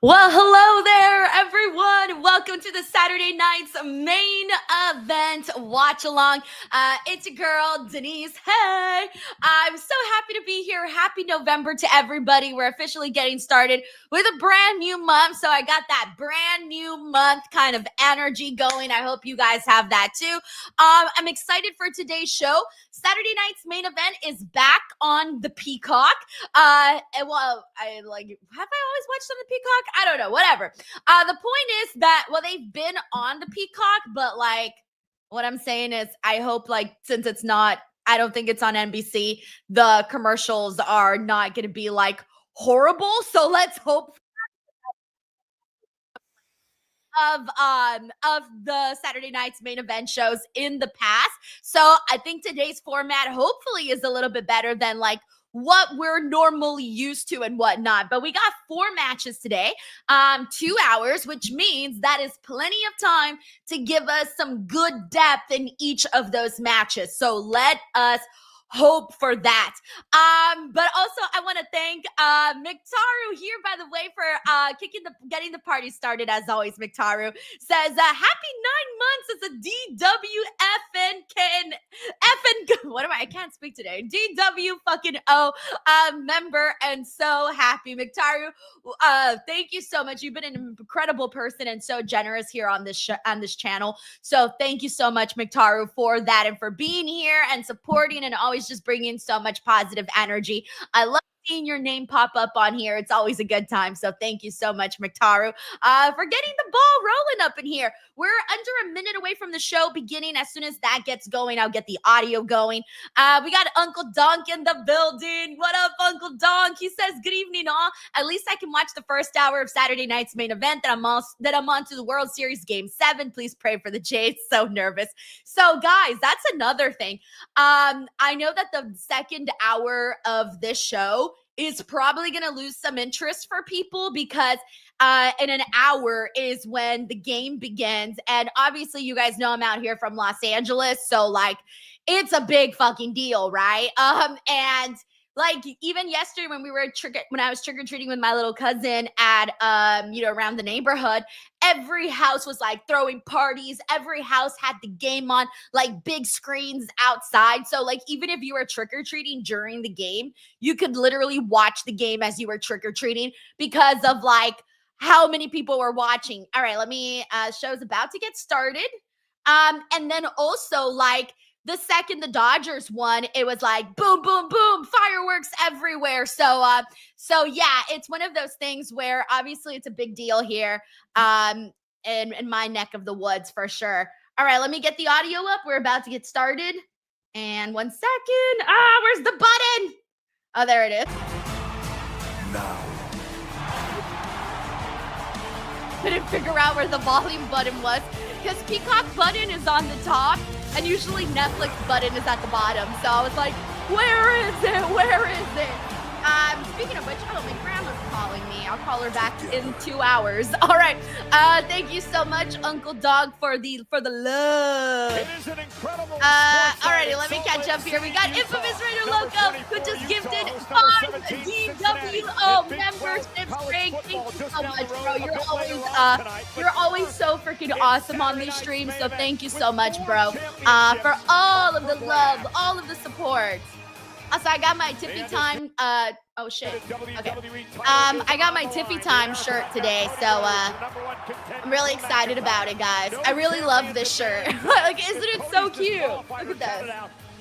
Well, hello there, everyone. Welcome to the Saturday night's main event watch along. It's your girl, Denise. Hey, I'm so happy to be here. Happy November to everybody. We're officially getting started with a brand new month. So I got that brand new month kind of energy going. I hope you guys have that too. I'm excited for today's show. Saturday night's main event is back on the Peacock. And well, have I always watched on the Peacock? I don't know, whatever. The point is that, well, they've been on the Peacock, but like, what I'm saying is, I hope, like, since it's not, I don't think it's on NBC, the commercials are not going to be like horrible. So let's hope of the Saturday night's main event shows in the past. So I think today's format hopefully is a little bit better than like what we're normally used to and whatnot. But we got 4 matches today, 2 hours, which means that is plenty of time to give us some good depth in each of those matches. So let us hope for that. But also I want to thank Mictaru here, by the way, for getting the party started. As always, Mictaru says happy 9 months as a I can't speak today. DW fucking O member, and so happy, Mictaru. Thank you so much. You've been an incredible person and so generous here on this channel. So thank you so much, Mictaru, for that and for being here and supporting and always just bringing so much positive energy. I love seeing your name pop up on here. It's always a good time. So thank you so much, Mictaru, for getting the ball rolling up in here. We're under a minute away from the show beginning. As soon as that gets going, I'll get the audio going. We got Uncle Donk in the building. What up, Uncle Donk? He says, good evening, all. At least I can watch the first hour of Saturday night's main event that I'm on to the World Series Game 7. Please pray for the Jays. So nervous. So, guys, that's another thing. I know that the second hour of this show is probably going to lose some interest for people because in an hour is when the game begins. And obviously, you guys know I'm out here from Los Angeles. So, like, it's a big fucking deal, right? And like even yesterday when I was trick-or-treating with my little cousin at around the neighborhood, every house was like throwing parties. Every house had the game on, like big screens outside. So like even if you were trick-or-treating during the game, you could literally watch the game as you were trick-or-treating because of like how many people were watching. All right, show's about to get started. And then also like the second the Dodgers won, it was like boom, boom, boom, fireworks everywhere. So yeah, it's one of those things where obviously it's a big deal here in my neck of the woods for sure. All right, let me get the audio up. We're about to get started. And 1 second. Where's the button? Oh, there it is. Now. Couldn't figure out where the volume button was because Peacock button is on the top. And usually Netflix button is at the bottom. So I was like, where is it? Where is it? Speaking of which, my grandma's calling me. I'll call her back in 2 hours. All right. Thank you so much, Uncle Dog, for the love. It is an incredible alrighty, let me catch up here. We got Infamous Raider Loco, who just gifted 5 DWO memberships. Greg, thank you so much, bro. You're always so freaking awesome on these streams. So thank you so much, bro, for all of the love, all of the support. Also, I got my Tiffy Time. Oh shit. Okay. I got my Tiffy Time shirt today, so I'm really excited about it, guys. I really love this shirt. Like, isn't it so cute? Look at this.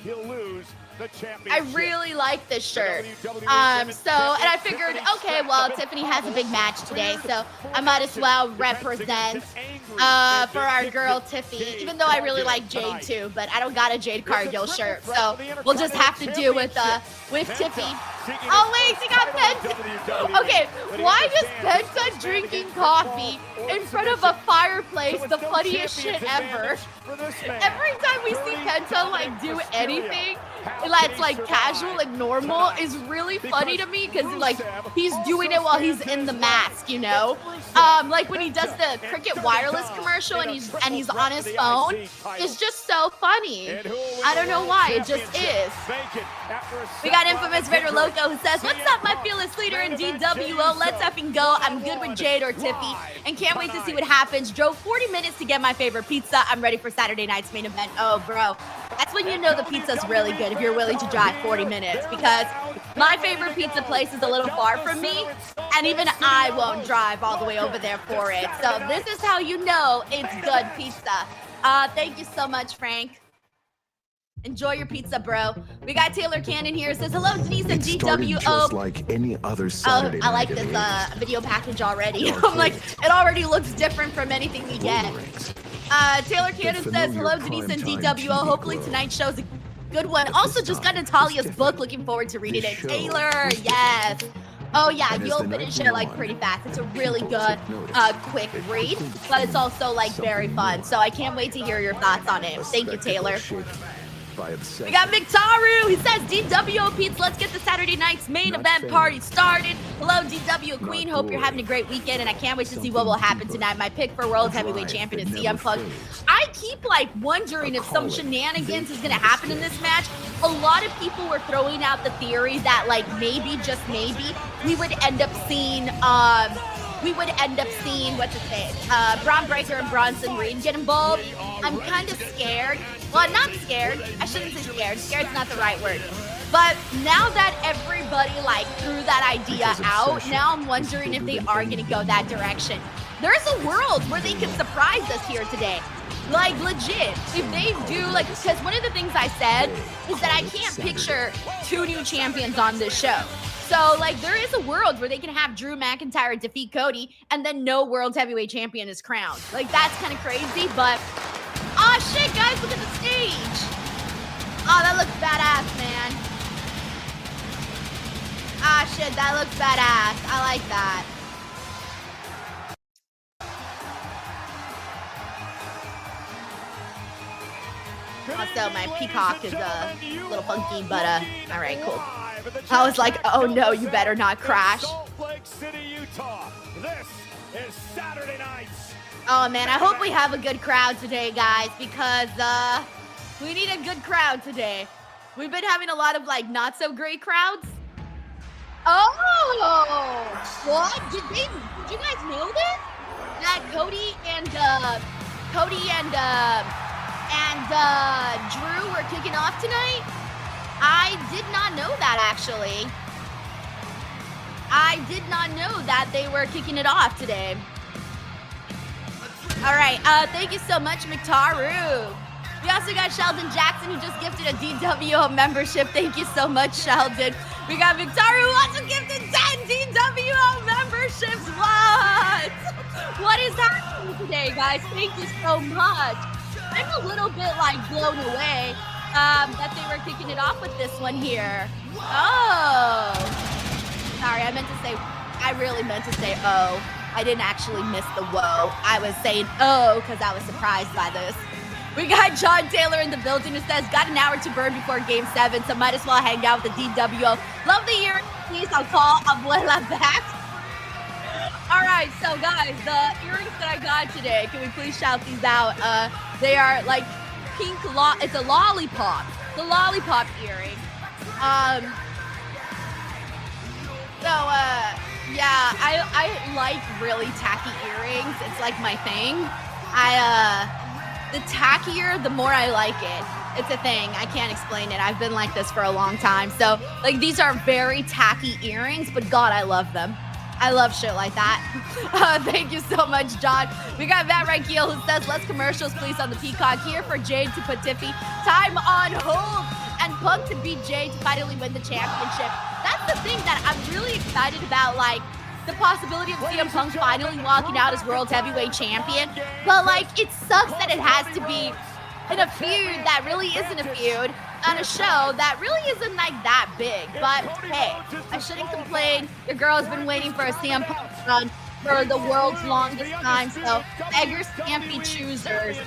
He'll lose the championship. I really like this shirt. And I figured, okay, well, Tiffany has a big match today, so I might as well represent for our girl Tiffy, even though I really like Jade too, but I don't got a Jade Cargill shirt, so we'll just have to do with Tiffy. Oh wait, she got Penta. Okay, why does Penta drinking coffee in front of a fireplace the funniest shit ever? Every time we see Penta like do anything that's like casual and normal is really funny to me because like he's doing it while he's in the mask, you know? Like when he does the Cricket Wireless commercial and he's on his phone, it's just so funny. I don't know why, it just is. We got Infamous Raider Loco Coco, who says, what's up, my fearless leader in DWO? Let's effing go. I'm good with Jade or Tiffy and can't wait to see what happens. Drove 40 minutes to get my favorite pizza. I'm ready for Saturday night's main event. Oh, bro. That's when you know the pizza's really good, if you're willing to drive 40 minutes, because my favorite pizza place is a little far from me, and even I won't drive all the way over there for it. So this is how you know it's good pizza. Thank you so much, Frank. Enjoy your pizza, bro. We got Taylor Cannon here. Says, hello, Denise and DWO. Just like any other Saturday I like this video package already. I'm like, it already looks different from anything we get. Taylor Cannon says, hello, Denise and DWO. Hopefully tonight's show's a good one. Also, just got Natalia's book. Looking forward to reading it. Taylor, yes. Oh, yeah, you'll finish it, like, pretty fast. It's a really good, quick read, but it's also, like, very fun. So I can't wait to hear your thoughts on it. Thank you, Taylor. We got Mictaru. He says, DWO Pete's, let's get the Saturday night's main event party started. Hello, DW Queen. Hope you're having a great weekend, and I can't wait to see what will happen tonight. My pick for World Heavyweight Champion is CM Punk. I keep, like, wondering if some shenanigans is going to happen in this match. A lot of people were throwing out the theory that, like, maybe, just maybe, we would end up seeing, what's his name, Braun Breaker and Bronson Reed get involved. I'm kind of scared. Well, not scared. I shouldn't say scared. Scared's not the right word. But now that everybody, like, threw that idea out, now I'm wondering if they are going to go that direction. There's a world where they can surprise us here today. Like, legit. If they do, like, because one of the things I said is that I can't picture 2 new champions on this show. So, like, there is a world where they can have Drew McIntyre defeat Cody, and then no World Heavyweight Champion is crowned. Like, that's kind of crazy, but... Oh, shit, guys, look at the stage. Oh, that looks badass, man. Ah, shit, that looks badass. I like that. Also, my peacock is a little funky, but, all right, cool. I was like, oh no, you better not crash. Oh man, I hope we have a good crowd today, guys, because we need a good crowd today. We've been having a lot of, like, not so great crowds. Oh, what? Did you guys know this? That Cody and Drew were kicking off tonight? I did not know that, actually. I did not know that they were kicking it off today. All right, thank you so much, Mictaru. We also got Sheldon Jackson, who just gifted a DWO membership. Thank you so much, Sheldon. We got Mictaru, who also gifted 10 DWO memberships. What? What is happening today, guys? Thank you so much. I'm a little bit, like, blown away. That they were kicking it off with this one here. Oh. Sorry, I really meant to say oh. I didn't actually miss the whoa. I was saying oh because I was surprised by this. We got John Taylor in the building who says, got an hour to burn before game 7, so might as well hang out with the DWO. Love the earrings, please. I'll call Abuela back. All right, so guys, the earrings that I got today, can we please shout these out? They are like pink, it's a lollipop. The lollipop earring. Yeah, I like really tacky earrings. It's like my thing. The tackier, the more I like it. It's a thing. I can't explain it. I've been like this for a long time. So, like, these are very tacky earrings, but God, I love them. I love shit like that. Thank you so much, John. We got Matt Rankeel who says, less commercials, please, on the Peacock. Here for Jade to put Tiffy. Time on hold. And Punk to beat Jade to finally win the championship. That's the thing that I'm really excited about, like, the possibility of CM Punk finally walking out as World Heavyweight Champion. But, like, it sucks that it has to be in a feud that really isn't a feud, on a show that really isn't, like, that big. But, hey, I shouldn't complain. Your girl has been waiting for a CM Punk run for the world's longest time, so beggars can't be choosers.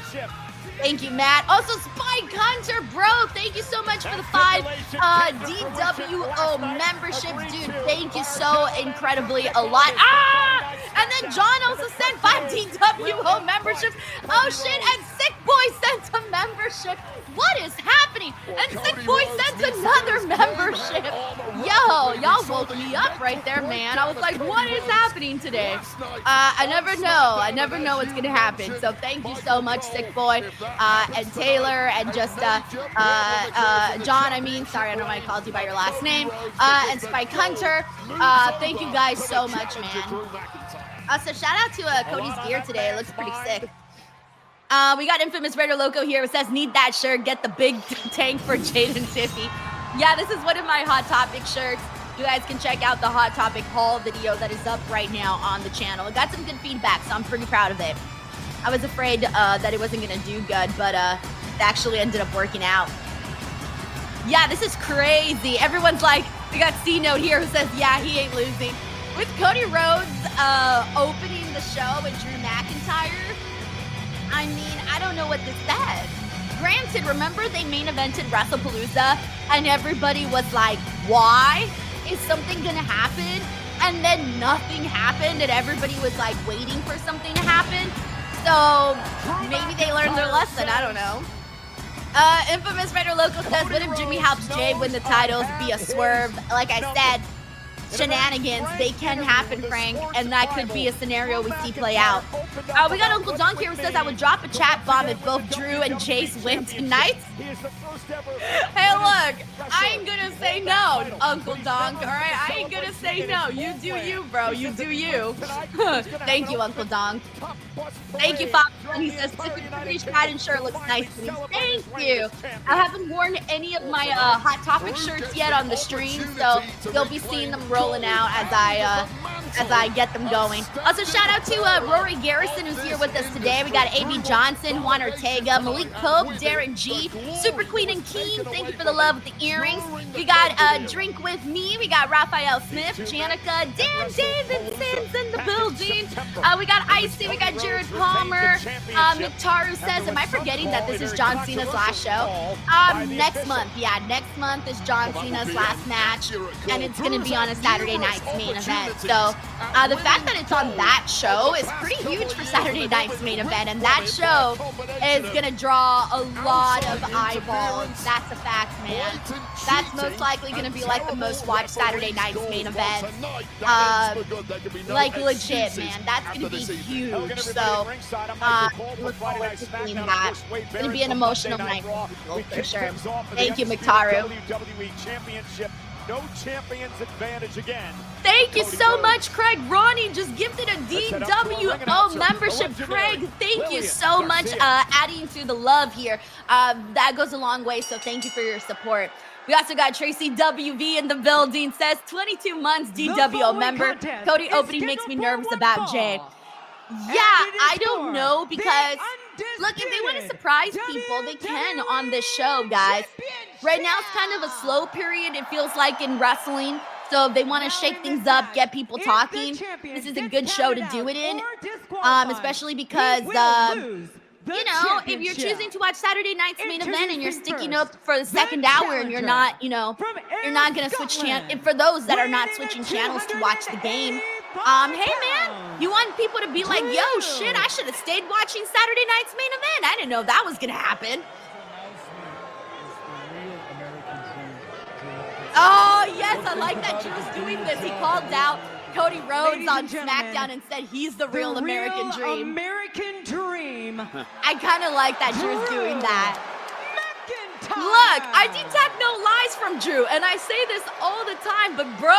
Thank you, Matt. Also, Spike Hunter, bro, thank you so much for the 5 DWO memberships. Dude, thank you so incredibly a lot. Ah! And then John also sent 5 DWO memberships. Oh, shit, and Sick Boy sends a membership. What is happening? And Sick Boy sends another membership. Yo, y'all woke me up right there, man. I was like, what is happening today? I never know. I never know what's gonna happen. So thank you so much, Sick Boy, and Taylor, and just John. I mean, sorry, I don't know why I called you by your last name. And Spike Hunter. Thank you guys so much, man. So shout out to Cody's gear today. It looks pretty sick. We got Infamous Raider Loco here. It says, need that shirt. Get the big tank for Jade and Tiffy. Yeah, this is one of my Hot Topic shirts. You guys can check out the Hot Topic haul video that is up right now on the channel. It got some good feedback, so I'm pretty proud of it. I was afraid that it wasn't going to do good, but it actually ended up working out. Yeah, this is crazy. Everyone's like, we got C-Note here who says, yeah, he ain't losing. With Cody Rhodes opening the show and Drew McIntyre, I mean, I don't know what this said. Granted, remember they main evented WrestlePalooza and everybody was like, why? Is something gonna happen? And then nothing happened and everybody was like waiting for something to happen. So maybe they learned their lesson, I don't know. Infamous Raider Local says, what if Jimmy helps Jay win the titles via swerve? Like I said, shenanigans, they can happen, Frank, and that could be a scenario we see play out. We got Uncle Dunk here who says, I would drop a chat bomb if both Drew and Jace win tonight. Hey, look, I ain't gonna say no, Uncle Dunk, all right? I ain't gonna say no. You do you, bro. You do you. Thank you, Uncle Dunk. Thank you, Fox. He says, Tiffany's pattern shirt looks nice to me. Thank you. I haven't worn any of my Hot Topic shirts yet on the stream, so you'll be seeing them rolling out as I get them going. Also, shout out to Rory Garrison, who's here with us today. We got A.B. Johnson, Juan Ortega, Malik Pope, Darren G, Super Queen and Keen. Thank you for the love with the earrings. We got Drink With Me. We got Raphael Smith, Janica, Dan Davidson's in the building. We got Icy. We got Jared Palmer. Mitaru says, am I forgetting that this is John Cena's last show? Next month. Yeah, next month is John Cena's last match, and it's going to be on a Saturday night's main event. So the fact that it's on that show is pretty huge for Saturday night's main event, and that show is going to draw a lot of eyeballs. That's a fact, man. That's most likely going to be like the most watched Saturday night's main event. Like legit, man. That's going to be huge. So look forward to seeing that. It's going to be an emotional night for sure. Thank you, Mitaru. No champions advantage again. Thank you so much, Craig. Ronnie just gifted a DWO membership. Craig, thank you so much adding to the love here. That goes a long way, so thank you for your support. We also got Tracy WV in the building, says 22 months DWO member. Cody opening makes me nervous about Jay. Yeah, I don't know because, look, if they want to surprise people, they can on this show, guys. Right now, it's kind of a slow period, it feels like, in wrestling. So if they want to shake things up, get people talking, this is a good show to do it in. Especially because, you know, if you're choosing to watch Saturday night's main event and you're sticking up for the second hour and you're not, you know, you're not going to switch channels. And for those that are not switching channels to watch the game, hey man, you want people to be like, yo, shit, I should have stayed watching Saturday night's main event. I didn't know that was going to happen. Oh, yes, I like that Drew's doing this. He called out Cody Rhodes on SmackDown and said he's the real American Dream. American Dream. I kind of like that Drew's doing that. Look, I detect no lies from Drew, and I say this all the time, but bro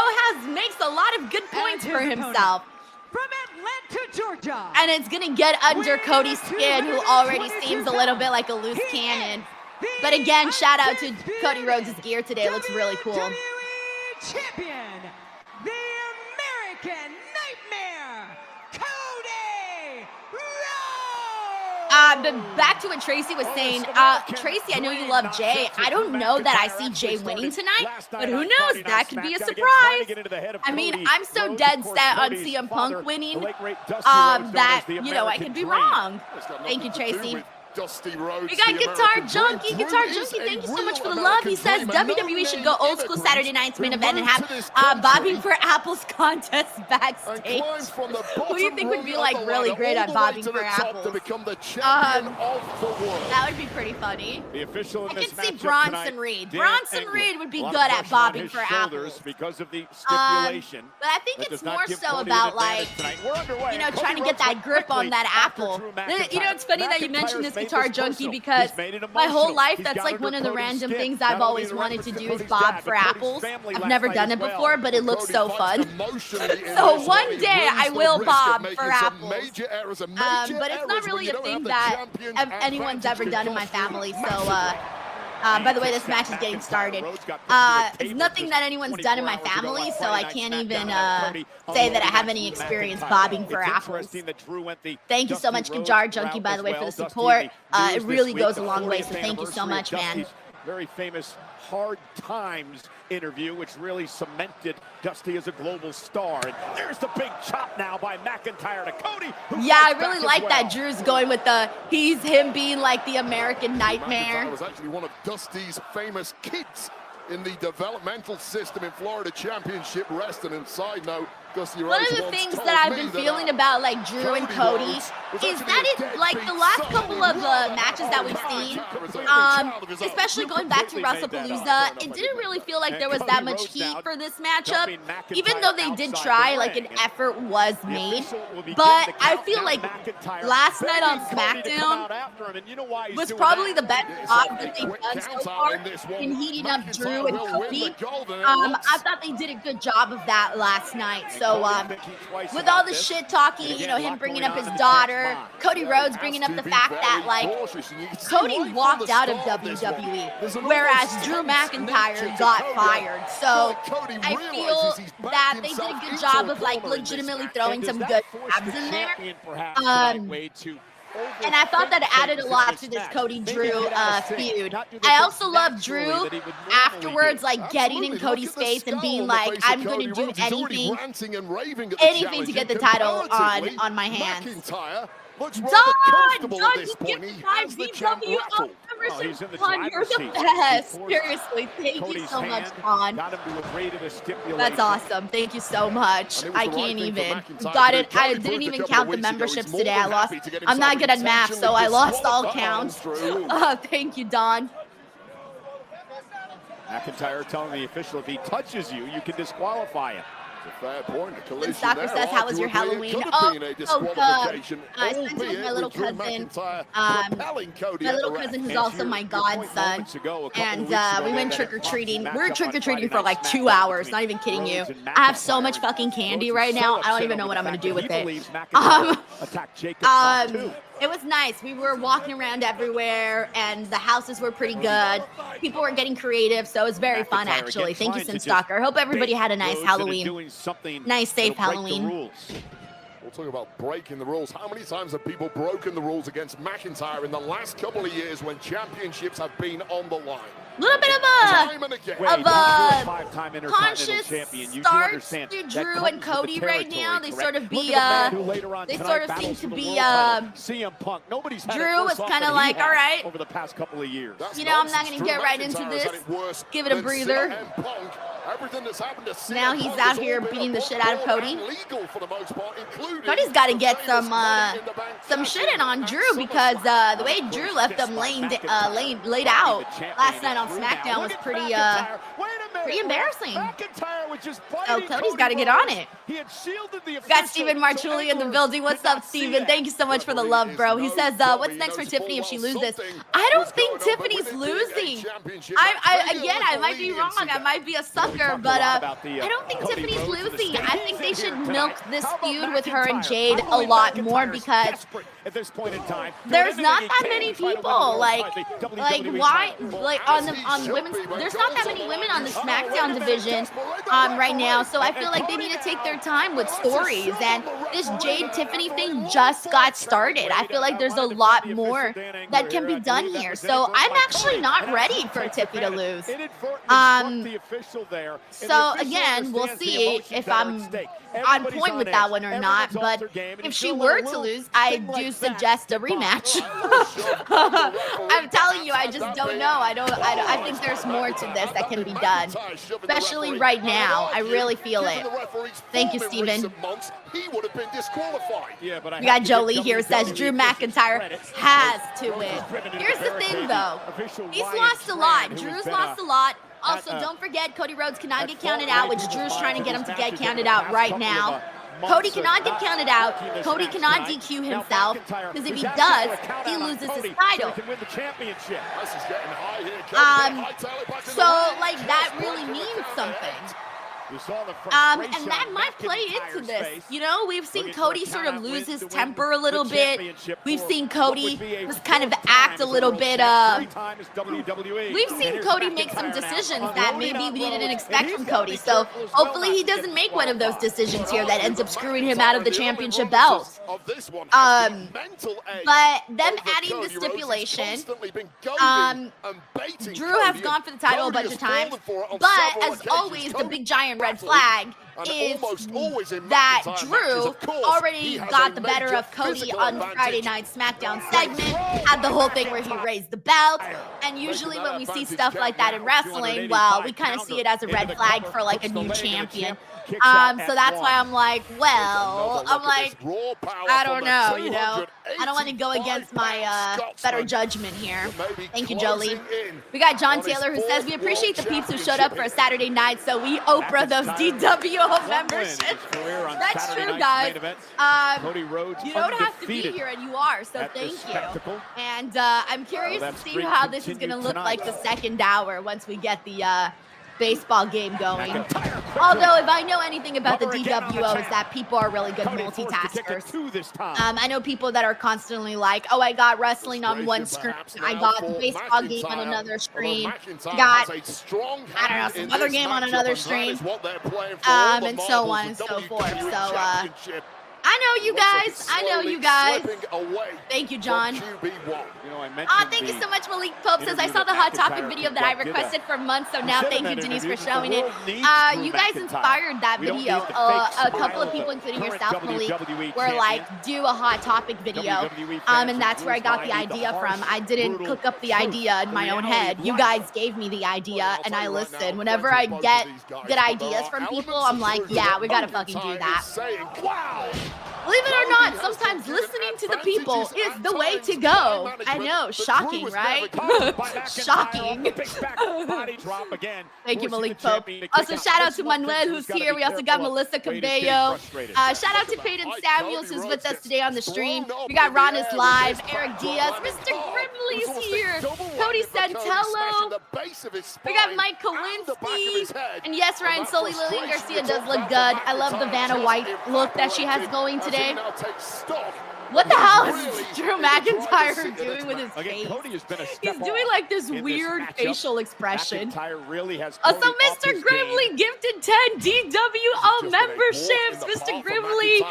makes a lot of good points for himself. From Atlanta, Georgia. And it's going to get under Cody's skin, who already seems a little bit like a loose cannon. But again, shout out to Cody Rhodes' gear today. It looks really cool. Champion, the American Nightmare, Cody Rhodes. But back to what Tracy was saying. Tracy, I know you love Jay. I don't know that I see Jay winning tonight, but who knows? That could be a surprise. I mean, I'm so dead set on CM Punk winning that, you know, I could be wrong. Thank you, Tracy. Dusty Rhodes. We got Guitar Junkie. Guitar Junkie, thank you so much for the love. He says WWE should go old school Saturday night's main event and have bobbing for apples contest backstage. Who do you think would be like really great at bobbing for apples? That would be pretty funny. The official in I this can see matchup Bronson tonight, Reed. Dan Bronson Engel. Reed would be A lot good of at pressure on bobbing his for shoulders apples. because of the stipulation. But I think That it's does not more give so Cody an about like, advantage tonight. We're underway. you know, Cody trying to get Rhodes that went grip on quickly that after apple. Drew You know, it's funny that you mentioned this McIntyre's Guitar made this Junkie personal. because He's made it my whole emotional. life He's that's got like under one of the Cody's random skin. things Not I've only always in wanted reference to to do is Cody's bob dad, for but Cody's apples. family I've last never night done as it well. before, but it looks so fun. So one day I will bob for apples. But it's not really a thing that anyone's ever done in my family, so by the way, this match is getting started. It's nothing that anyone's done in my family, so I can't even say that I have any experience bobbing for apples. Thank you so much, Guitar Junkie, by the way, for the support. It really goes a long way, so thank you so much, man. Very famous Hard Times interview, which really cemented Dusty as a global star. And there's the big chop now by McIntyre to Cody. Yeah, I really like that Drew's going with him being like the American Nightmare. McIntyre was actually one of Dusty's famous kids in the developmental system in Florida Championship Wrestling. And side note, Dusty One of the things that I've been feeling about like Drew and Cody is that it, like the last couple of matches that we've seen, especially going back to WrestlePalooza, it didn't really feel like there was that much heat for this matchup. Even though they did try, like an effort was made. But I feel like last night on SmackDown was probably the best job that they've done so far in heating up Drew and Cody. I thought they did a good job of that last night. So with all the shit talking, you know, him bringing up his daughter, Cody Rhodes bringing up the fact that like Cody walked out of WWE, whereas Drew McIntyre got fired. So I feel that they did a good job of like legitimately throwing some good jabs in there. And I thought that added a lot to this Cody-Drew feud. I also love Drew afterwards, like getting in Cody's face and being like, I'm going to do anything to get the title on my hands. Don, you get the 5VW membership. Don, you're the best. Seriously, thank you so much, Don. That's awesome. Thank you so much. I can't even. Got it. I didn't even count the memberships today. I lost. I'm not good at math, so I lost all counts. Thank you, Don. McIntyre telling the official if he touches you, you can disqualify him. Fair point. Stalker says, how was your Halloween? Oh, good. I spent it with my little cousin. My little cousin who's also my godson. And we went trick-or-treating. We were trick-or-treating for like 2 hours, not even kidding you. I have so much fucking candy right now, I don't even know what I'm going to do with it. It was nice. We were walking around everywhere, and the houses were pretty good. People were getting creative, so it was very fun, actually. Thank you, Stalker. Hope everybody had a nice Halloween. Nice, safe Halloween. We'll talk about breaking the rules. How many times have people broken the rules against McIntyre in the last couple of years when championships have been on the line? A little bit of a conscious start to Drew and Cody right now. They sort of be they sort of seem to be Drew was kind of like, all right, over the past couple of years. You know, I'm not going to get right into this. Give it a breather. Now he's out here beating the shit out of Cody. Cody's got to get some shit in on Drew because the way Drew left them laid out last night on SmackDown was pretty embarrassing. Oh, Cody's got to get on it. We got Steven Marchulli in the building. What's up, Steven? Thank you so much for the love, bro. He says, what's next for Tiffany if she loses? I don't think Tiffany's losing. I might be wrong. I might be a sucker, but I don't think Tiffany's losing. I think they should milk this feud with her and Jade a lot more because there's not that many people. Like why? Like on women's, there's not that many women on the SmackDown SmackDown division right now. So I feel like they need to take their time with stories. And this Jade Tiffany thing just got started. I feel like there's a lot more that can be done here. So I'm actually not ready for Tiffy to lose. So again, we'll see if I'm on point with that one or not. But if she were to lose, I do suggest a rematch. I'm telling you, I just don't know. I think there's more to this that can be done, especially right now. I really feel it. Thank you, Steven. He would have been disqualified. Yeah, but we got Jolie here says Drew McIntyre has to win. Here's the thing, though. He's lost a lot. Drew's lost a lot. Also, don't forget, Cody Rhodes cannot get counted out, which Drew's trying to get him to get counted out right now. Cody cannot get counted out. Cody cannot DQ himself, because if he does, he loses his title. So, like, that really means something. And that might play into this. You know, we've seen Cody sort of lose his temper a little bit. We've seen Cody just kind of act a little bit, we've seen Cody make some decisions that maybe we didn't expect from Cody. So hopefully he doesn't make one of those decisions here that ends up screwing him out of the championship belt. But them adding the stipulation, Drew has gone for the title a bunch of times, but as always, the big giant red flag is that Drew already got the better of Cody on Friday Night SmackDown segment, had the whole thing where he raised the belt, and usually when we see stuff like that in wrestling, well, we kind of see it as a red flag for like a new champion. So that's why I'm like, well, I don't know, you know, I don't want to go against my better judgment here. Thank you, Jolie. We got John Taylor who says, we appreciate the peeps who showed up for a Saturday night, so we Oprah those DWO memberships. That's true, guys. You don't have to be here, and you are, so thank you. And I'm curious to see how this is going to look like the second hour once we get the baseball game going. Although, if I know anything about the DWO, is that people are really good multitaskers. I know people that are constantly like, oh, I got wrestling on one screen, I got the baseball game on another screen, got, I don't know, some other game on another stream, and so on and so forth. So, I know you guys. I know you guys. Thank you, John. Thank you so much, Malik Pope says, I saw the Hot Topic video that I requested for months, so now thank you, Denise, for showing it. You guys inspired that video. A couple of people, including yourself, Malik, were like, do a Hot Topic video. And that's where I got the idea from. I didn't cook up the idea in my own head. You guys gave me the idea, and I listened. Whenever I get good ideas from people, I'm like, yeah, we gotta fucking do that. Wow. Believe it or not, sometimes listening to the people is the way to go. I know, shocking, right? Shocking. Thank you, Malik Pope. Also, shout out to Manuel, who's here. We also got Melissa Cabello. Shout out to Peyton Samuels, who's with us today on the stream. We got Ronis Live, Eric Diaz, Mr. Grimley's here, Cody Santello. We got Mike Kowinski. And yes, Ryan Sully, Lillian Garcia does look good. I love the Vanna White look that she has going today. What the hell is Drew McIntyre doing with his face? He's doing like this weird facial expression. Also, Mr. Grimley gifted 10 DWO memberships. Mr. Grimley,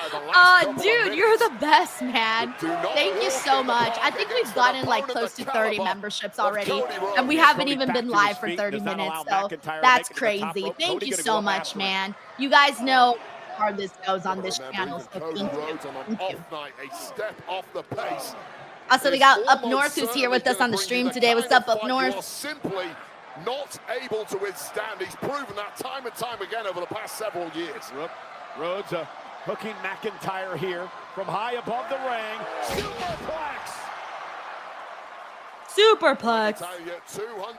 dude, you're the best, man. Thank you so much. I think we've gotten like close to 30 memberships already, and we haven't even been live for 30 minutes, so that's crazy. Thank you so much, man. You guys know how hard this goes on this channel, so thank you. Thank you. Also, we got Up North who's here with us on the stream today. What's up, Up North? Simply not able to withstand. He's proven that time and time again over the past several years. Rhodes hooking McIntyre here from high above the ring. Superplex.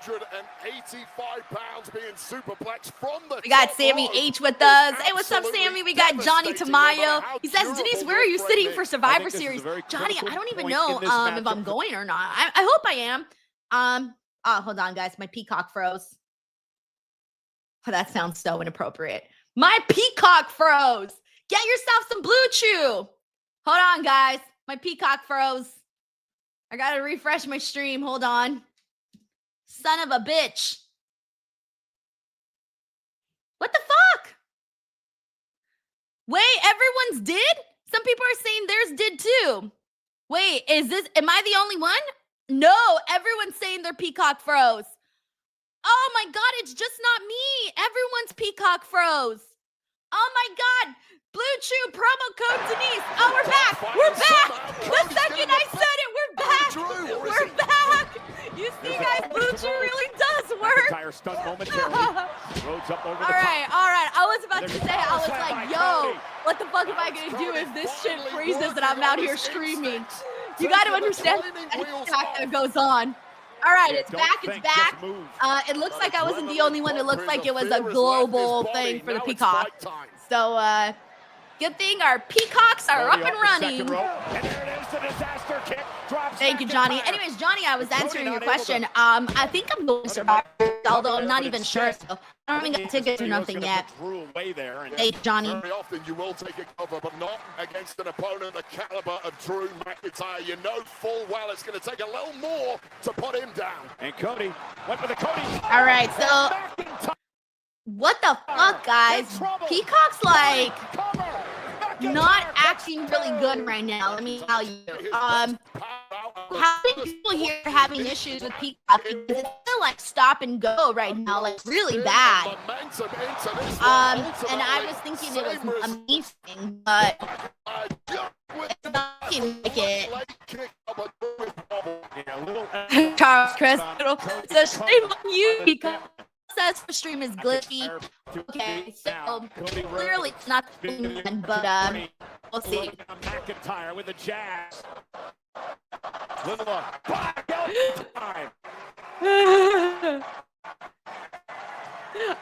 285 pounds being superplex from the. We got Sammy H with us. Hey, what's up, Sammy? We got Johnny Tamayo. He says, Denise, where are you sitting for Survivor Series? Johnny, I don't even know if I'm going or not. I hope I am. Hold on, guys. My peacock froze. Oh, that sounds so inappropriate. My peacock froze. Get yourself some Blue Chew. Hold on, guys. My peacock froze. I gotta refresh my stream. Hold on. Son of a bitch. What the fuck? Wait, everyone's did? Some people are saying theirs did too. Wait, am I the only one? No, everyone's saying their peacock froze. Oh my God, it's just not me. Everyone's peacock froze. Oh my God. Blue Chew promo code Denise. Oh, we're back. We're back. The second I said it, we're back. We're back. You see, guys, Blue Chew really does work. McIntyre stunned momentarily. Rhodes up over the All right. I was about to say, I was There's like, yo, what the fuck am I going to do if this shit freezes and I'm out here screaming? You got to understand that goes on. All right, it's back. It's back. It looks like I wasn't the only one. It looks like it was a global thing for the peacock. So, good thing our peacocks are up and running. Thank you, Johnny. Anyways, Johnny, I was answering your question. I think I'm going to survive, although I'm not even sure. So I don't even get tickets or nothing yet. Hey, Johnny. Very often you will take a cover, but not against an opponent the caliber of Drew McIntyre. You know full well it's going to take a little more to put him down. And Cody went for the Cody. All right, so what the fuck, guys? Peacock's like not acting really good right now. Let me tell you. How many people here are having issues with Peacock? Because it's still like stop and go right now, like really bad. And I was thinking it was amazing, but it's not looking like it. Charles Chris, so shame on you because says the stream is glitchy. Okay, so clearly it's not the one, but we'll see. McIntyre with a jab.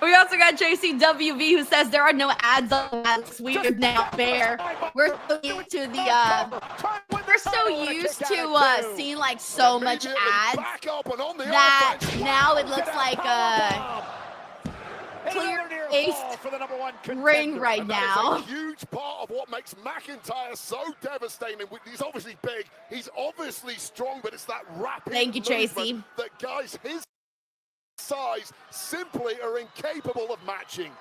We also got JCWV who says there are no ads on that. It's weird now, fair. We're so used to seeing like so much ads that now it looks like clear-faced ring right now. That is a huge part of what makes McIntyre so devastating. He's obviously big, he's obviously strong, but it's that rapid Thank you, Tracy. that guys his size simply are incapable of matching.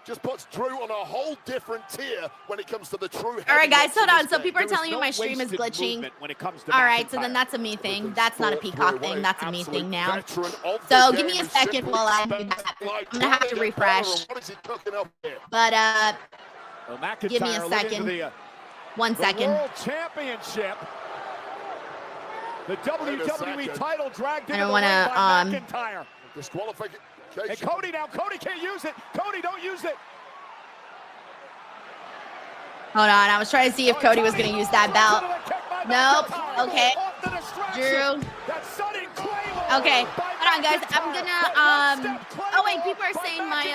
Just puts Drew on a whole different tier when it comes to the true. All right, guys, hold on. So people are telling me my stream is glitching. All right, so then that's a me thing. That's not a peacock thing. That's a me thing now. So give me a second while I do that. I'm gonna have to refresh. But give me a second. 1 second. World Championship. The WWE title dragged into the ring by McIntyre. Disqualification. Hey, Cody now. Cody can't use it. Cody, don't use it. Hold on. I was trying to see if Cody was going to use that belt. Nope. Okay. Drew. Okay. Hold on, guys. I'm going to, oh, wait. People are saying my,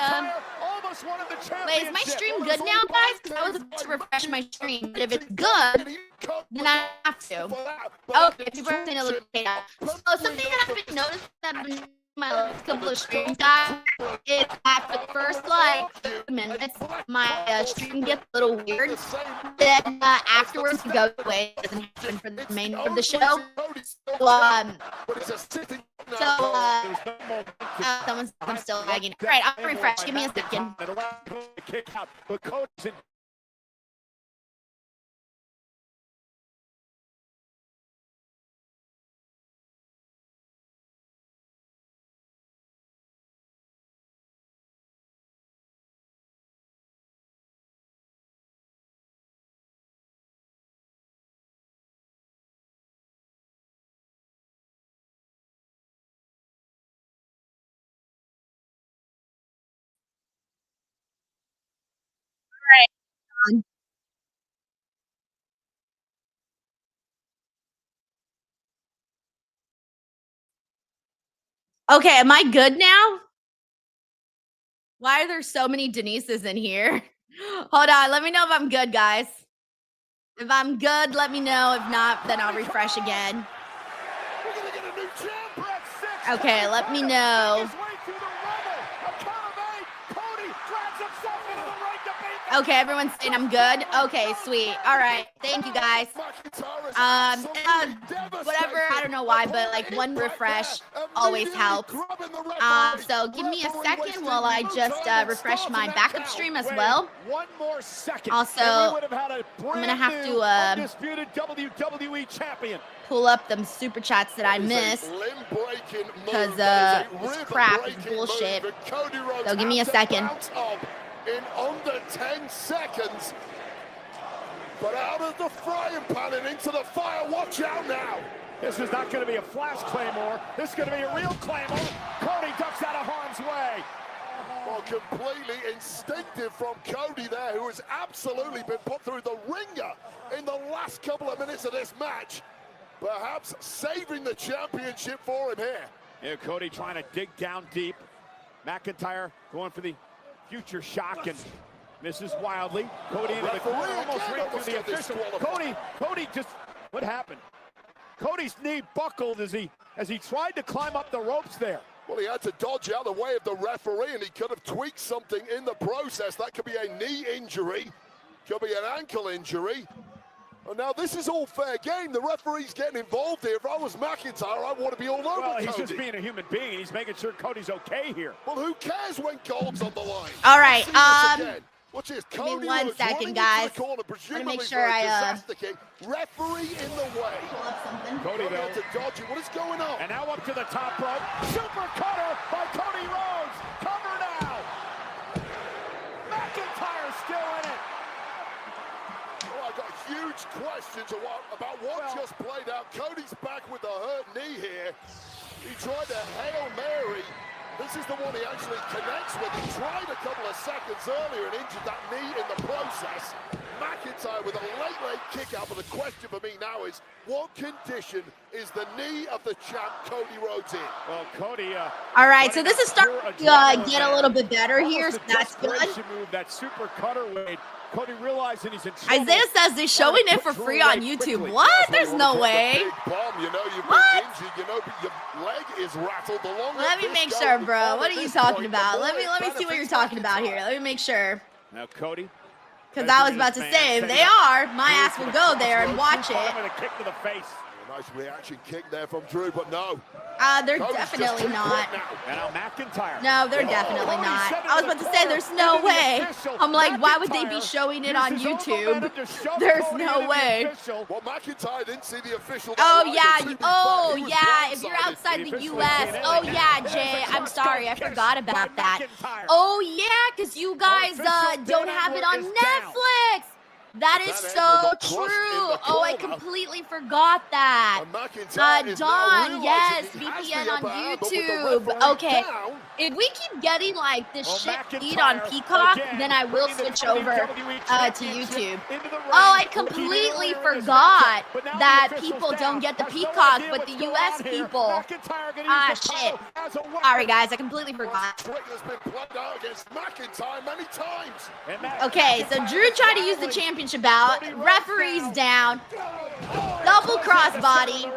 wait, is my stream good now, guys? Because I was about to refresh my stream. But if it's good, then I have to. Okay. People are saying it looks okay now. So something that I've been noticing that I've been my last couple of streams is that for the first like minutes my stream gets a little weird, then afterwards it goes away. It doesn't happen for the remainder of the show. I'm still lagging. All right, I'll refresh. Give me a second. Okay, am I good now? Why are there so many Denises in here? Hold on, let me know if I'm good, guys. If I'm good, let me know. If not, then I'll refresh again. Okay, let me know. Okay, everyone's saying I'm good. Okay, sweet. All right, thank you guys. Whatever. I don't know why, but like one refresh always helps. So give me a second while I just refresh my backup stream as well. One more second. Also, I'm gonna have to undisputed WWE champion. pull up them super chats that I missed because this crap is bullshit. So give me a second. In under 10 seconds. But out of the frying pan and into the fire. Watch out now. This is not going to be a flash Claymore. This is going to be a real Claymore. Cody ducks out of harm's way. Well, completely instinctive from Cody there, who has absolutely been put through the ringer in the last couple of minutes of this match. Perhaps saving the championship for him here. Yeah, Cody trying to dig down deep. McIntyre going for the future shock and misses wildly. Cody into the corner, almost right through the official. Cody just, what happened? Cody's knee buckled as he tried to climb up the ropes there. Well, he had to dodge out of the way of the referee, and he could have tweaked something in the process. That could be a knee injury, could be an ankle injury. And now this is all fair game. The referee's getting involved here. If I was McIntyre, I want to be all over Cody. He's just being a human being. He's making sure Cody's okay here. Well, who cares when gold's on the line? All right. Watch this. Give me Cody 1 second, guys. Let me make sure I referee in the way. pull up something. Cody though. To dodge it. What is going on? And now up to the top rope. Super cutter by Cody Rhodes. Cover now. McIntyre still in it. Oh, I got huge questions about what just played out. Cody's back with a hurt knee here. He tried a Hail Mary. This is the one he actually connects with. He tried a couple of seconds earlier and injured that knee in the process. McIntyre with a late kick out, but the question for me now is, what condition is the knee of the champ Cody Rhodes in? Well, Cody. All right, so this is starting to get a little bit better here, so that's good. Move, that super cutter weight. Cody realizing he's in trouble. Isaiah says they're showing it for free on YouTube. What? There's no way. What? Injured, your leg is rattled. Let me make sure, bro. What are you talking about? Let me see what you're talking about here. Let me make sure. Now, Cody. Because I was about to say, if they are, my ass will go there and watch it. With a kick to the face. Nice reaction kick there from Drew, but no. They're definitely not. And now McIntyre. No, they're definitely not. I was about to say, there's no way. I'm like, why would they be showing it on YouTube? There's no way. Well, McIntyre didn't see the official. Oh, yeah. If you're outside the U.S. Oh, yeah, Jay. I'm sorry. I forgot about that. Oh, yeah, because you guys don't have it on Netflix. That is so true. Oh, I completely forgot that. Dawn, yes, VPN on YouTube. Okay, if we keep getting like this shit feed on Peacock, then I will switch over to YouTube. Oh, I completely forgot that people don't get the Peacock, but the US people. Ah, shit. Sorry, guys, I completely forgot. Okay, so Drew tried to use the championship bout. Referee's down. Double crossbody.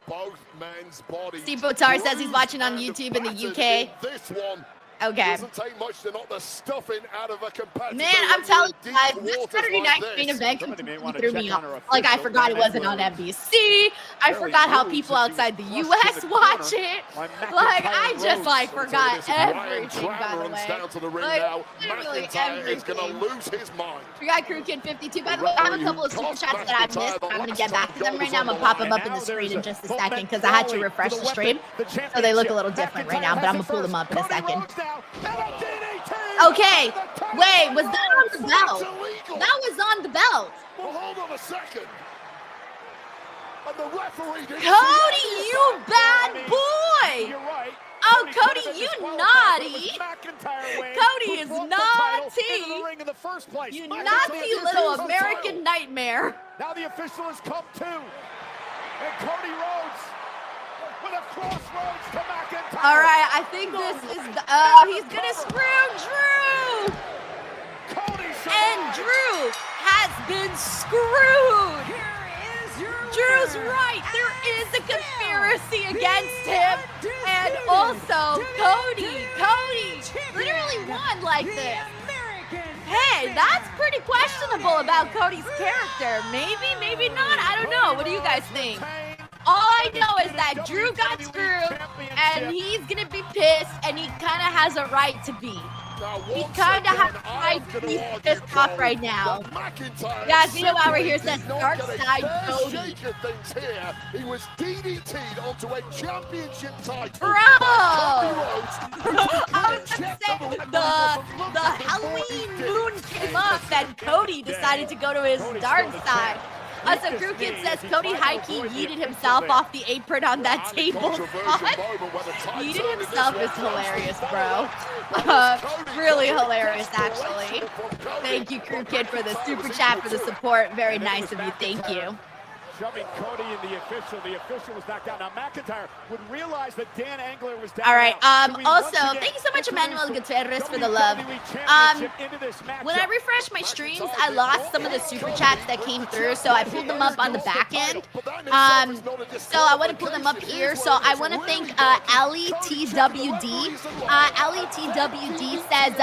Both men's bodies. Steve Botar says he's watching on YouTube in the UK. This one. Okay. Doesn't take much to knock the stuffing out of a competitor. Man, I'm telling you guys, this Saturday night main event completely threw me off. Like, I forgot it wasn't on NBC. I forgot how people outside the U.S. watch it. Like, I just, like, forgot everything, by the way. Like, literally everything. We got Crew Kid 52. By the way, I have a couple of super chats that I've missed. I'm going to get back to them right now. I'm going to pop them up in the screen in just a second because I had to refresh the stream. So they look a little different right now, but I'm going to pull them up in a second. Okay, wait, was that on the belt? That was on the belt. Well, hold on a second. And the referee didn't Cody, you bad boy. You're right. Oh, Cody, you naughty. Cody is naughty. You naughty little American nightmare. Now the official has come to. And Cody Rhodes with a crossroads to McIntyre. All right, I think this is the, he's gonna screw Drew. And Drew has been screwed. Drew's right. There is a conspiracy against him. And also, Cody literally won like this. Hey, that's pretty questionable about Cody's character. Maybe, maybe not. I don't know. What do you guys think? All I know is that Drew got screwed, and he's going to be pissed, and he kind of has a right to be. He kind of has a right to be pissed off right now. Guys, you know why we're here? Says Dark Side Cody. He was DDT'd onto a championship title. Bro! I was going to say, the Halloween moon came up, and Cody decided to go to his dark side. Also, Crew Kid says Cody high-key yeeted himself off the apron on that table. Yeeted himself is hilarious, bro. Really hilarious, actually. Thank you, Crew Kid, for the super chat, for the support. Very nice of you. Thank you. Shoving Cody in the official. The official was knocked out. Now McIntyre would realize that Dan Angler was down. All right. Also, thank you so much, Emmanuel Gutierrez, for the love. When I refreshed my streams, I lost some of the super chats that came through, so I pulled them up on the back end. So I want to pull them up here. So I want to thank Ali TWD. Ali TWD says,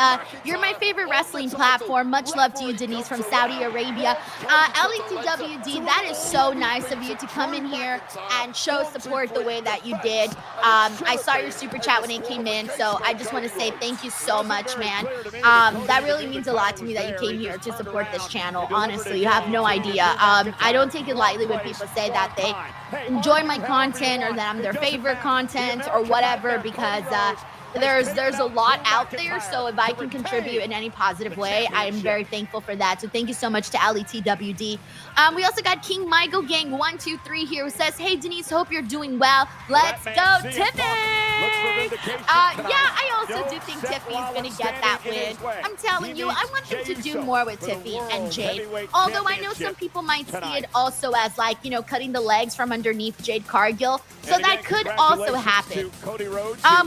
"You're my favorite wrestling platform. Much love to you, Denise from Saudi Arabia." Ali TWD, that is so nice of you to come in here and show support the way that you did. I saw your super chat when it came in, so I just want to say thank you so much, man. That really means a lot to me that you came here to support this channel. Honestly, you have no idea. I don't take it lightly when people say that they enjoy my content or that I'm their favorite content or whatever, because there's a lot out there, so if I can contribute in any positive way, I am very thankful for that. So thank you so much to Ali TWD. We also got King Michael Gang 123 here, who says, "Hey Denise, hope you're doing well. Let's go, Tiffany!" Yeah, I also do think Tiffany's gonna get that win. I'm telling you, I want them to do more with Tiffy and Jade. Although I know some people might see it also as, like, you know, cutting the legs from underneath Jade Cargill. So that could also happen.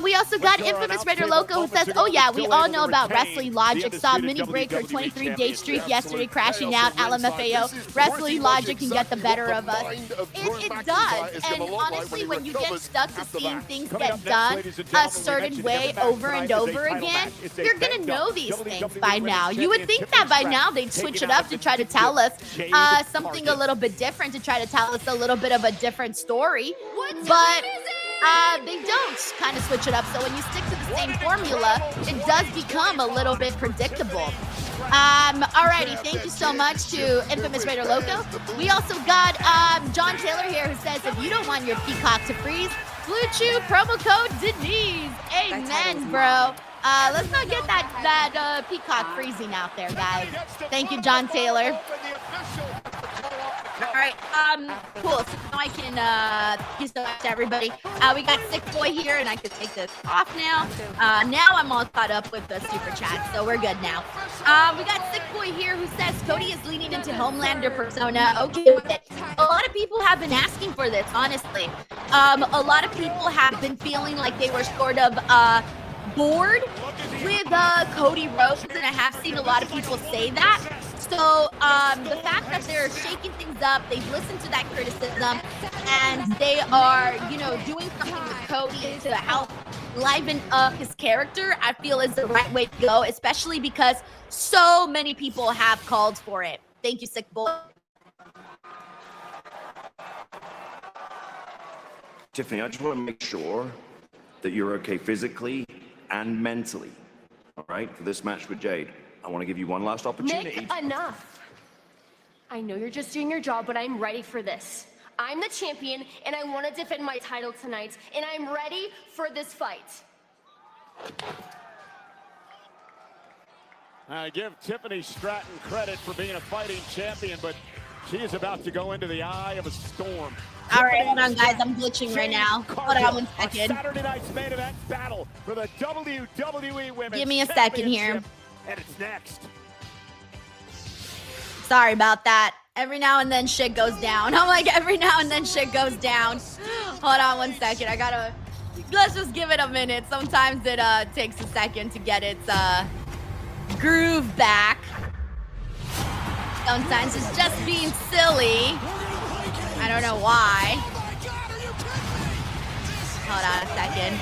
We also got Infamous Raider Loco, who says, "Oh yeah, we all know about Wrestling Logic. Saw Mini Break her 23-day streak yesterday crashing out. LMFAO. Wrestling Logic can get the better of us." It does. And honestly, when you get stuck to seeing things get done a certain way over and over again, you're gonna know these things by now. You would think that by now they'd switch it up to try to tell us something a little bit different, to try to tell us a little bit of a different story. But they don't kind of switch it up. So when you stick to the same formula, it does become a little bit predictable. Alrighty, thank you so much to Infamous Raider Loco. We also got John Taylor here, who says, "If you don't want your peacock to freeze, Blue Chew promo code Denise." Amen, bro. Let's not get that peacock freezing out there, guys. Thank you, John Taylor. All right, cool. So now I can thank you so much to everybody. We got Sick Boy here, and I can take this off now. Now I'm all caught up with the super chat, so we're good now. We got Sick Boy here, who says Cody is leaning into Homelander persona. Okay with it. A lot of people have been asking for this, honestly. A lot of people have been feeling like they were sort of bored with Cody Rhodes, and I have seen a lot of people say that. So the fact that they're shaking things up, they've listened to that criticism, and they are, you know, doing something with Cody to help liven up his character, I feel is the right way to go, especially because so many people have called for it. Thank you, Sick Boy. Tiffany, I just want to make sure that you're okay physically and mentally, all right, for this match with Jade. I want to give you one last opportunity. Nick, enough. I know you're just doing your job, but I'm ready for this. I'm the champion, and I want to defend my title tonight, and I'm ready for this fight. I give Tiffany Stratton credit for being a fighting champion, but she is about to go into the eye of a storm. All right, hold on, guys. I'm glitching right now. Hold on 1 second. Saturday night's main event battle for the WWE Women's Give me a second here. And it's next. Sorry about that. Every now and then shit goes down. I'm like, every now and then shit goes down. Hold on 1 second. Let's just give it a minute. Sometimes it takes a second to get its groove back. Sometimes it's just being silly. I don't know why. Hold on a second.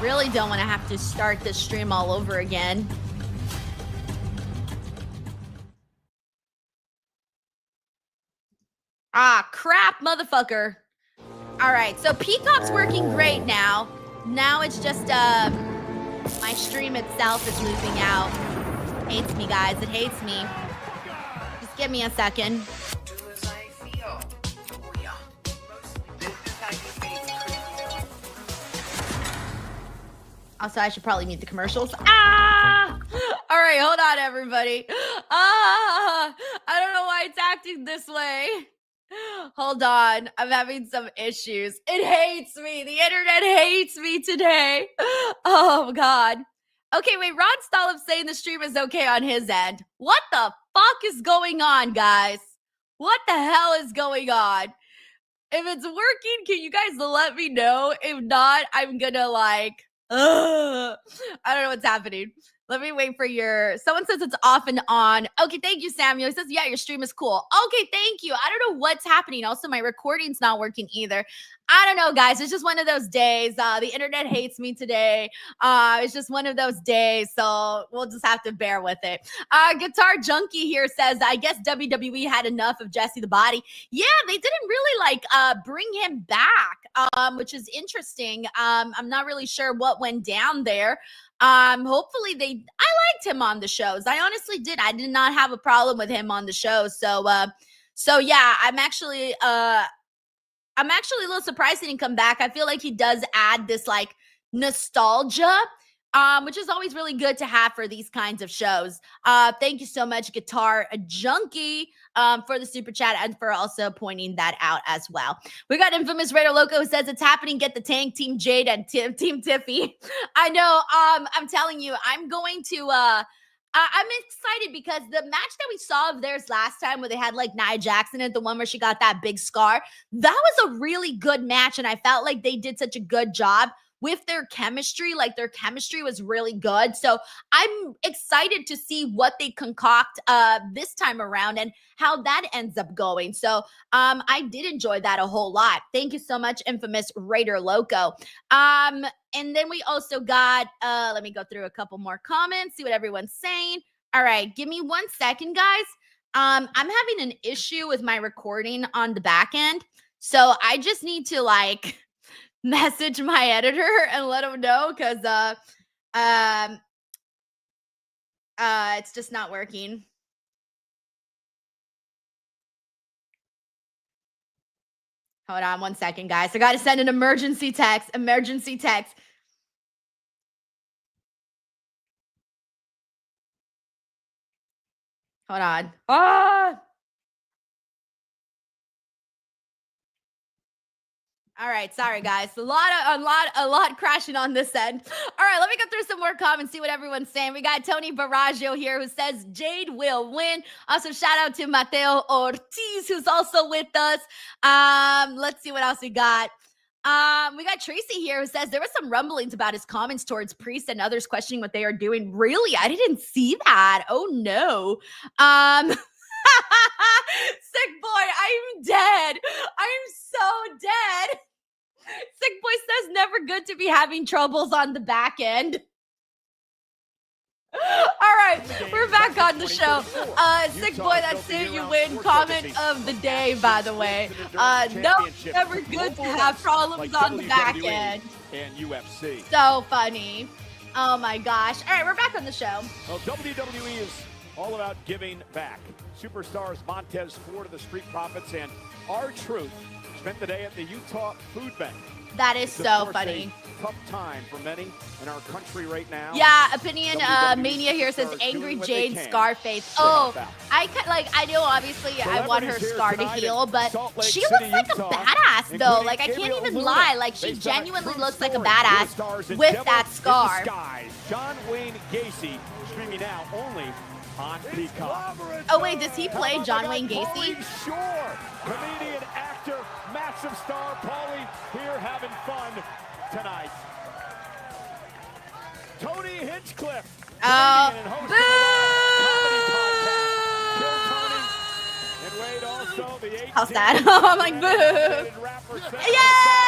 Really don't want to have to start this stream all over again. Ah, crap, motherfucker. All right, so Peacock's working great now. Now it's just, my stream itself is losing out. Hates me, guys. It hates me. Just give me a second. Also, I should probably mute the commercials. Ah! All right, hold on, everybody. Ah! I don't know why it's acting this way. Hold on. I'm having some issues. It hates me. The internet hates me today. Oh, God. Okay, wait. Ron Stolov saying the stream is okay on his end. What the fuck is going on, guys? What the hell is going on? If it's working, can you guys let me know? If not, I'm gonna like... I don't know what's happening. Let me wait for your... Someone says it's off and on. Okay, thank you, Samuel. He says, yeah, your stream is cool. Okay, thank you. I don't know what's happening. Also, my recording's not working either. I don't know, guys. It's just one of those days. The internet hates me today. It's just one of those days, so we'll just have to bear with it. Guitar Junkie here says, I guess WWE had enough of Jesse the Body. Yeah, they didn't really, bring him back, which is interesting. I'm not really sure what went down there. Hopefully I liked him on the shows. I honestly did. I did not have a problem with him on the show. So yeah, I'm actually a little surprised he didn't come back. I feel like he does add this like nostalgia, which is always really good to have for these kinds of shows. Thank you so much, Guitar Junkie, for the super chat and for also pointing that out as well. We got Infamous Raider Loco who says it's happening. Get the tank, Team Jade and Team Tiffy. I know. I'm telling you, I'm going to. I'm excited because the match that we saw of theirs last time where they had like Nia Jackson in the one where she got that big scar, that was a really good match. And I felt like they did such a good job with their chemistry. Like their chemistry was really good. So I'm excited to see what they concoct this time around and how that ends up going. So I did enjoy that a whole lot. Thank you so much, Infamous Raider Loco. And then we also got, let me go through a couple more comments, see what everyone's saying. All right, give me 1 second, guys. I'm having an issue with my recording on the back end. So I just need to like message my editor and let him know because it's just not working. Hold on 1 second, guys. I got to send an emergency text. Emergency text. Hold on. Ah! All right, sorry guys. A lot crashing on this end. All right, let me go through some more comments, see what everyone's saying. We got Tony Baraggio here who says Jade will win. Also, shout out to Mateo Ortiz who's also with us. Let's see what else we got. We got Tracy here who says there was some rumblings about his comments towards Priest and others questioning what they are doing. Really? I didn't see that. Oh no. Sick boy, I'm dead. I'm so dead. Sick boy says never good to be having troubles on the back end. All right, we're back on the show. Sick boy, that's it. You win. Comment of the day, by the way. No, never good to have problems on the back end. And UFC. So funny. Oh my gosh. All right, we're back on the show. Well, WWE is all about giving back. Superstars Montez Ford of the Street Profits and R-Truth spent the day at the Utah Food Bank. That is so funny. Tough time for many in our country right now. Yeah, Opinion Mania here says Angry Jade Scarface. Oh, I know obviously I want her scar to heal, but she looks like a badass though. Like I can't even lie. Like she genuinely looks like a badass with that scar. John Wayne Gacy streaming now only on Peacock. Oh wait, does he play John Wayne Gacy? Sure. Comedian, actor, massive star, Paulie here having fun tonight. Tony Hinchcliffe. Oh, boo! And Wade also, the How's that? I'm like, boo! Yeah!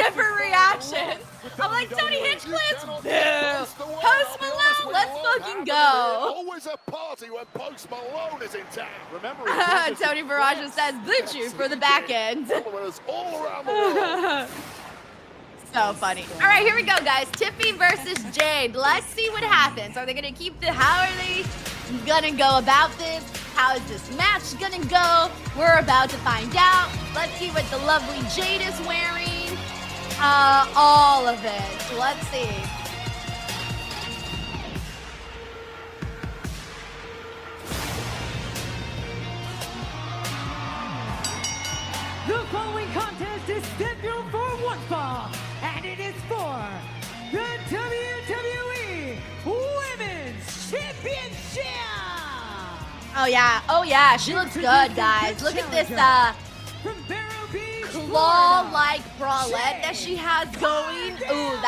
different reactions. I'm like, Tony Hinchcliffe? Boo. Post Malone, let's fucking go. Always a party when Post Malone is in town. Remember, Tony Barraja says, Blue Chew for the back end. Followers all around the world. So funny. All right, here we go, guys. Tiffy versus Jade. Let's see what happens. Are they going to keep the... How are they going to go about this? How is this match going to go? We're about to find out. Let's see what the lovely Jade is wearing. All of it. Let's see. The following contest is scheduled for one fall, and it is for the WWE Women's Championship! Oh, yeah. She looks good, guys. Look at this From Vero Beach, claw-like bralette that she has going. Ooh,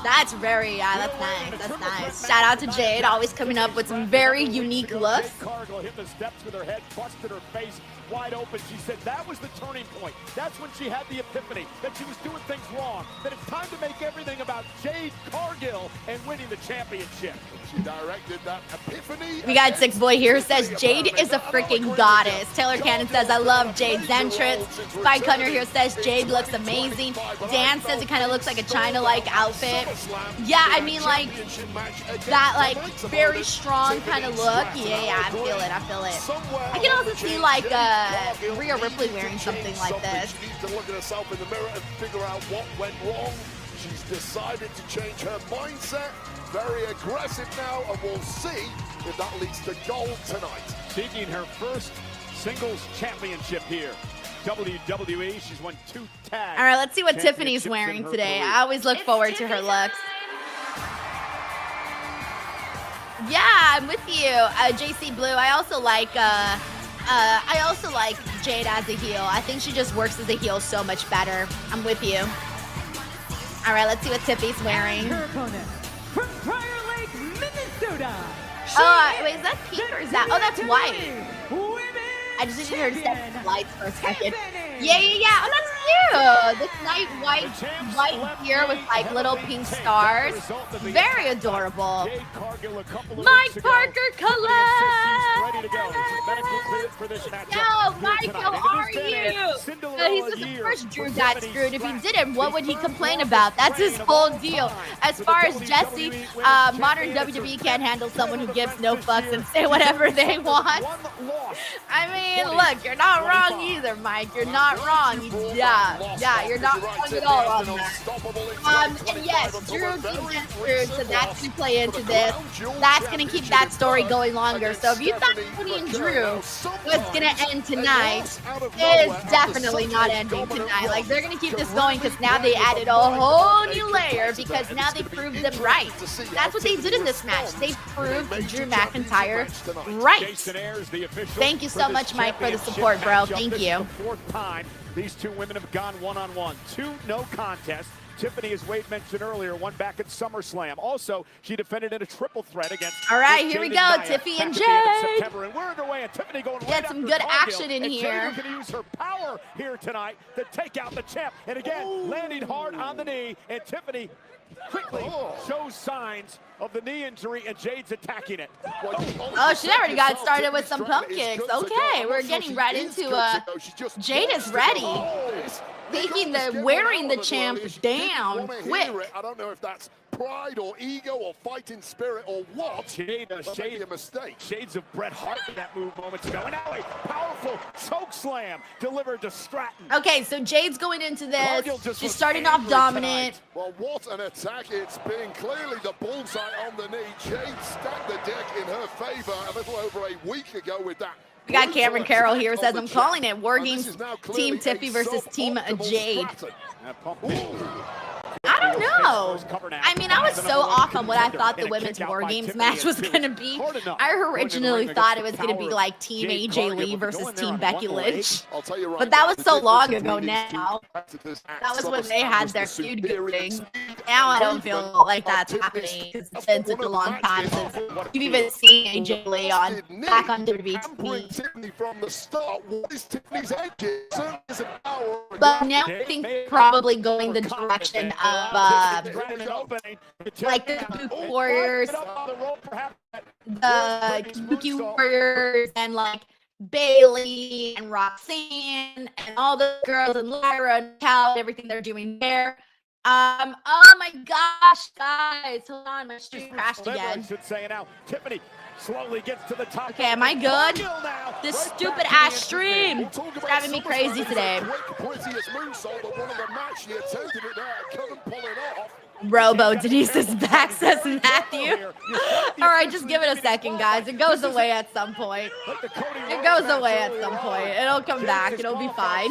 that's very, that's nice. That's nice. Shout out to Jade, always coming up with some very unique looks. Jade Cargill hit the steps with her head, busted her face wide open. She said that was the turning point. That's when she had the epiphany that she was doing things wrong. That it's time to make everything about Jade Cargill and winning the championship. She directed that epiphany. We got Sick Boy here who says Jade is a freaking goddess. Taylor Cannon says I love Jade's entrance. Spike Hunter here says Jade looks amazing. Dan says it kind of looks like a China-like outfit. Yeah, I mean like that like very strong kind of look. Yeah, I feel it. I can also see like Rhea Ripley wearing something like this. She needs to look at herself in the mirror and figure out what went wrong. She's decided to change her mindset. Very aggressive now, and we'll see if that leads to gold tonight. Seeking her first singles championship here. WWE, she's won 2 tags. All right, let's see what Tiffany's wearing today. I always look forward to her looks. Yeah, I'm with you, JC Blue. I also like Jade as a heel. I think she just works as a heel so much better. I'm with you. All right, let's see what Tiffy's wearing. Her opponent from Prior Lake, Minnesota. Wait, is that pink or is that? Oh, that's white. I just needed her to step the lights for a second. Yeah. Oh, that's cute. This nice white here with like little pink stars. Very adorable. Mike Parker collab. Yo, Mike, how are you? He said the first Drew got screwed. If he didn't, what would he complain about? That's his whole deal. As far as Jesse, modern WWE can't handle someone who gives no fucks and say whatever they want. I mean, look, you're not wrong either, Mike. You're not wrong. Yeah, you're not wrong at all on that. And yes, Drew did get screwed, so that's going to play into this. That's going to keep that story going longer. So if you thought Cody and Drew was going to end tonight, it's definitely not ending tonight. Like, they're going to keep this going because now they added a whole new layer because now they proved them right. That's what they did in this match. They proved Drew McIntyre right. Thank you so much, Mike, for the support, bro. Thank you. These two women have gone one-on-one. 2 no contests. Tiffany, as Wade mentioned earlier, won back at SummerSlam. Also, she defended in a triple threat against. All right, here we go, Tiffy and Jade. And we're underway, and Tiffany going get some good action in here. Jade going to use her power here tonight to take out the champ. And again, landing hard on the knee, and Tiffany quickly shows signs of the knee injury, and Jade's attacking it. Oh, she already got started with some pump kicks. Okay, we're getting right into Jade is ready. Taking wearing the champ down quick. I don't know if that's pride or ego or fighting spirit or what. Shade a mistake. Shades of Bret Hart in that move moments ago. And now a powerful choke slam delivered to Stratton. Okay, so Jade's going into this. She's starting off dominant. Well, what an attack it's been. Clearly the bullseye on the knee. Jade stacked the deck in her favor a little over a week ago with that. We got Cameron Carroll here says, I'm calling it. War Games Team Tiffy versus Team Jade. I don't know. I mean, I was so off on what I thought the Women's War Games match was going to be. I originally thought it was going to be like Team AJ Lee versus Team Becky Lynch. But that was so long ago now. That was when they had their feud going. Now I don't feel like that's happening because it's been such a long time since you've even seen AJ Lee back on WWE. From the start, what is Tiffany's edge? But now I think probably going the direction of like the Kabuki Warriors, the Kabuki Warriors, and like Bailey and Roxanne and all the girls and Lyra and Cal and everything they're doing there. Oh my gosh, guys, hold on, my stream crashed again. Tiffany slowly gets to the top. Okay, am I good? This stupid ass stream is driving me crazy today. Robo Denise is back, says Matthew. All right, just give it a second, guys. It goes away at some point. It goes away at some point. It'll come back. It'll be fine.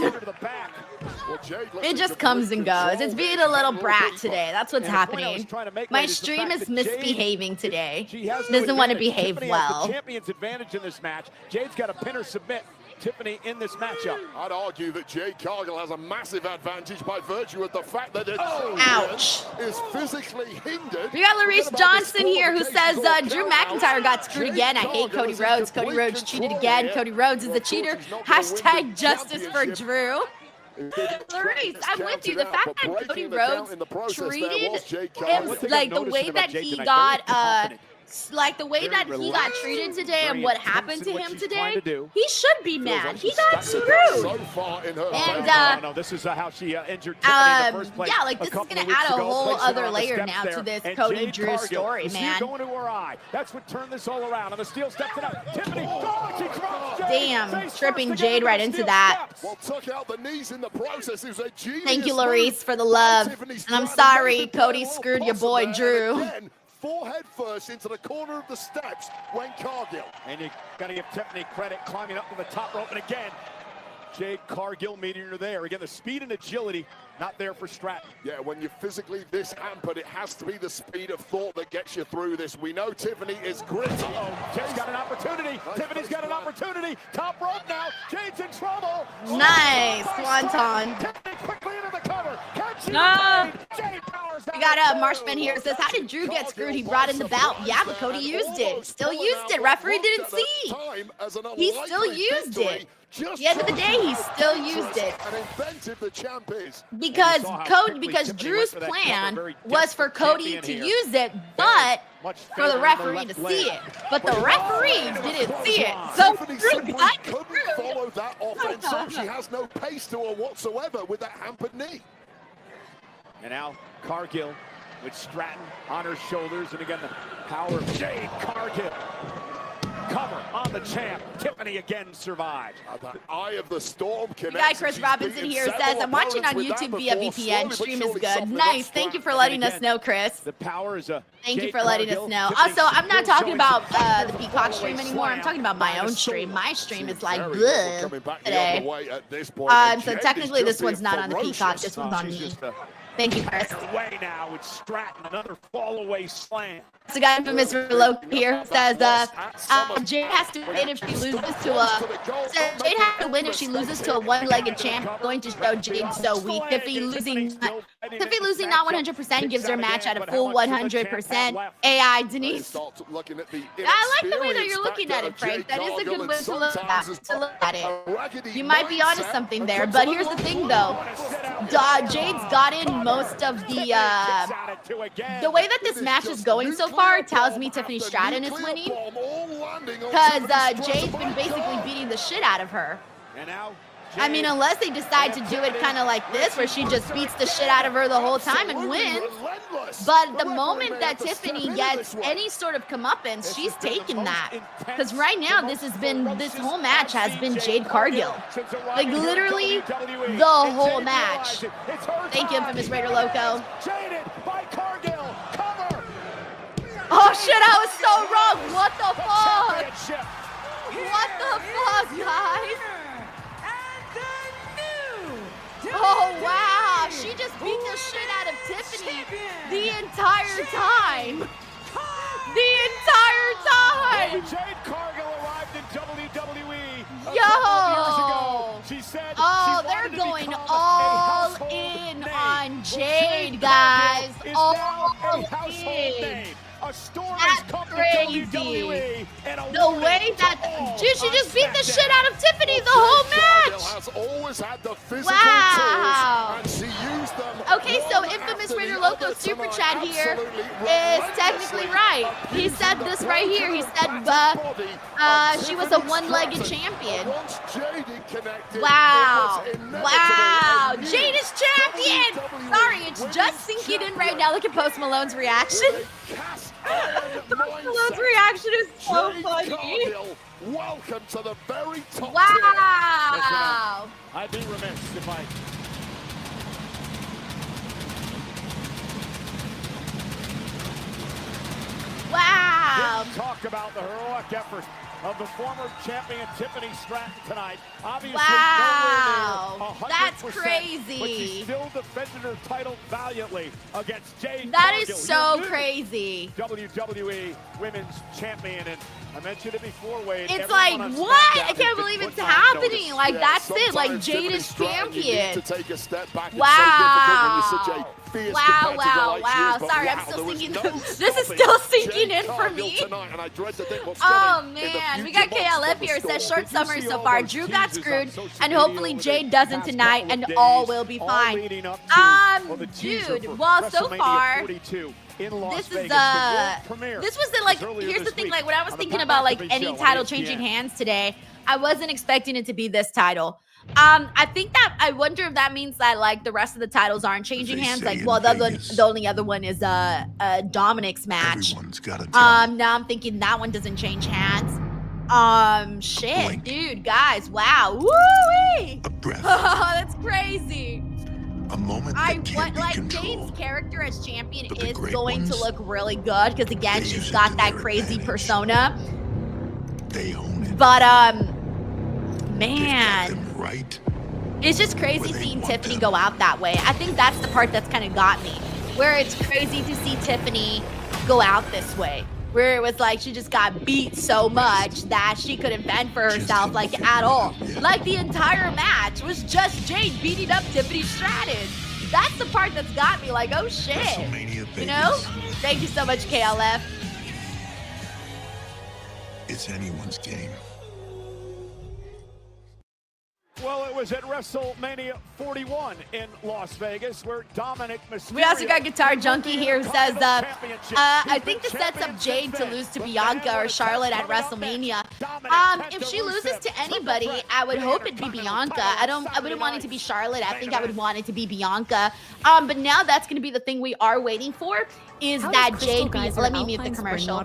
It just comes and goes. It's being a little brat today. That's what's happening. My stream is misbehaving today. Doesn't want to behave well. Champion's advantage in this match. Jade's got a pin or submit Tiffany in this matchup. I'd argue that Jade Cargill has a massive advantage by virtue of the fact that ouch, is physically hindered. We got Larice Johnson here who says Drew McIntyre got screwed again. I hate Cody Rhodes. Cody Rhodes cheated again. Cody Rhodes is a cheater. Hashtag justice for Drew. Larice, I'm with you. The fact that Cody Rhodes treated him like the way that he got like the way that he got treated today and what happened to him today, he should be mad. He got screwed. And no, this is how she injured Tiffany in the first place. Yeah, like this is going to add a whole other layer now to this Cody Drew story, man. Going to her eye. That's what turned this all around. On the steel steps it up. Tiffany, she drops Jade. Damn, tripping Jade right into that. Thank you, Larice, for the love. And I'm sorry, Cody screwed your boy Drew. Forehead first into the corner of the steps went Cargill. And you got to give Tiffany credit climbing up to the top rope. And again, Jade Cargill meeting her there. Again, the speed and agility not there for Stratton. Yeah, when you're physically this hampered, it has to be the speed of thought that gets you through this. We know Tiffany is gritty. Jade's got an opportunity. Tiffany's got an opportunity. Top rope now. Jade's in trouble. Nice, Swanton. Tiffany quickly into the cover. No. Jade powers We got a Marshman here that says, how did Drew get screwed? He brought in the belt. Yeah, but Cody used it. Still used it. Referee didn't see. He still used it. At the end of the day, he still used it. Because Drew's plan was for Cody to use it, but for the referee to see it. But the referee didn't see it. So Drew got screwed. Follow that offense. She has no pace to her whatsoever with that hampered knee. And now Cargill with Stratton on her shoulders. And again, the power of Jade Cargill. Cover on the champ. Tiffany again survived. The eye of the storm. We got Chris Robinson here says, I'm watching on YouTube via VPN. Stream is good. Nice. Thank you for letting us know, Chris. The power is a Thank you for letting us know. Also, I'm not talking about the Peacock stream anymore. I'm talking about my own stream. My stream is like bleh today. So technically this one's not on the Peacock. This one's on me. Thank you, Chris. Away now with Stratton, another fall away slam. So guy infamous Low here says Jade has to win if she loses to Jade has to win if she loses to a one-legged champ. Going to show Jade so weak. Tiffany losing not 100% gives her match at a full 100%. AI Denise. I like the way that you're looking at it, Frank. That is a good way to look at it. You might be onto something there, but here's the thing though. Jade's got in most of the way that this match is going so far tells me Tiffany Stratton is winning because Jade's been basically beating the shit out of her. I mean, unless they decide to do it kind of like this, where she just beats the shit out of her the whole time and wins. But the moment that Tiffany gets any sort of comeuppance, she's taking that. Because right now, this whole match has been Jade Cargill. Like, literally, the whole match. Thank you, Infamous Raider Loco. Oh, shit, I was so wrong. What the fuck? What the fuck, guys? Oh, wow. She she just beat the shit out of Tiffany the entire time. The entire time. Jade Cargill arrived in WWE a Yo. couple years ago. She said Oh, she they're wanted to going become a all household in name. on Well, Jade, Cargill guys. is All now a household in. name. A storm That's has come crazy. to WWE, and a The warning way to that all dude, she on just beat the shit SmackDown. out of Tiffany the whole Cargill match. has always had the physical Wow. tools, and she used them. Okay, so one Infamous after Raider the Loco other super tonight. chat here Absolutely is technically right. He said this right here. He said she was a one-legged champion. Wow. Wow. Jade is champion. Sorry, it's just sinking in right now. Look at Post Malone's reaction. Post Malone's reaction is so funny. Welcome to the very top Wow. I'd be remiss if I... Wow. Didn't talk about the heroic effort of the former champion Tiffany Stratton tonight. Obviously, Wow. nowhere near 100%, That's but crazy. she still defended her title valiantly against Jade That Cargill, is so your new crazy. WWE Women's Champion, and I mentioned it before, Wade. It's everyone like, on what? SmackDown I has can't been believe put it's on happening. notice. Like, that's it. Like, Jade is champion. To take a step back. Wow. Wow. Sorry, I'm still thinking. This is still sinking in for me. Oh, man. We got KLF here. It says short summary so far. Drew got screwed, and hopefully Jade doesn't tonight, and all will be fine. Dude, well, so far, this is this was the, like, here's the thing, like, when I was thinking about, like, any title changing hands today, I wasn't expecting it to be this title. I think that, I wonder if that means that, like, the rest of the titles aren't changing hands. Like, well, the only other one is Dominic's match. Now I'm thinking that one doesn't change hands. Shit, dude, guys, wow, woo-wee! That's crazy. A moment I that can't want, be like, controlled. Jade's character as champion But the is great going to ones, look really good because, again, they she's use it got to that their crazy advantage. persona. They own it. But They've got man, them right. it's just crazy where they seeing want Tiffany them. go out that way. I think that's the part that's kind of got me, where it's crazy to see Tiffany go out this way. Where it was like she just got beat so much that she couldn't fend for herself, like, at all. Like, the entire match was just Jade beating up Tiffany Stratton. That's the part that's got me like, oh shit. WrestleMania You know? Vegas. Thank you so much, KLF. It's anyone's game. Well, it was at WrestleMania 41 in Las Vegas where Dominic Mysterio... We also got Guitar Junkie here who says, I think this sets up Jade to lose to Bianca or Charlotte at WrestleMania. If she loses to anybody, I would hope it'd be Bianca. I wouldn't want it to be Charlotte. I think I would want it to be Bianca. But now that's going to be the thing we are waiting for, is that Jade be... Let me mute the commercial.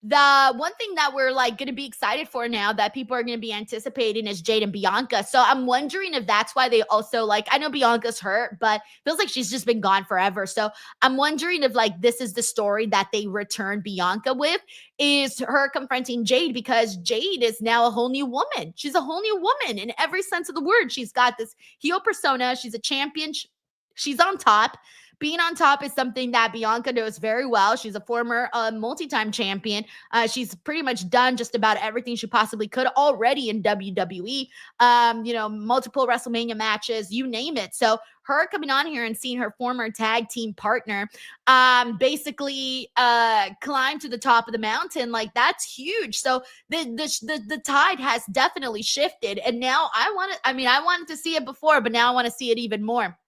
The one thing that we're, like, going to be excited for now that people are going to be anticipating is Jade and Bianca. So I'm wondering if that's why they also, like, I know Bianca's hurt, but feels like she's just been gone forever. So I'm wondering if, like, this is the story that they return Bianca with, is her confronting Jade, because Jade is now a whole new woman. She's a whole new woman in every sense of the word. She's got this heel persona. She's a champion. She's on top. Being on top is something that Bianca knows very well. She's a former multi-time champion. She's pretty much done just about everything she possibly could already in WWE. You know, multiple WrestleMania matches, you name it. So her coming on here and seeing her former tag team partner basically climb to the top of the mountain, like, that's huge. So the tide has definitely shifted. And now I wanted to see it before, but now I want to see it even more.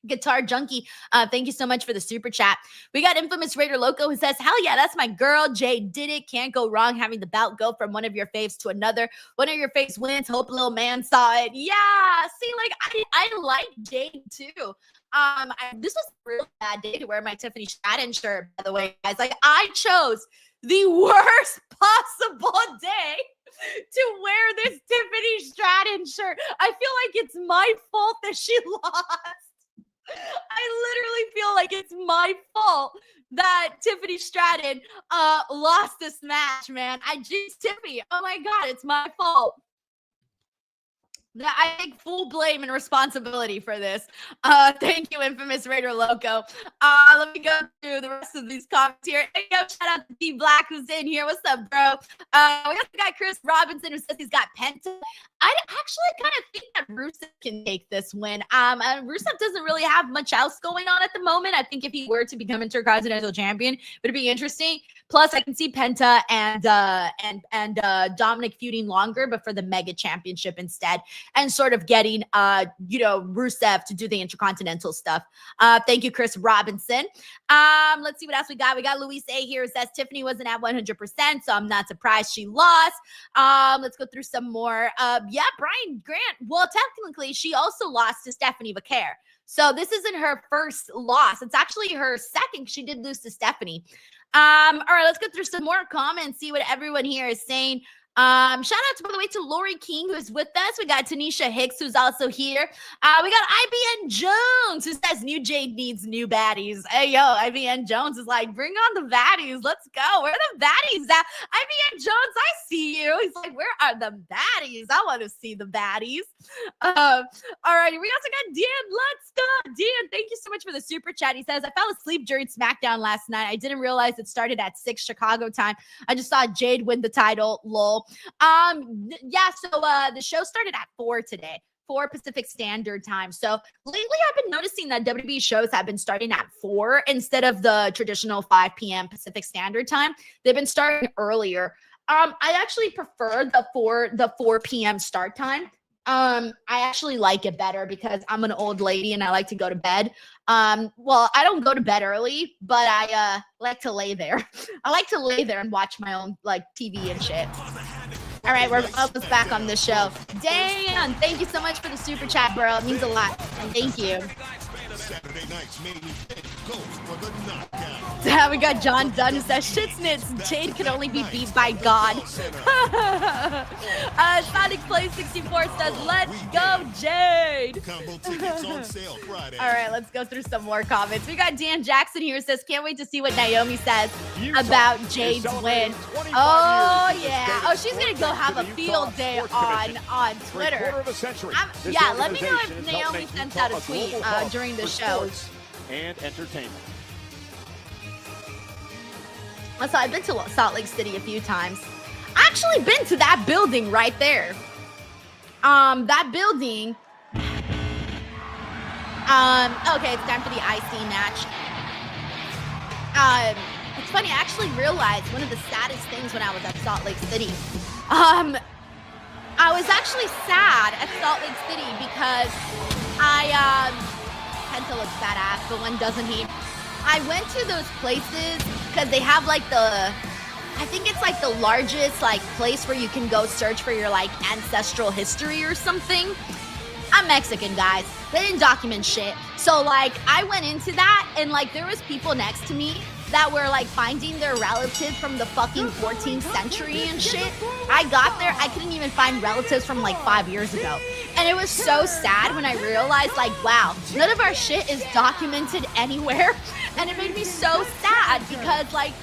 Guitar Junkie, thank you so much for the super chat. We got Infamous Raider Loco who says, hell yeah, that's my girl. Jade did it. Can't go wrong having the belt go from one of your faves to another. One of your faves wins. Hope little man saw it. Yeah, see, like, I like Jade too. This was a real bad day to wear my Tiffany Stratton shirt, by the way, guys. Like, I chose the worst possible day to wear this Tiffany Stratton shirt. I feel like it's my fault that she lost. I literally feel like it's my fault that Tiffany Stratton lost this match, man. I jinxed Tiffany. Oh my God, it's my fault. I take full blame and responsibility for this. Thank you, Infamous Raider Loco. Let me go through the rest of these comments here. Hey, yo, shout out to D Black who's in here. What's up, bro? We got the guy Chris Robinson who says he's got Penta. I actually kind of think that Rusev can take this win. Rusev doesn't really have much else going on at the moment. I think if he were to become Intercontinental Champion, it would be interesting. Plus, I can see Penta and Dominic feuding longer, but for the Mega Championship instead, and sort of getting Rusev to do the Intercontinental stuff. Thank you, Chris Robinson. Let's see what else we got. We got Luis A here who says Tiffany wasn't at 100%, so I'm not surprised she lost. Let's go through some more. Yeah, Brian Grant. Well, technically, she also lost to Stephanie Vaquer. So this isn't her first loss. It's actually her second. She did lose to Stephanie. All right, let's go through some more comments, see what everyone here is saying. Shout out, by the way, to Lori King, who's with us. We got Tanisha Hicks, who's also here. We got IBN Jones, who says New Jade needs new baddies. Hey, yo, IBN Jones is like, bring on the baddies. Let's go. Where are the baddies at? IBN Jones, I see you. He's like, where are the baddies? I want to see the baddies. All righty. We also got Dan. Let's go. Dan, thank you so much for the super chat. He says, I fell asleep during SmackDown last night. I didn't realize it started at 6 Chicago time. I just saw Jade win the title. Lol. So the show started at 4 today, 4 Pacific Standard Time. So lately I've been noticing that WWE shows have been starting at 4 instead of the traditional 5 p.m. Pacific Standard Time. They've been starting earlier. I actually prefer the 4 p.m. start time. I actually like it better because I'm an old lady and I like to go to bed. Well, I don't go to bed early, but I like to lay there. I like to lay there and watch my own like TV and shit. All right, we're almost back on the show. Dan, thank you so much for the super chat, bro. It means a lot. And thank you. Saturday night's main event goes for the knockout. We got John Dunn who says Shitsnits. Jade can only be beat by God. Sonic Play 64 says, let's go, Jade. Combo tickets on sale Friday. All right, let's go through some more comments. We got Dan Jackson here who says, can't wait to see what Naomi says about Jade's win. Oh, yeah. Oh, she's going to go have a field day on Twitter. Yeah, let me know if Naomi sent out a tweet during the show. And entertainment. So I've been to Salt Lake City a few times. I actually been to that building right there. That building. Okay, it's time for the IC match. It's funny, I actually realized one of the saddest things when I was at Salt Lake City. I was actually sad at Salt Lake City because Penta looks badass, but when doesn't he? I went to those places because they have like I think it's like the largest like place where you can go search for your like ancestral history or something. I'm Mexican, guys. They didn't document shit. So like I went into that and like there was people next to me that were like finding their relatives from the fucking 14th century and shit. I got there, I couldn't even find relatives from like 5 years ago. And it was so sad when I realized like, wow, none of our shit is documented anywhere. And it made me so sad because like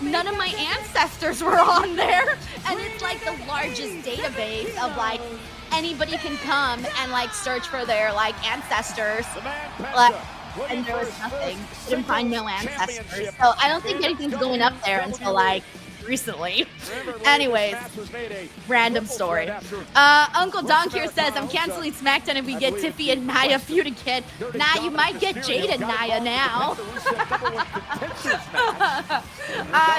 none of my ancestors were on there. And it's like the largest database of like anybody can come and like search for their like ancestors. And there was nothing. I didn't find no ancestors. So I don't think anything's going up there until like recently. Anyways, random story. Uncle Donk here says, I'm canceling SmackDown if we get Tiffy and Nia feud again. Nah, you might get Jade and Nia now.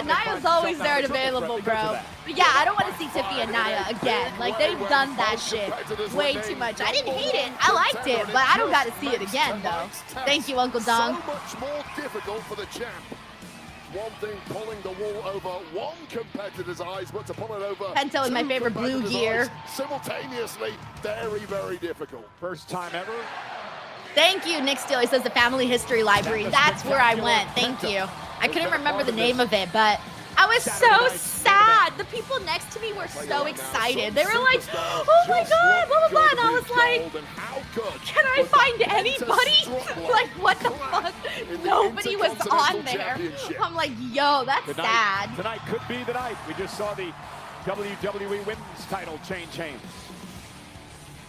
Nia's always there and available, bro. But yeah, I don't want to see Tiffy and Nia again. Like, they've done that shit way too much. I didn't hate it. I liked it, but I don't got to see it again, though. Thank you, Uncle Donk. So much more difficult for the champ. One thing pulling the wool over one competitor's eyes, but to pull it over Penta with my favorite blue gear. Simultaneously, very, very difficult. First time ever. Thank you, Nick Steele. He says the Family History Library. That's where I went. Thank you. I couldn't remember the name of it, but I was so sad. The people next to me were so excited. They were like, oh my God, blah, blah, blah. And I was like, can I find anybody? Like, what the fuck? Nobody was on there. I'm like, yo, that's sad. Tonight could be the night. We just saw the WWE Women's title change hands.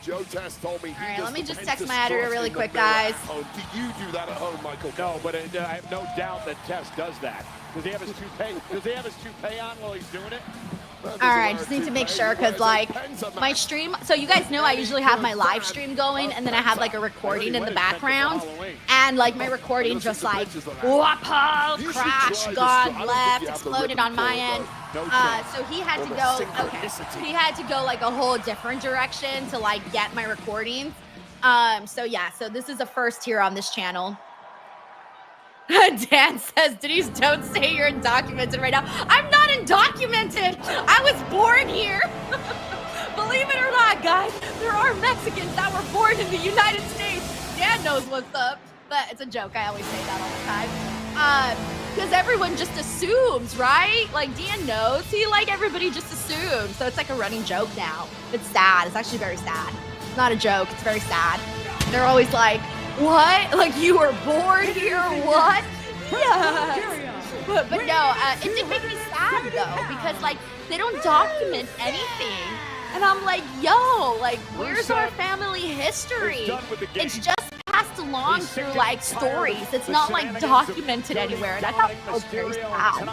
Joe Test told me. All right, let me just text my editor really quick, guys. Do you do that at home, Michael? No, but I have no doubt that Test does that. Does he have his toupee? Does he have his toupee on while he's doing it? All right, just need to make sure because like my stream, so you guys know I usually have my live stream going and then I have like a recording in the background and like my recording just like whoop, crash, gone, left, exploded on my end. So he had to go, okay, he had to go like a whole different direction to like get my recordings. So yeah, so this is a first here on this channel. Dan says, Denise, don't say you're undocumented right now. I'm not undocumented. I was born here. Believe it or not, guys, there are Mexicans that were born in the United States. Dan knows what's up, but it's a joke. I always say that all the time. Because everyone just assumes, right? Like, Dan knows. He, like, everybody just assumes. So it's like a running joke now. It's sad. It's actually very sad. It's not a joke. It's very sad. They're always like, what? Like you were born here? What? Yes. But no, it did make me sad though because like they don't document anything, and I'm like, yo, like where's our family history? It's just passed along through like stories. It's not like documented anywhere, and I thought that was very sad.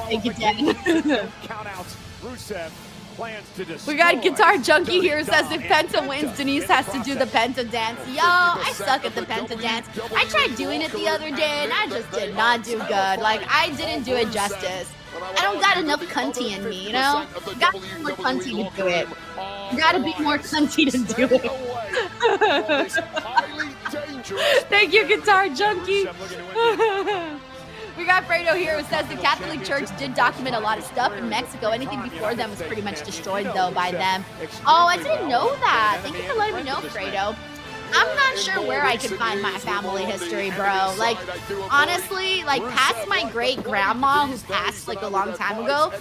Thank you, Dan. We got Guitar Junkie here who says if Penta wins, Denise has to do the Penta dance. Yo, I suck at the Penta dance. I tried doing it the other day and I just did not do good. Like, I didn't do it justice. I don't got enough cunty in me, you know? Got to be more cunty to do it. Gotta be more cunty to do it. Thank you, Guitar Junkie. We got Fredo here who says the Catholic Church did document a lot of stuff in Mexico. Anything before them was pretty much destroyed, though, by them. Oh, I didn't know that. Thank you for letting me know, Fredo. I'm not sure where I can find my family history, bro. Like, honestly, like, past my great-grandma who passed, like, a long time ago,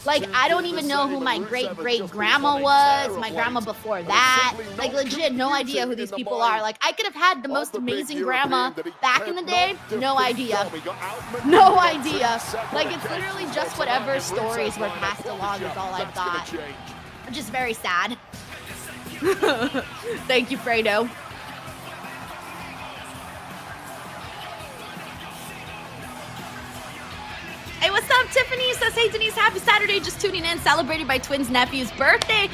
like, I don't even know who my great-great-grandma was, my grandma before that. Like, legit, no idea who these people are. Like, I could have had the most amazing grandma back in the day. No idea. No idea. Like, it's literally just whatever stories were passed along is all I've got. Which is very sad. Thank you, Fredo. Hey, what's up? Tiffany says, hey, Denise, happy Saturday. Just tuning in, celebrated my twins' nephew's birthday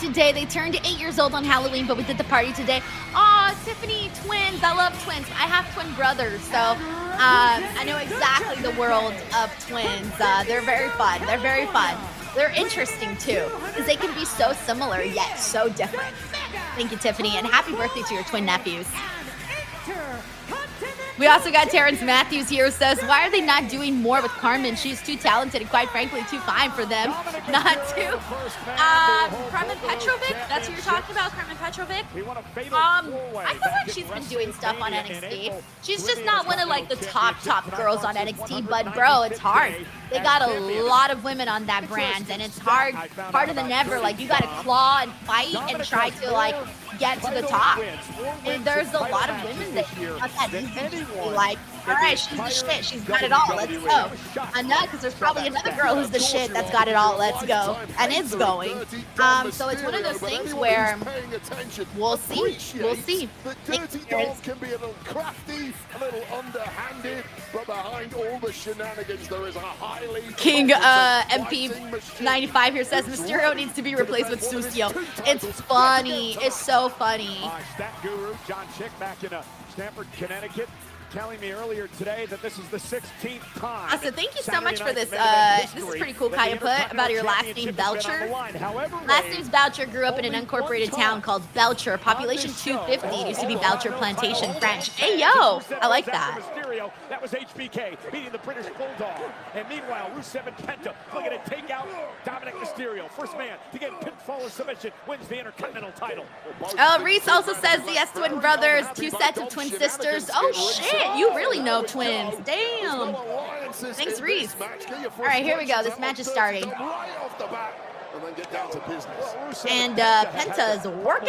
today. They turned 8 years old on Halloween, but we did the party today. Aw, Tiffany, twins. I love twins. I have twin brothers, so I know exactly the world of twins. They're very fun. They're very fun. They're interesting, too, because they can be so similar, yet so different. Thank you, Tiffany, and happy birthday to your twin nephews. We also got Terrence Matthews here who says, why are they not doing more with Carmen? She's too talented and quite frankly too fine for them not to. Carmen Petrovic? That's who you're talking about, Carmen Petrovic? I feel like she's been doing stuff on NXT. She's just not one of like the top girls on NXT, but bro, it's hard. They got a lot of women on that brand and it's harder than ever. Like you gotta claw and fight and try to like get to the top. And there's a lot of women that got that easy. Like, all right, she's the shit. She's got it all. Let's go. And not because there's probably another girl who's the shit that's got it all. Let's go. And it's going. So it's one of those things where we'll see. We'll see. The dirty dog can be a little crafty, a little underhanded, but behind all the shenanigans, there is a highly King MP95 here says Mysterio needs to be replaced with Sucio. It's funny. It's so funny. Stat guru John Chick back in Stamford, Connecticut, telling me earlier today that this is the 16th time. Also, thank you so much for this. This is pretty cool, Kaya put about your last name, Belcher. Last name's Belcher. Grew up in an unincorporated town called Belcher. Population 250. It used to be Belcher Plantation, French. Hey, yo, I like that. That was HBK beating the British Bulldog. And meanwhile, Rusev and Penta looking to take out Dominic Mysterio. First man to get pinfall or submission wins the Intercontinental title. Reese also says yes, twin brothers, 2 sets of twin sisters. Oh, shit. You really know twins. Damn. Thanks, Reese. All right, here we go. This match is starting. And Penta is working.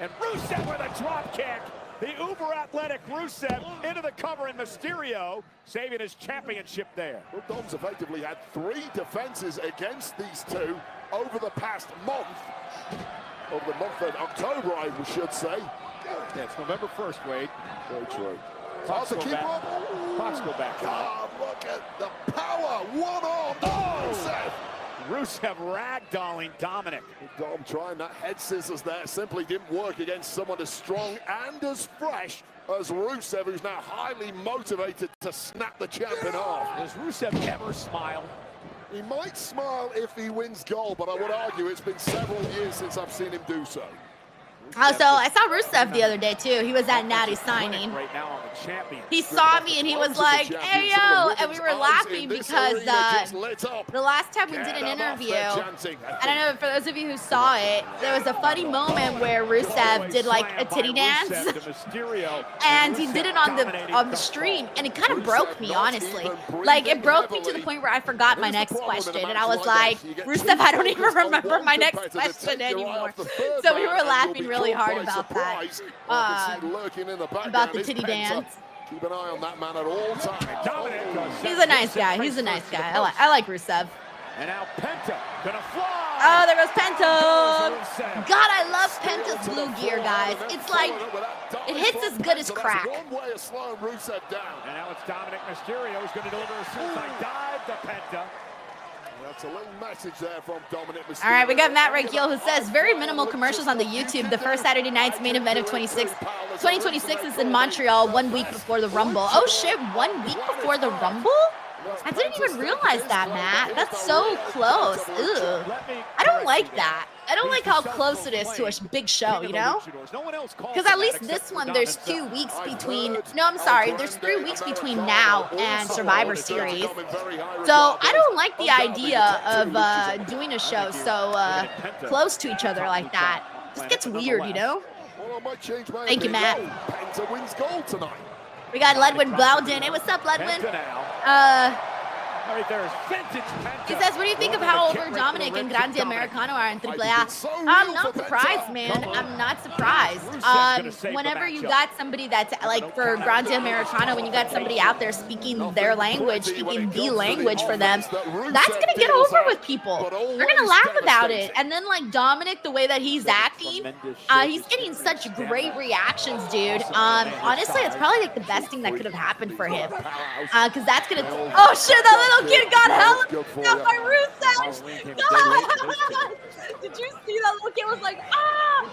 And Rusev with a drop kick. The uber-athletic Rusev into the cover, and Mysterio saving his championship there. Well, Dom's effectively had 3 defenses against these two over the past month. of the month of October, I should say. Yeah, it's November 1st, Wade. Very true. Clocks To go keep back. up. Clocks go back. Ah, look at the power. One arm. Oh! Rusev ragdolling Dominic. Dom trying that head scissors there simply didn't work against someone as strong and as fresh as Rusev, who's now highly motivated to snap the champ in half. Does Rusev ever smile? He might smile if he wins gold, but I would argue it's been several years since I've seen him do so. Also, I saw Rusev the other day too. He was at Natty signing. Right now, I'm a champion. He saw me and he was like, "Hey yo!" And we were laughing because the last time we did an interview, I don't know, for those of you who saw it, there was a funny moment where Rusev did like a titty dance, and he did it on the stream, and it kind of broke me, honestly. Like, it broke me to the point where I forgot my next question, and I was like, "Rusev, I don't even remember my next question anymore." So we were laughing really hard about that, about the titty dance. Keep an eye on that man at all times. He's a nice guy. He's a nice guy. I like Rusev. And now Penta gonna fly. Oh, there goes Penta. God, I love Penta's blue gear, guys. It's like, it hits as good as crack. One way of slowing Rusev down. And now it's Dominic Mysterio who's going to deliver a suicide dive to Penta. That's a little message there from Dominic Mysterio. All right, we got Matt Rakiel who says, very minimal commercials on the YouTube. The first Saturday night's main event of 2026 is in Montreal 1 week before the Rumble. Oh shit, 1 week before the Rumble? I didn't even realize that, Matt. That's so close. Ugh. I don't like that. I don't like how close it is to a big show, you know? Because at least this one, there's 2 weeks between... No, I'm sorry. There's 3 weeks between now and Survivor Series. So I don't like the idea of doing a show so close to each other like that. It just gets weird, you know? Thank you, Matt. Penta wins gold tonight. We got Ledwin Bowden. Hey, what's up, Ledwin? Right there is vintage Penta. He says, what do you think of how over Dominic and Grande Americano are in AAA? I'm not surprised, man. I'm not surprised. Whenever you got somebody that's, like, for Grande Americano, when you got somebody out there speaking their language, speaking the language for them, that's going to get over with people. They're going to laugh about it. And then, like, Dominic, the way that he's acting, he's getting such great reactions, dude. Honestly, it's probably, like, the best thing that could have happened for him. Because that's going to... Oh, shit, that little kid got hella stuff by Rusev. Did you see that little kid was like, ah!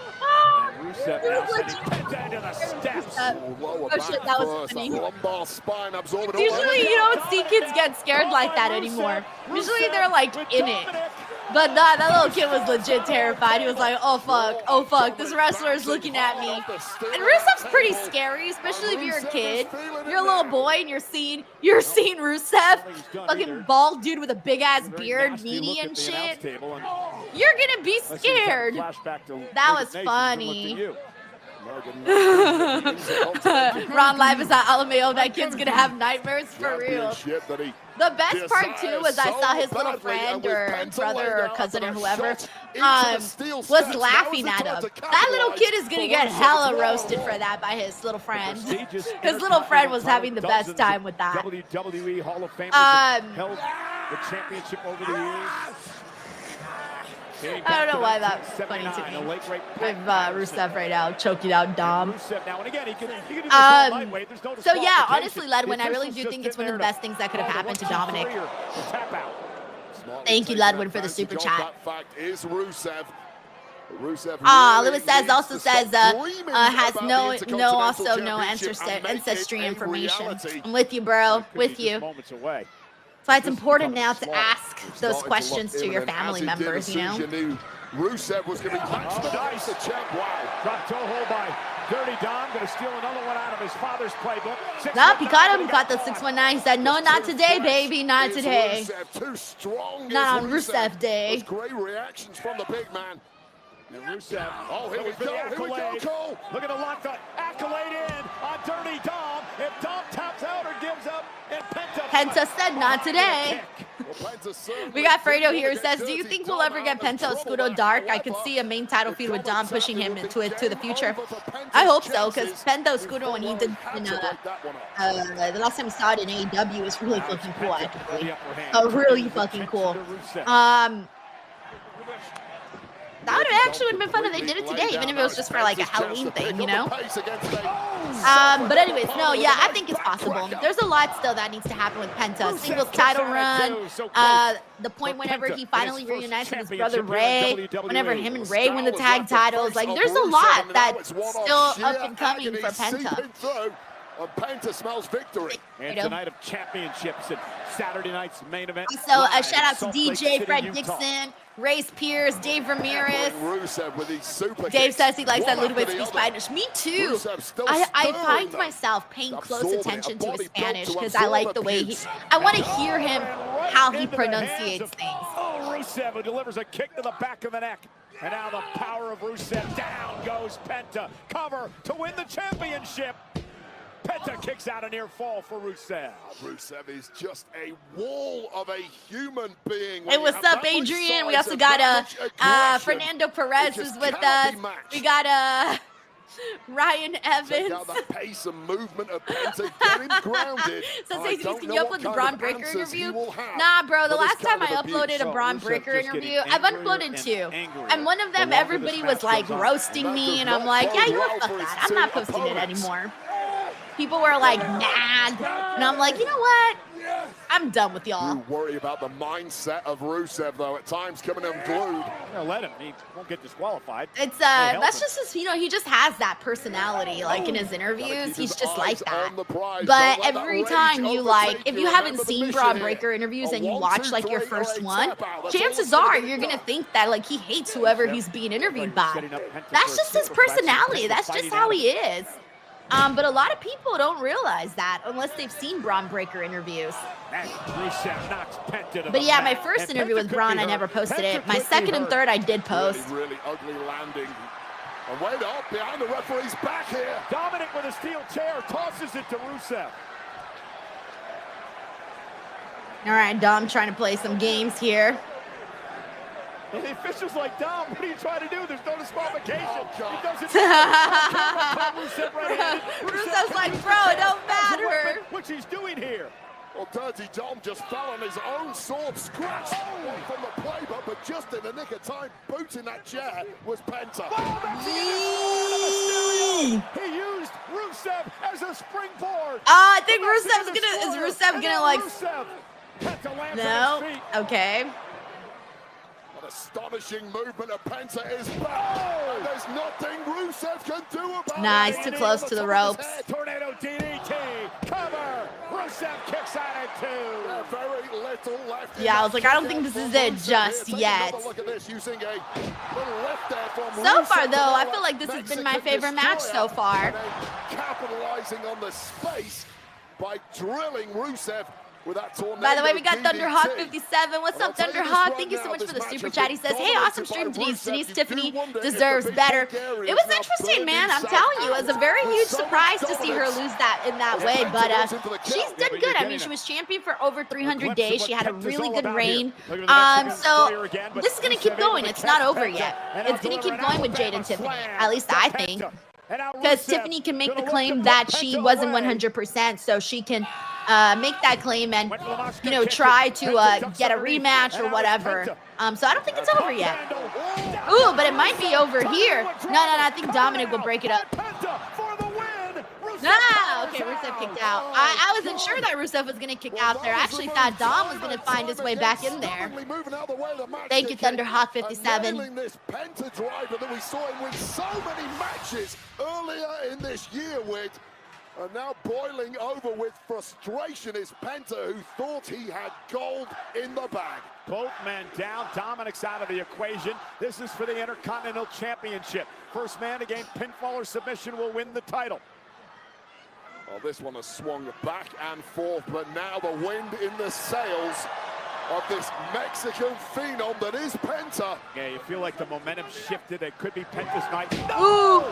Rusev He now was like, sending Penta into the steps. oh shit, that was funny. Lumbar spine absorbing. Usually you don't see kids get scared like that anymore. Usually they're like in it. But nah, that little kid was legit terrified. He was like, oh fuck, this wrestler is looking at me. And Rusev's pretty scary, especially if you're a kid. You're a little boy and you're seeing Rusev, fucking bald dude with a big ass beard, meaty and shit. You're gonna be scared. That was funny. Ron Live is at Alameo. That kid's gonna have nightmares for real. The best part too was I saw his little friend or brother or cousin or whoever was laughing at him. That little kid is gonna get hella roasted for that by his little friend. His little friend was having the best time with that. WWE Hall of Famers held the championship over the years. I don't know why that's funny to me. With Rusev right now, choking out Dom. So yeah, honestly, Ledwin, I really do think it's one of the best things that could have happened to Dominic. Thank you, Ledwin, for the super chat. Lewis says also says has no ancestry information. I'm with you, bro. With you. That's why it's important now to ask those questions to your family members, you know? Rusev was going to be nice to check. Wow. Drop toe hold by Dirty Dom. Going to steal another one out of his father's playbook. Nope, he got him. He got the 619. He said, no, not today, baby. Not today. Too strong. Not on Rusev Day. Great reactions from the big man. And Rusev. Oh, here we go. Here we go, Cole. Looking to lock the accolade in on Dirty Dom. If Dom taps out or gives up, and Penta said not today. We got Fredo here who says, do you think we'll ever get Penta Escudo Dark? I could see a main title feud with Dom pushing him into the future. I hope so, because Penta Escudo, when he did the last time we saw it in AEW, was really fucking cool, actually. Really fucking cool. That would have actually been fun if they did it today, even if it was just for like a Halloween thing, you know? But anyways, no, yeah, I think it's possible. There's a lot still that needs to happen with Penta. Singles title run, the point whenever he finally reunites with his brother Ray, whenever him and Ray win the tag titles. Like, there's a lot that's still up and coming for Penta. Penta smells victory. And tonight of championships and Saturday night's main event. So a shout out to DJ, Fred Dixon, Race Pierce, Dave Ramirez. Dave says he likes that Ludwig speaks Spanish. Me too. I find myself paying close attention to his Spanish because I like the way I want to hear him, how he pronunciates things. Oh, Rusev, who delivers a kick to the back of the neck. And now the power of Rusev. Down goes Penta. Cover to win the championship. Penta kicks out a near fall for Rusev. Rusev is just a wall of a human being. Hey, what's up, Adrian? We also got Fernando Perez who's with us. We got Ryan Evans. The pace and movement of Penta, get him grounded. So Stacey, can you upload the Braun Breaker interview? Nah, bro. The last time I uploaded a Braun Breaker interview, I've uploaded 2. And one of them, everybody was like roasting me, and I'm like, yeah, you know what, fuck that. I'm not posting it anymore. People were like mad, and I'm like, you know what? I'm done with y'all. You worry about the mindset of Rusev, though, at times coming unglued. Let him. He won't get disqualified. It's that's just his, you know, he just has that personality. Like in his interviews, he's just like that. But every time you like, if you haven't seen Braun Breaker interviews and you watch like your first one, chances are you're gonna think that like he hates whoever he's being interviewed by. That's just his personality. That's just how he is. But a lot of people don't realize that unless they've seen Braun Breaker interviews. But yeah, my first interview with Braun, I never posted it. My second and third, I did post. Really ugly landing. And wait up, behind the referee's back here. Dominic with a steel chair tosses it to Rusev. All right, Dom trying to play some games here. And the official's like, Dom, what are you trying to do? There's no disqualification. He doesn't. Rusev's like, bro, it don't matter. What he's doing here. Well, Dirty Dom just fell on his own sword, scratched from the playbook, but just in the nick of time, booting that chair was Penta. He used Rusev as a springboard. I think Rusev's gonna. Is Rusev gonna like? Rusev. No. Okay. Astonishing movement of Penta is back. And there's nothing Rusev can do about it. Nice, too close to the ropes. Tornado DDT, cover. Rusev kicks out at 2. Very little left. Yeah, I was like, I don't think this is it just yet. Look at this, using a little left there from So far, though, I feel like this has been my favorite match so far. Capitalizing on the space by drilling Rusev. By the way, we got Thunderhawk 57. What's up, Thunderhawk? Thank you so much for the super chat. He says, hey, awesome stream, Denise. Tiffany deserves better. It was interesting, man. I'm telling you, it was a very huge surprise to see her lose that in that way. But she's done good. I mean, she was champion for over 300 days. She had a really good reign. So this is going to keep going. It's not over yet. It's going to keep going with Jade and Tiffany. At least I think. Because Tiffany can make the claim that she wasn't 100%, so she can make that claim and, you know, try to get a rematch or whatever. So I don't think it's over yet. Ooh, but it might be over here. No, I think Dominic will break it up. Ah, okay, Rusev kicked out. I wasn't sure that Rusev was going to kick out there. I actually thought Dom was going to find his way back in there. Thank you, Thunderhawk 57. This Penta driver that we saw him with so many matches earlier in this year with, and now boiling over with frustration is Penta, who thought he had gold in the bag. Both men down. Dominic's out of the equation. This is for the Intercontinental Championship. First man to gain pinfall or submission will win the title. Well, this one has swung back and forth, but now the wind in the sails of this Mexican phenom that is Penta. Yeah, you feel like the momentum shifted. It could be Penta's night. No! Ooh!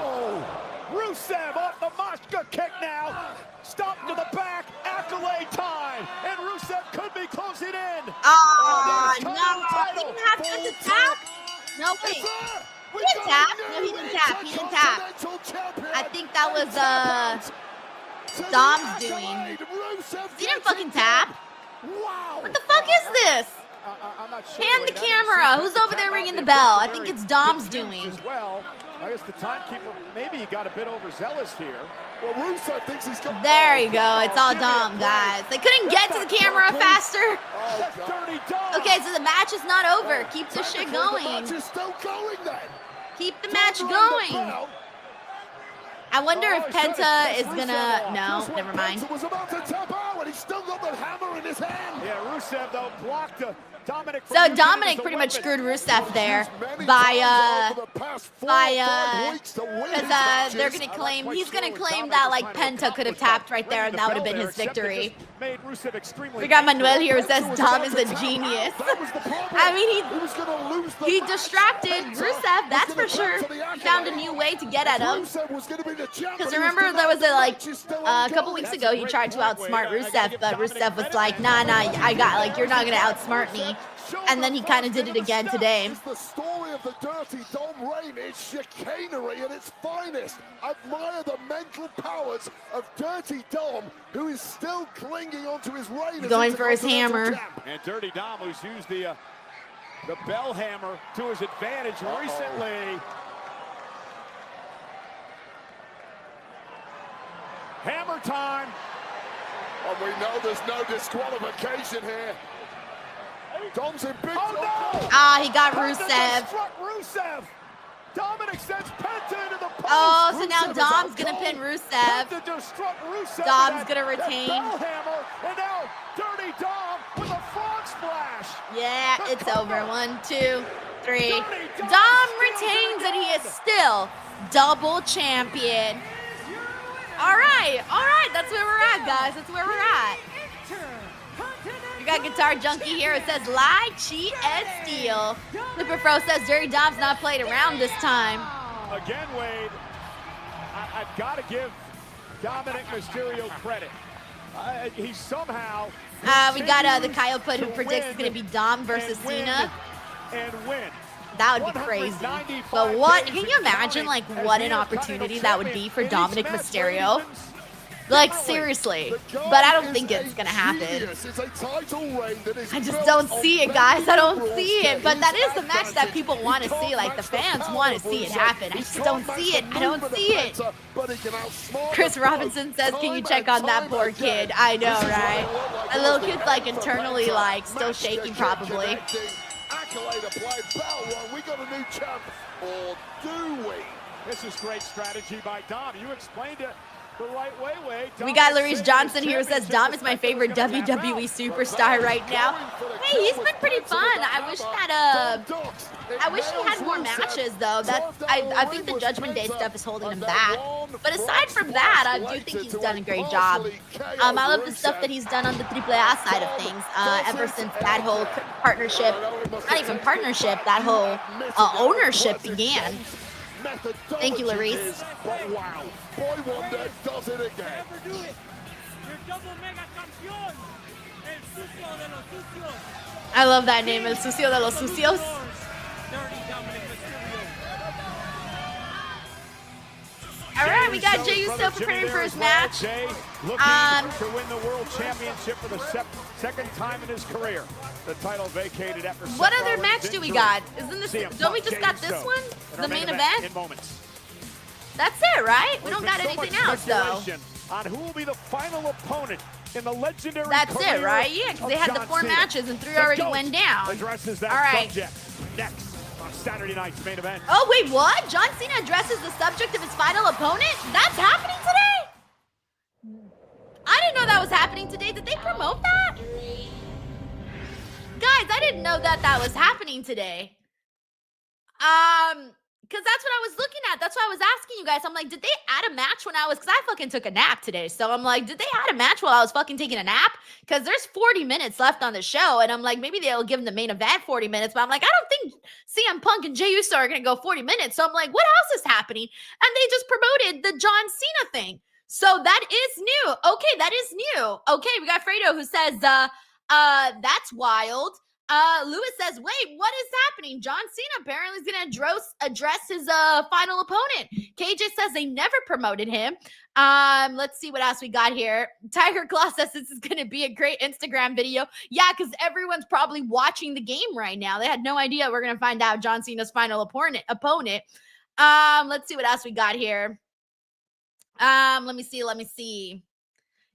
Rusev off the Mashka kick now. Stop to the back. Accolade time. And Rusev could be closing in. Oh, no. He didn't have to tap. No, wait. He didn't tap. No, he didn't tap. He didn't tap. I think that was Dom's doing. He didn't fucking tap. Wow. What the fuck is this? I'm not sure. Hand the camera. Who's over there ringing the bell? I think it's Dom's doing. As well. I guess the timekeeper, maybe he got a bit overzealous here. Well, Rusev thinks he's got... There you go. It's all Dom, guys. They couldn't get to the camera faster. Oh, God. Dirty Dom. Okay, so the match is not over. Keep the shit The match going. is still going then. Keep the match going. I wonder if Penta is gonna... No, never mind. Penta was about to tap out, and he's still got the hammer in his hand. Yeah, Rusev, though, blocked Dominic. So Dominic pretty much screwed Rusev there by because they're gonna claim, he's gonna claim that like Penta could have tapped right there and that would have been his victory. We got Manuel here who says Dom is a genius. I mean, he distracted Rusev, that's for sure. He found a new way to get at him. Because remember, there was a couple weeks ago, he tried to outsmart Rusev, but Rusev was like, nah, I got, like, you're not gonna outsmart me. And then he kind of did it again today. The story of the Dirty Dom reign is chicanery at its finest. Admire the mental powers of Dirty Dom, who is still clinging onto his reign. Going for his hammer. And Dirty Dom, who's used the bell hammer to his advantage recently. Hammer time. And we know there's no disqualification here. Dom's in big trouble. Ah, he got Rusev. Rusev. Dominic sends Penta into the post. Oh, so now Dom's gonna pin Rusev. Dom's gonna retain. Hammer, and now Dirty Dom with a frog splash. Yeah, it's over. 1, 2, 3. Dom retains and he is still double champion. All right, that's where we're at, guys. That's where we're at. We got Guitar Junkie here. It says lie, cheat, and steal. Flipper Fro says Dirty Dom's not played around this time. Again, Wade, I've got to give Dominic Mysterio credit. He somehow... we got the Kyle Put who predicts it's going to be Dom versus Cena. And win. That would be crazy. But what, can you imagine, like, what an opportunity that would be for Dominic Mysterio? Like, seriously. But I don't think it's gonna happen. I just don't see it, guys. I don't see it. But that is the match that people want to see. Like, the fans want to see it happen. I just don't see it. I don't see it. Chris Robinson says, can you check on that poor kid? I know, right? A little kid's, like, internally, like, still shaking, probably. Accolade applied, bell rung. We got a new champ, or do we? This is great strategy by Dom. You explained it the right way, Wade. We got Larice Johnson here who says Dom is my favorite WWE superstar right now. Hey, he's been pretty fun. I wish he had more matches though. I think the Judgment Day stuff is holding him back. But aside from that, I do think he's done a great job. I love the stuff that he's done on the AAA side of things. Ever since that whole partnership, not even partnership, that whole ownership began. Thank you, Larice. But wow, Boy Wonder does it again. I love that name, El Sucio de los Sucios. All right, we got JEY USO preparing for his match. To win the world championship for the second time in his career. The title vacated after. What other match do we got? Isn't this? Don't we just got this one? The main event? In moments. That's it, right? We don't got anything else though. On who will be the final opponent in the legendary. That's it, right? Yeah, because they had the 4 matches and 3 already went down. Addresses that all right. subject next on Saturday night's main event. Oh wait, what? John Cena addresses the subject of his final opponent? That's happening today? I didn't know that was happening today. Did they promote that? Guys, I didn't know that was happening today. Because that's what I was looking at. That's why I was asking you guys. I'm like, did they add a match when because I fucking took a nap today. So I'm like, did they add a match while I was fucking taking a nap? Because there's 40 minutes left on the show. And I'm like, maybe they'll give them the main event 40 minutes. But I'm like, I don't think CM Punk and JEY USO are going to go 40 minutes. So I'm like, what else is happening? And they just promoted the John Cena thing. So that is new. Okay, that is new. Okay, we got Fredo who says, that's wild. Lewis says, wait, what is happening? John Cena apparently is going to address his final opponent. KJ says they never promoted him. Let's see what else we got here. Tiger Claw says this is going to be a great Instagram video. Yeah, because everyone's probably watching the game right now. They had no idea we're going to find out John Cena's final opponent. Let's see what else we got here. Let me see.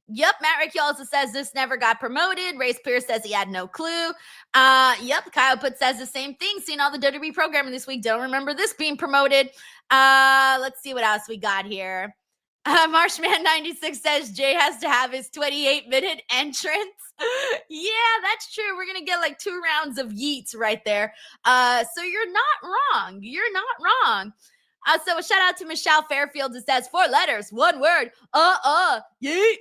Yep, Matt Ricky also says this never got promoted. Race Pierce says he had no clue. Yep, Kyle Put says the same thing. Seen all the WWE programming this week. Don't remember this being promoted. Let's see what else we got here. Marshman96 says Jay has to have his 28-minute entrance. Yeah, that's true. We're going to get like 2 rounds of yeets right there. So you're not wrong. So a shout out to Michelle Fairfield. It says 4 letters, 1 word. Yeet.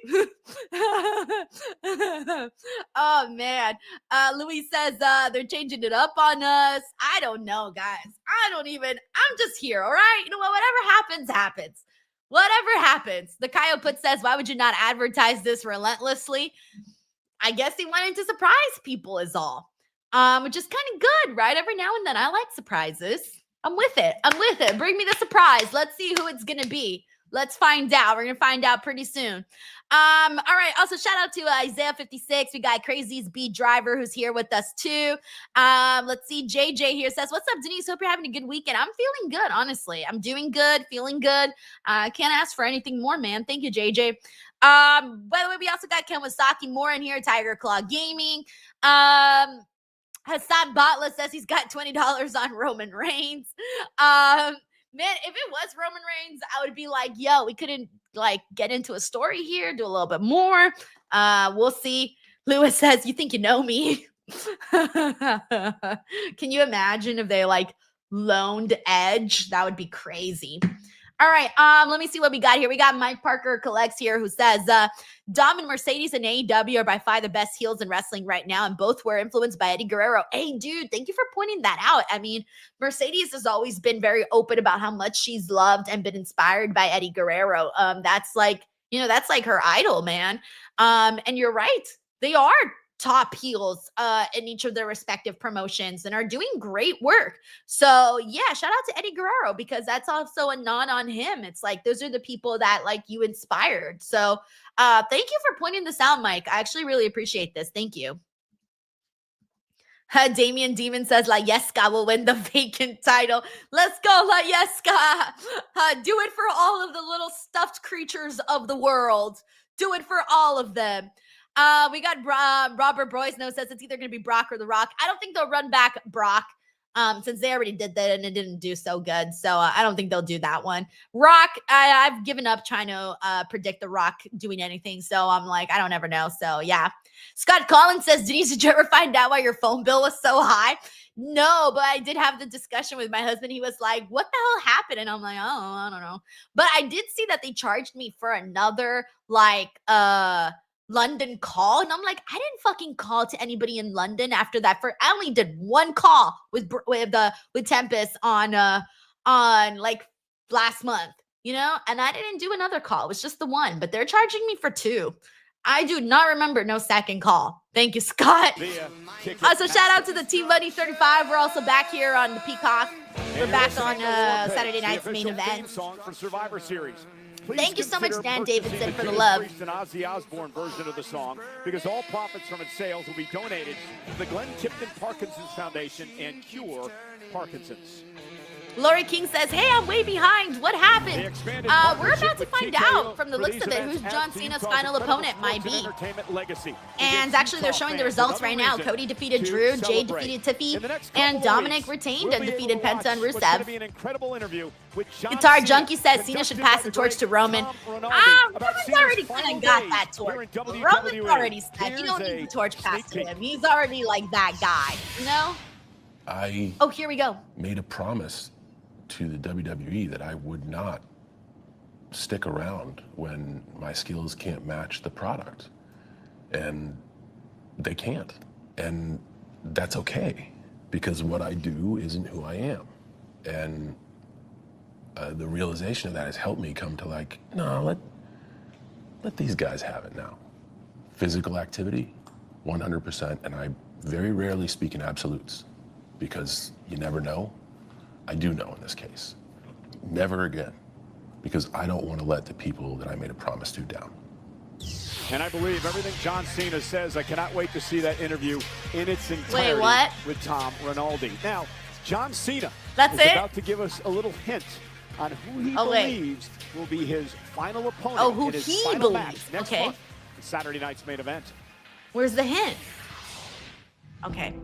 Oh man. Louis says they're changing it up on us. I don't know, guys. I'm just here. All right. You know what? Whatever happens. Whatever happens. The Coyote says, why would you not advertise this relentlessly? I guess he wanted to surprise people is all. Which is kind of good, right? Every now and then I like surprises. I'm with it. Bring me the surprise. Let's see who it's going to be. Let's find out. We're going to find out pretty soon. All right. Also, shout out to Isaiah56. We got Crazy's B Driver who's here with us too. Let's see. JJ here says, what's up, Denise? Hope you're having a good weekend. I'm feeling good, honestly. I'm doing good, feeling good. Can't ask for anything more, man. Thank you, JJ. By the way, we also got Ken Wasaki Moore in here, Tiger Claw Gaming. Hassan Batla says he's got $20 on Roman Reigns. Man, if it was Roman Reigns, I would be like, yo, we couldn't like get into a story here, do a little bit more. We'll see. Lewis says, you think you know me? Can you imagine if they like loaned Edge? That would be crazy. All right, let me see what we got here. We got Mike Parker Collects here who says, Dom and Mercedes and AEW are by far the best heels in wrestling right now, and both were influenced by Eddie Guerrero. Hey, dude, thank you for pointing that out. I mean, Mercedes has always been very open about how much she's loved and been inspired by Eddie Guerrero. That's like, that's like her idol, man. And you're right. They are top heels in each of their respective promotions and are doing great work. So yeah, shout out to Eddie Guerrero because that's also a nod on him. It's like those are the people that like you inspired. So thank you for pointing this out, Mike. I actually really appreciate this. Thank you. Damian Demon says La Yesca will win the vacant title. Let's go, La Yesca. Do it for all of the little stuffed creatures of the world. Do it for all of them. We got Robert Broisno says it's either going to be Brock or The Rock. I don't think they'll run back Brock since they already did that and it didn't do so good. So I don't think they'll do that one. Rock, I've given up trying to predict The Rock doing anything. So I'm like, I don't ever know. So yeah. Scott Collins says, Denise, did you ever find out why your phone bill was so high? No, but I did have the discussion with my husband. He was like, what the hell happened? And I'm like, oh, I don't know. But I did see that they charged me for another like London call, and I'm like, I didn't fucking call to anybody in London after that. I only did one call with Tempest on like last month, and I didn't do another call. It was just the one, but they're charging me for 2. I do not remember no second call. Thank you, Scott. So shout out to the Team Buddy 35. We're also back here on the Peacock. We're back on Saturday night's main event. Song for Survivor Series. Thank you so much, Dan Davidson, for the love. An Ozzy Osbourne version of the song, because all profits from its sales will be donated to the Glenn Tipton Parkinson's Foundation and Cure Parkinson's. Lori King says, hey, I'm way behind. What happened? We're about to find out from the looks of it who's John Cena's final opponent might be. And actually, they're showing the results right now. Cody defeated Drew, Jay defeated Tiffy, and Dominic retained and defeated Penta and Rusev. Guitar Junkie says Cena should pass the torch to Roman. Roman's already kind of got that torch. Roman's already said, you don't need the torch passed to him. He's already like that guy, Oh, here we go. Made a promise to the WWE that I would not stick around when my skills can't match the product. And they can't. And that's okay, because what I do isn't who I am. And the realization of that has helped me come to like, no, let these guys have it now. Physical activity, 100%, and I very rarely speak in absolutes because you never know. I do know in this case. Never again, because I don't want to let the people that I made a promise to down. And I believe everything John Cena says. I cannot wait to see that interview in its entirety with Tom Rinaldi. Now, John Cena is about to give us a little hint on who he believes will be his final opponent in his final match next month, Saturday night's main event. Where's the hint? Okay.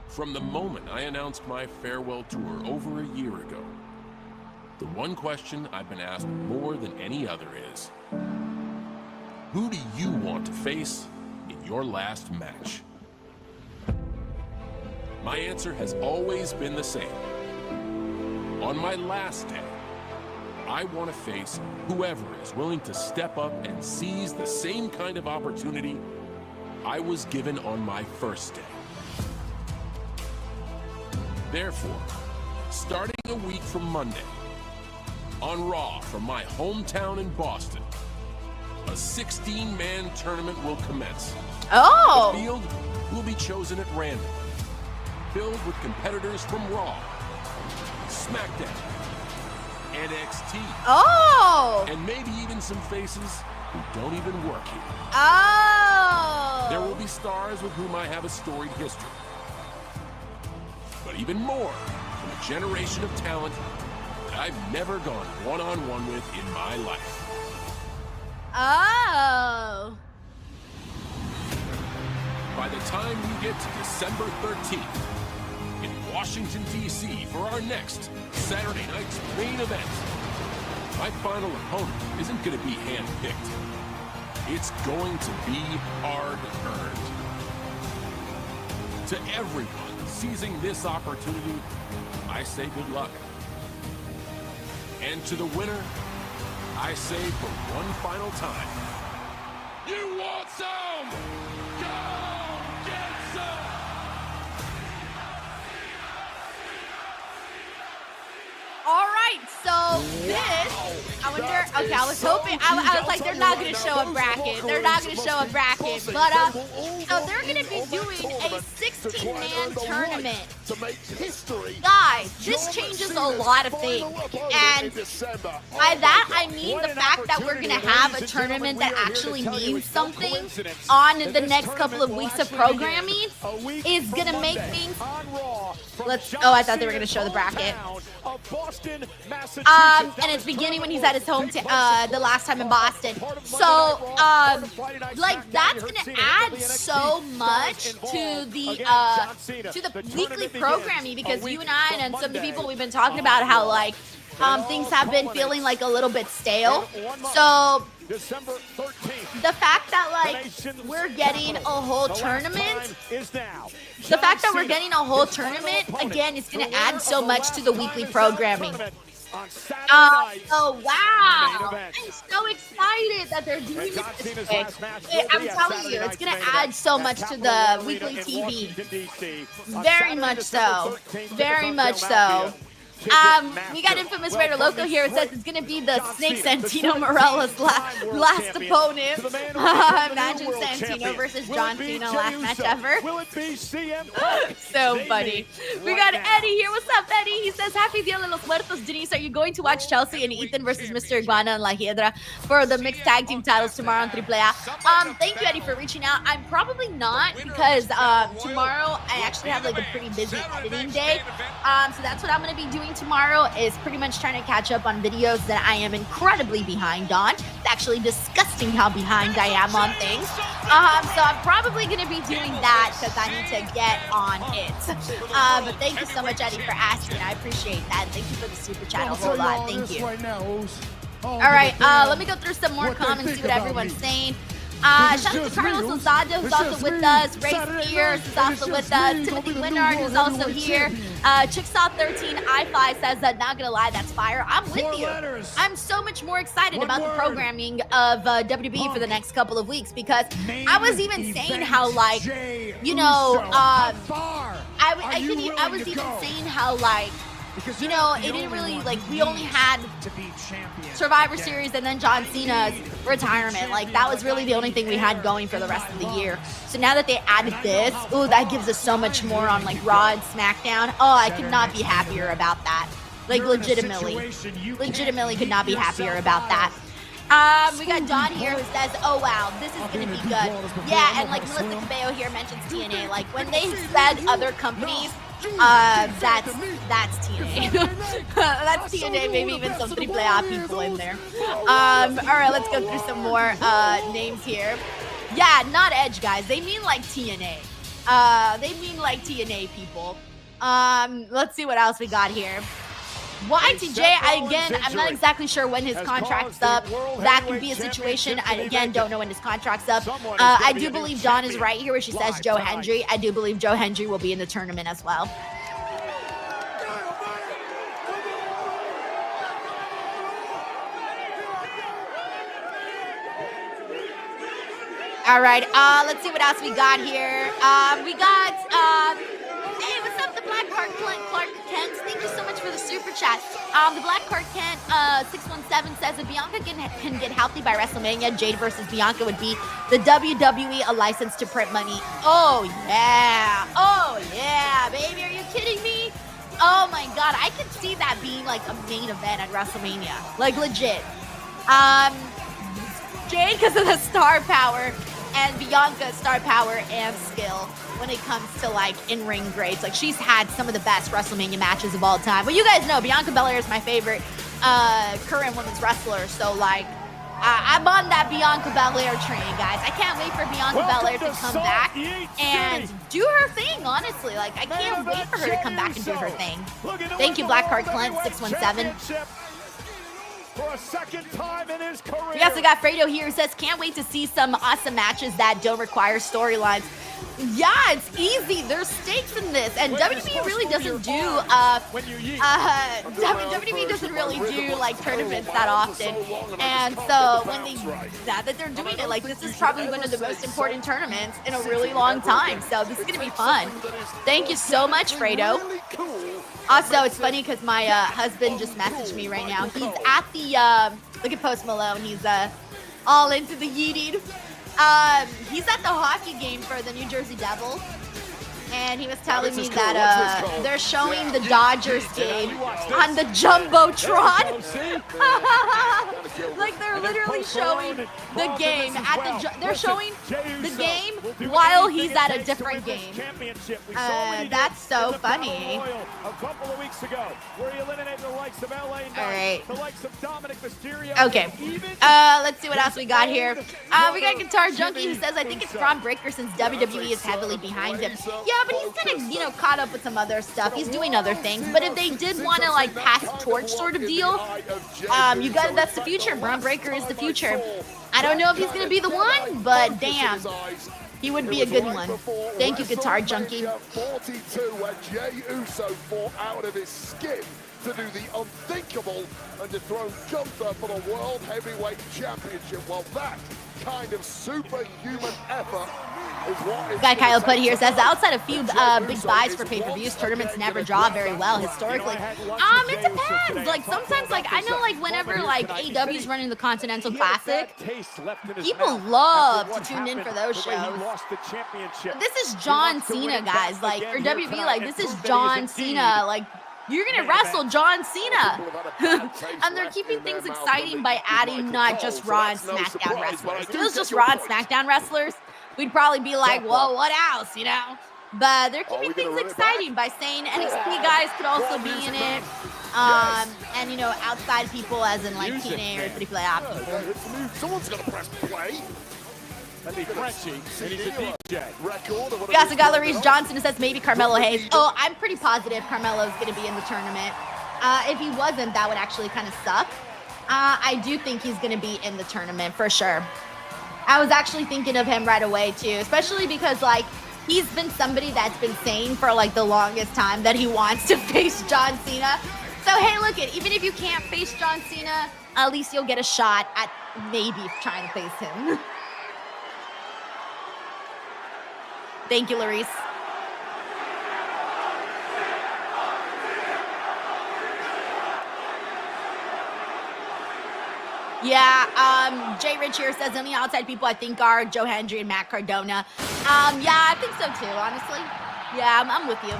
From the moment I announced my farewell tour over a year ago, the one question I've been asked more than any other is, who do you want to face in your last match? My answer has always been the same. On my last day, I want to face whoever is willing to step up and seize the same kind of opportunity I was given on my first day. Therefore, starting a week from Monday, on Raw from my hometown in Boston, a 16-man tournament will commence. The field will be chosen at random, filled with competitors from Raw, SmackDown, NXT, and maybe even some faces who don't even work here. There will be stars with whom I have a storied history, but even more from a generation of talent that I've never gone one-on-one with in my life. By the time we get to December 13th, in Washington, D.C. for our next Saturday night's main event, my final opponent isn't going to be hand-picked. It's going to be hard-earned. To everyone seizing this opportunity, I say good luck. And to the winner, I say for one final time, you want some? Go get some! All right, so this, I wonder, okay, I was hoping, I was like, they're not going to show a bracket. They're not going to show a bracket, but so they're going to be doing a 16-man tournament. Guys, this changes a lot of things, and by that, I mean the fact that we're going to have a tournament that actually means something on the next couple of weeks of programming is going to make things, I thought they were going to show the bracket. And it's beginning when he's at his home the last time in Boston. So, like, that's gonna add so much to the weekly programming, because you and I and some of the people we've been talking about how like things have been feeling like a little bit stale. So the fact that like we're getting a whole tournament, again, is going to add so much to the weekly programming. Oh wow! I'm so excited that they're doing this way. I'm telling you, it's going to add so much to the weekly TV. Very much so. Very much so. We got Infamous Raider Loco here. It says it's going to be the Snake Santino Morella's last opponent. Imagine Santino versus John Cena, last match ever. So funny. We got Eddie here. What's up, Eddie? He says, Happy Dia de los Muertos. Denise, are you going to watch Chelsea and Ethan versus Mr. Iguana and La Hiedra for the mixed tag team titles tomorrow on AAA? Thank you, Eddie, for reaching out. I'm probably not, because tomorrow I actually have like a pretty busy editing day. So that's what I'm going to be doing tomorrow, is pretty much trying to catch up on videos that I am incredibly behind on. It's actually disgusting how behind I am on things. So I'm probably going to be doing that because I need to get on it. But thank you so much, Eddie, for asking. I appreciate that. Thank you for the super chat a whole lot. Thank you. All right, let me go through some more comments, see what everyone's saying. Shout out to Carlos Lozado, who's also with us. Ray Spears is also with us. Timothy Winnard is also here. Chicksaw13 iFly says that, not gonna lie, that's fire. I'm with you. I'm so much more excited about the programming of WWE for the next couple of weeks, because I was even saying how, like, you know, I was even saying how, like, you know, it didn't really, like, we only had Survivor Series and then John Cena's retirement. Like, that was really the only thing we had going for the rest of the year. So now that they added this, ooh, that gives us so much more on, like, Raw and SmackDown. Oh, I could not be happier about that. Like, legitimately could not be happier about that. We got Don here who says, oh wow, this is gonna be good. Yeah, and like Melissa Cabello here mentions TNA. Like, when they said other companies, that's TNA. That's TNA, maybe even some AAA people in there. Alright, let's go through some more names here. Yeah, not Edge, guys. They mean like TNA. They mean like TNA people. Let's see what else we got here. YTJ, I'm not exactly sure when his contract's up. That could be a situation. I, again, don't know when his contract's up. I do believe Dawn is right here where she says Joe Hendry. I do believe Joe Hendry will be in the tournament as well. All right, let's see what else we got here. We got, hey, what's up, the Black Clark Kent? Thank you so much for the super chat. The Black Clark Kent 617 says if Bianca can get healthy by WrestleMania, Jade versus Bianca would be the WWE a license to print money. Oh yeah, baby, are you kidding me? Oh my God, I could see that being like a main event at WrestleMania, like legit. Jade because of the star power, and Bianca's star power and skill when it comes to like in-ring grades. Like, she's had some of the best WrestleMania matches of all time. Well, you guys know Bianca Belair is my favorite current women's wrestler. So like, I'm on that Bianca Belair train, guys. I can't wait for Bianca Belair to come back and do her thing, honestly. Like, I can't wait for her to come back and do her thing. Thank you, Black Card Clint 617. For a second time in his career. We also got Fredo here who says, can't wait to see some awesome matches that don't require storylines. Yeah, it's easy. There's stakes in this, and WWE really doesn't do WWE doesn't really do like tournaments that often. And so when now that they're doing it, like, this is probably one of the most important tournaments in a really long time. So this is gonna be fun. Thank you so much, Fredo. Also, it's funny because my husband just messaged me right now. He's at the look at Post Malone. He's all into the yeeting. He's at the hockey game for the New Jersey Devils, and he was telling me that they're showing the Dodgers game on the Jumbotron. Like, they're literally showing the game at the they're showing the game while he's at a different game. That's so funny. A couple of weeks ago, where he eliminated the likes of LA Knight, the likes of Dominic Mysterio. Okay. Let's see what else we got here. We got Guitar Junkie who says, I think it's Braun Breaker since WWE is heavily behind him. Yeah, but he's kind of, you know, caught up with some other stuff. He's doing other things. But if they did want to, like, pass the torch sort of deal, you got it. That's the future. Braun Breaker is the future. I don't know if he's going to be the one, but damn, he would be a good one. Thank you, Guitar Junkie. 42, where Jey Uso fought out of his skin to do the unthinkable and dethrone Gunther for the World Heavyweight Championship. Well, that kind of superhuman effort is what is... Guy Kyle put here says, outside a few big buys for pay-per-views, tournaments never draw very well historically. It depends. Like, sometimes, like, I know, like, whenever, like, AEW's running the Continental Classic, people love to tune in for those shows. This is John Cena, guys. Like, for WWE, like, this is John Cena. Like, you're gonna wrestle John Cena. And they're keeping things exciting by adding not just Raw and SmackDown wrestlers. If it was just Raw and SmackDown wrestlers, we'd probably be like, whoa, what else, you know? But they're keeping things exciting by saying NXT guys could also be in it. And, you know, outside people as in, like, TNA or AAA people. Someone's gonna press play. That'd be Frenchie, and he's a DJ. We also got Laurice Johnson who says maybe Carmelo Hayes. Oh, I'm pretty positive Carmelo's going to be in the tournament. If he wasn't, that would actually kind of suck. I do think he's going to be in the tournament for sure. I was actually thinking of him right away too, especially because, like, he's been somebody that's been saying for, like, the longest time that he wants to face John Cena. So, hey, look it, even if you can't face John Cena, at least you'll get a shot at maybe trying to face him. Thank you, Laurice. Yeah, Jay Rich here says the only outside people I think are Joe Hendry and Matt Cardona. Yeah, I think so too, honestly. Yeah, I'm with you.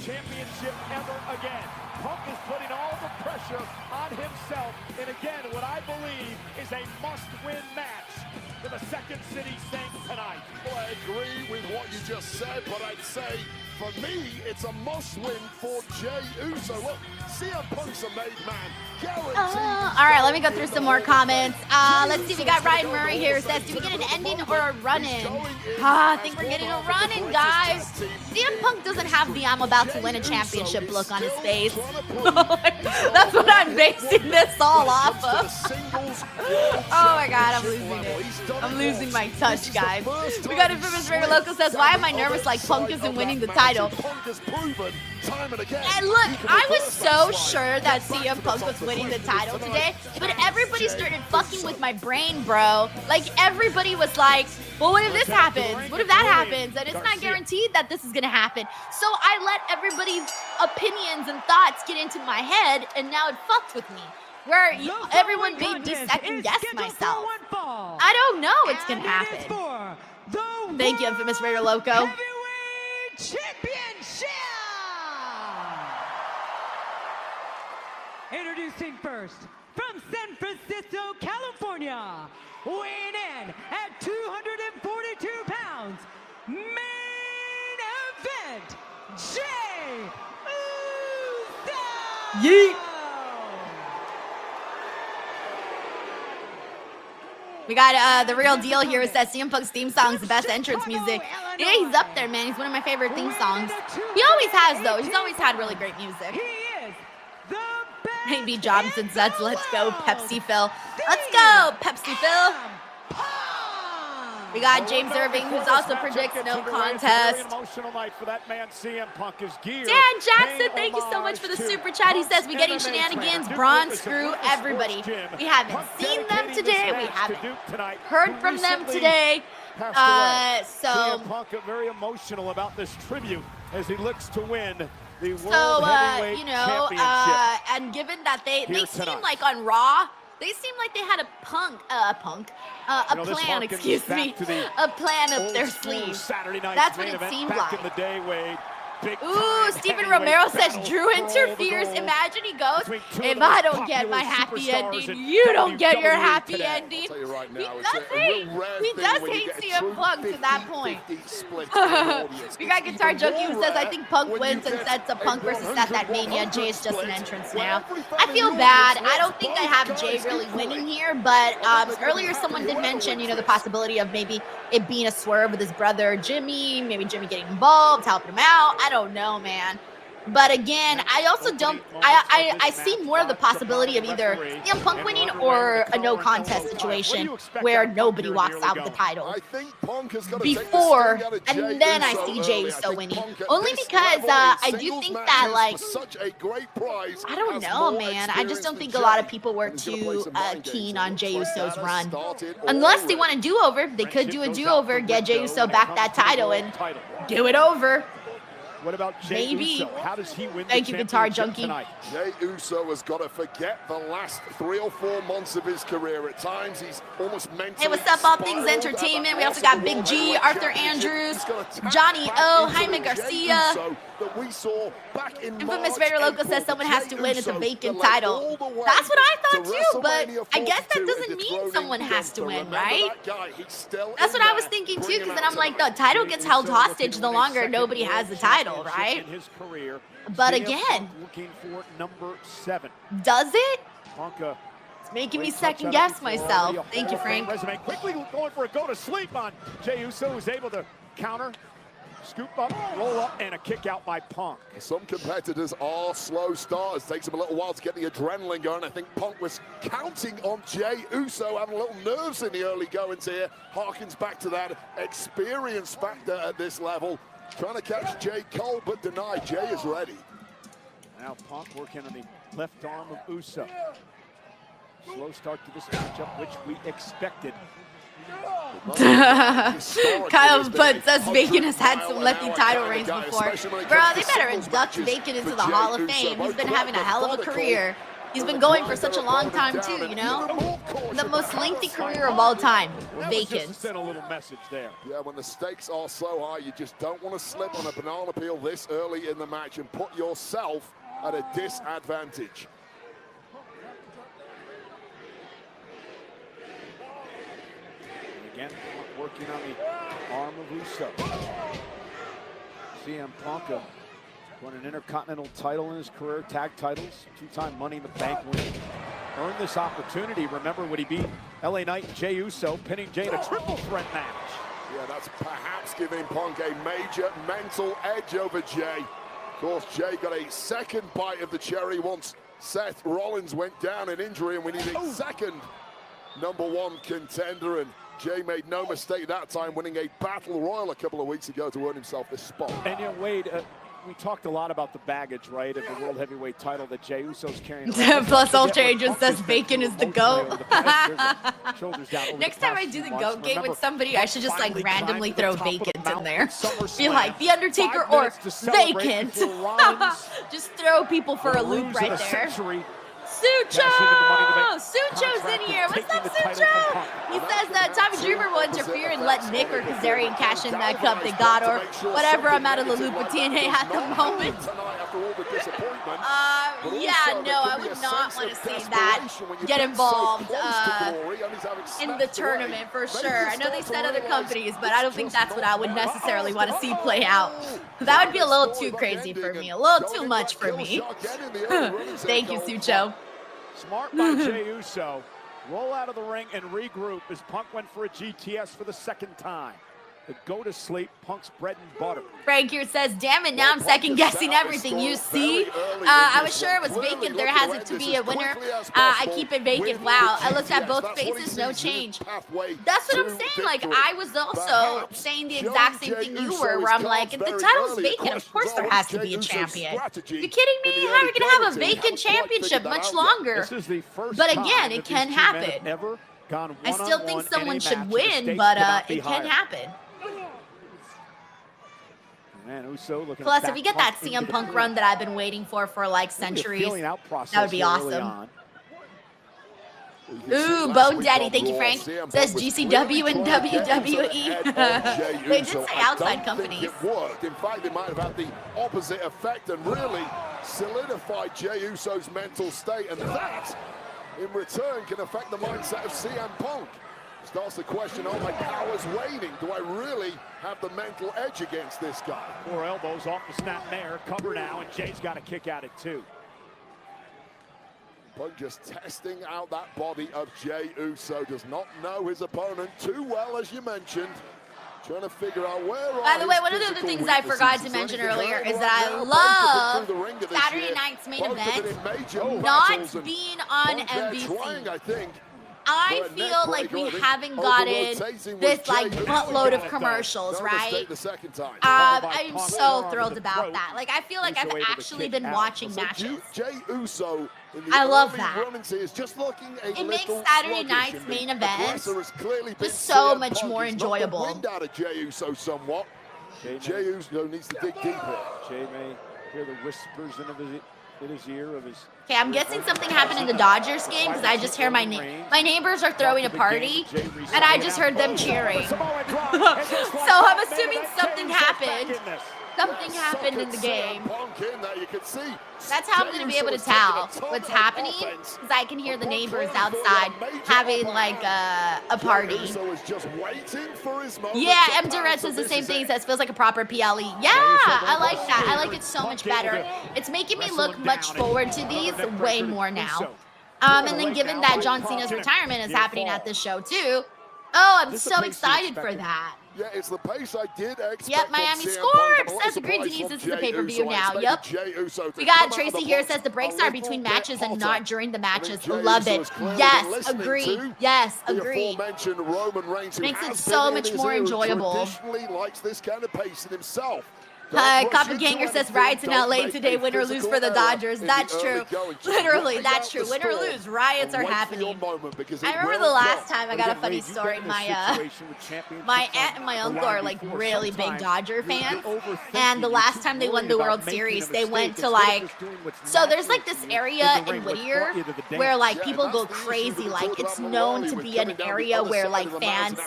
Championship ever again. Punk is putting all the pressure on himself. And again, what I believe is a must-win match for the Second City Saints tonight. Well, I agree with what you just said, but I'd say, for me, it's a must-win for Jey Uso. Look, CM Punk's a made man. Guaranteed. All right, let me go through some more comments. Let's see, we got Ryan Murray here. Says, do we get an ending or a run-in? I think we're getting a run-in, guys. CM Punk doesn't have the I'm about to win a championship look on his face. That's what I'm basing this all off of. Oh my God, I'm losing it. I'm losing my touch, guys. We got Infamous River Local says, why am I nervous like Punk isn't winning the title? And look, I was so sure that CM Punk was winning the title today, but everybody started fucking with my brain, bro. Like, everybody was like, well, what if this happens? What if that happens? And it's not guaranteed that this is gonna happen. So I let everybody's opinions and thoughts get into my head, and now it fucked with me. Where everyone made me second guess myself. I don't know what's gonna happen. Thank you, Infamous Raider Loco. Championship! Introducing first, from San Francisco, California, weighing in at 242 pounds, main event, Jey Uso! Yeet! We got the real deal here. It says CM Punk's theme song is the best entrance music. Yeah, he's up there, man. He's one of my favorite theme songs. He always has, though. He's always had really great music. Hey, B. Johnson says, let's go, Pepsi Phil. Let's go, Pepsi Phil. We got James Irving, who's also predicts no contest. Emotional night for that man. CM Punk is geared. Dan Jackson, thank you so much for the super chat. He says, we getting shenanigans, Braun, screw everybody. We haven't seen them today. We haven't heard from them today. So CM Punk very emotional about this tribute as he looks to win the World Heavyweight you know, Championship. and given that they seem like on Raw, they seem like they had a plan, excuse me, a plan up their sleeve. That's what it seemed like. In the day, Wade. Ooh, Stephen Romero says Drew interferes. Imagine he goes, if I don't get my happy ending, you don't get your happy ending. He does hate CM Punk to that point. We got Guitar Junkie who says, I think Punk wins and sets up Punk versus Seth at Mania. Jay is just an entrance now. I feel bad. I don't think I have Jay really winning here, but earlier someone did mention, you know, the possibility of maybe it being a swerve with his brother Jimmy, maybe Jimmy getting involved, helping him out. I don't know, man. But again, I also don't, I see more of the possibility of either CM Punk winning or a no contest situation where nobody walks out with the title before, and then I see Jey Uso winning. Only because I do think that, like, I don't know, man. I just don't think a lot of people were too keen on Jey Uso's run. Unless they want a do-over, they could do a do-over, get Jey Uso back that title and do it over. What about Jey Uso? How does he win Thank you, Guitar Junkie. Tonight? Jey Uso has got to forget the last 3 or 4 months of his career. At times, he's almost mentally. Hey, what's up, All Things Entertainment? We also got Big G, Arthur Andrews, Johnny O, Jaime Garcia. That we saw back in Infamous Raider Loco says someone has to win. It's a vacant title. That's what I thought too, but I guess that doesn't mean someone has to win, right? That's what I was thinking too, because then I'm like, the title gets held hostage the longer nobody has the title, right? But again, looking for number 7. Does it? It's making me second guess myself. Thank you, Frank. Resume quickly going for a go to sleep on Jey Uso, who's able to counter. Scoop up, roll up, and a kick out by Punk. Some competitors are slow starters. Takes them a little while to get the adrenaline going. I think Punk was counting on Jey Uso, having a little nerves in the early goings here. Harkens back to that experience factor at this level. Trying to catch Jay Cole, but denied. Jey is ready. Now Punk working on the left arm of Uso. Slow start to this matchup, which we expected. Kyle Putt says Bacon has had some lefty title reigns before. Bro, they better induct Bacon into the Hall of Fame. He's been having a hell of a career. He's been going for such a long time too, you know? The most lengthy career of all time, vacant. Send a little message there. Yeah, when the stakes are so high, you just don't want to slip on a banana peel this early in the match and put yourself at a disadvantage. Again, working on the arm of Uso. CM Punk won an Intercontinental title in his career, tag titles, 2-time Money in the Bank win. Earned this opportunity. Remember when he beat LA Knight and Jey Uso, pinning Jey in a triple threat match. Yeah, that's perhaps giving Punk a major mental edge over Jey. Of course, Jey got a second bite of the cherry once Seth Rollins went down in injury, and we need a second #1 contender, and Jey made no mistake that time, winning a Battle Royal a couple of weeks ago to earn himself this spot. And you know, Wade, we talked a lot about the baggage, right, of the World Heavyweight title that Jey Uso's carrying. Plus, Ultra Agent says Bacon is the GOAT. Next time I do the GOAT game with somebody, I should just like randomly throw Vacant in there. Be like, The Undertaker or Vacant. Just throw people for a loop right there. Sucho! Sucho's in here. What's up, Sucho? He says that Tommy Dreamer will interfere and let Nick or Kazarian cash in that cup they got, or whatever. I'm out of the loop with TNA at the moment. Yeah, no, I would not want to see that get involved in the tournament for sure. I know they said other companies, but I don't think that's what I would necessarily want to see play out. That would be a little too crazy for me, a little too much for me. Thank you, Sucho. Smart by Jey Uso. Roll out of the ring and regroup as Punk went for a GTS for the second time. The go to sleep, Punk's bread and butter. Frank here says, damn it, now I'm second guessing everything. You see? I was sure it was vacant. There has it to be a winner. I keep it vacant. Wow. I looked at both faces, no change. That's what I'm saying. Like, I was also saying the exact same thing you were, where I'm like, if the title's vacant, of course there has to be a champion. You kidding me? How are we going to have a vacant championship much longer? But again, it can happen. I still think someone should win, but it can happen. Man, Uso plus, if we get that CM Punk run that I've been waiting for like centuries, that would be awesome. Ooh, Bone Daddy, thank you, Frank. Says GCW and WWE. They did say outside companies. It worked. In fact, it might have had the opposite effect and really solidified Jey Uso's mental state, and that, in return, can affect the mindset of CM Punk. Starts the question, are my powers waning? Do I really have the mental edge against this guy? 4 elbows off the snap mare, cover now, and Jay's got a kick at it too. Punk just testing out that body of Jey Uso. Does not know his opponent too well, as you mentioned. Trying to figure out where. By the way, one of the other things I forgot to mention earlier is that I love Saturday night's main event not being on NBC. I feel like we haven't gotten this like buttload of commercials, right? I'm so thrilled about that. Like, I feel like I've actually been watching matches. I love that. It makes Saturday night's main event just so much more enjoyable. Jey Uso somewhat. Jey Uso needs to dig deeper. Jey may hear the whispers in his ear of his. Okay, I'm guessing something happened in the Dodgers game because I just hear my neighbors are throwing a party, and I just heard them cheering. So I'm assuming something happened. Something happened in the game. That's how I'm going to be able to tell what's happening, because I can hear the neighbors outside having like a party. Yeah, M. Durant says the same thing. He says feels like a proper PLE. Yeah, I like that. I like it so much better. It's making me look much forward to these way more now. And then given that John Cena's retirement is happening at this show too, oh, I'm so excited for that. Yeah, it's the pace I did expect. Yep, Miami Scorps. That's agreed, Denise. This is the pay-per-view now. Yep. We got Tracy here. Says the breaks are between matches and not during the matches. Love it. Yes, agree. Yes, agree. Makes it so much more enjoyable. Traditionally likes this kind of pacing himself. Ganger says riots in LA today, win or lose for the Dodgers. That's true. Literally, that's true. Win or lose, riots are happening. I remember the last time, I got a funny story. My aunt and my uncle are like really big Dodger fans. And the last time they won the World Series, they went to like, so there's like this area in Whittier where like people go crazy. Like it's known to be an area where like fans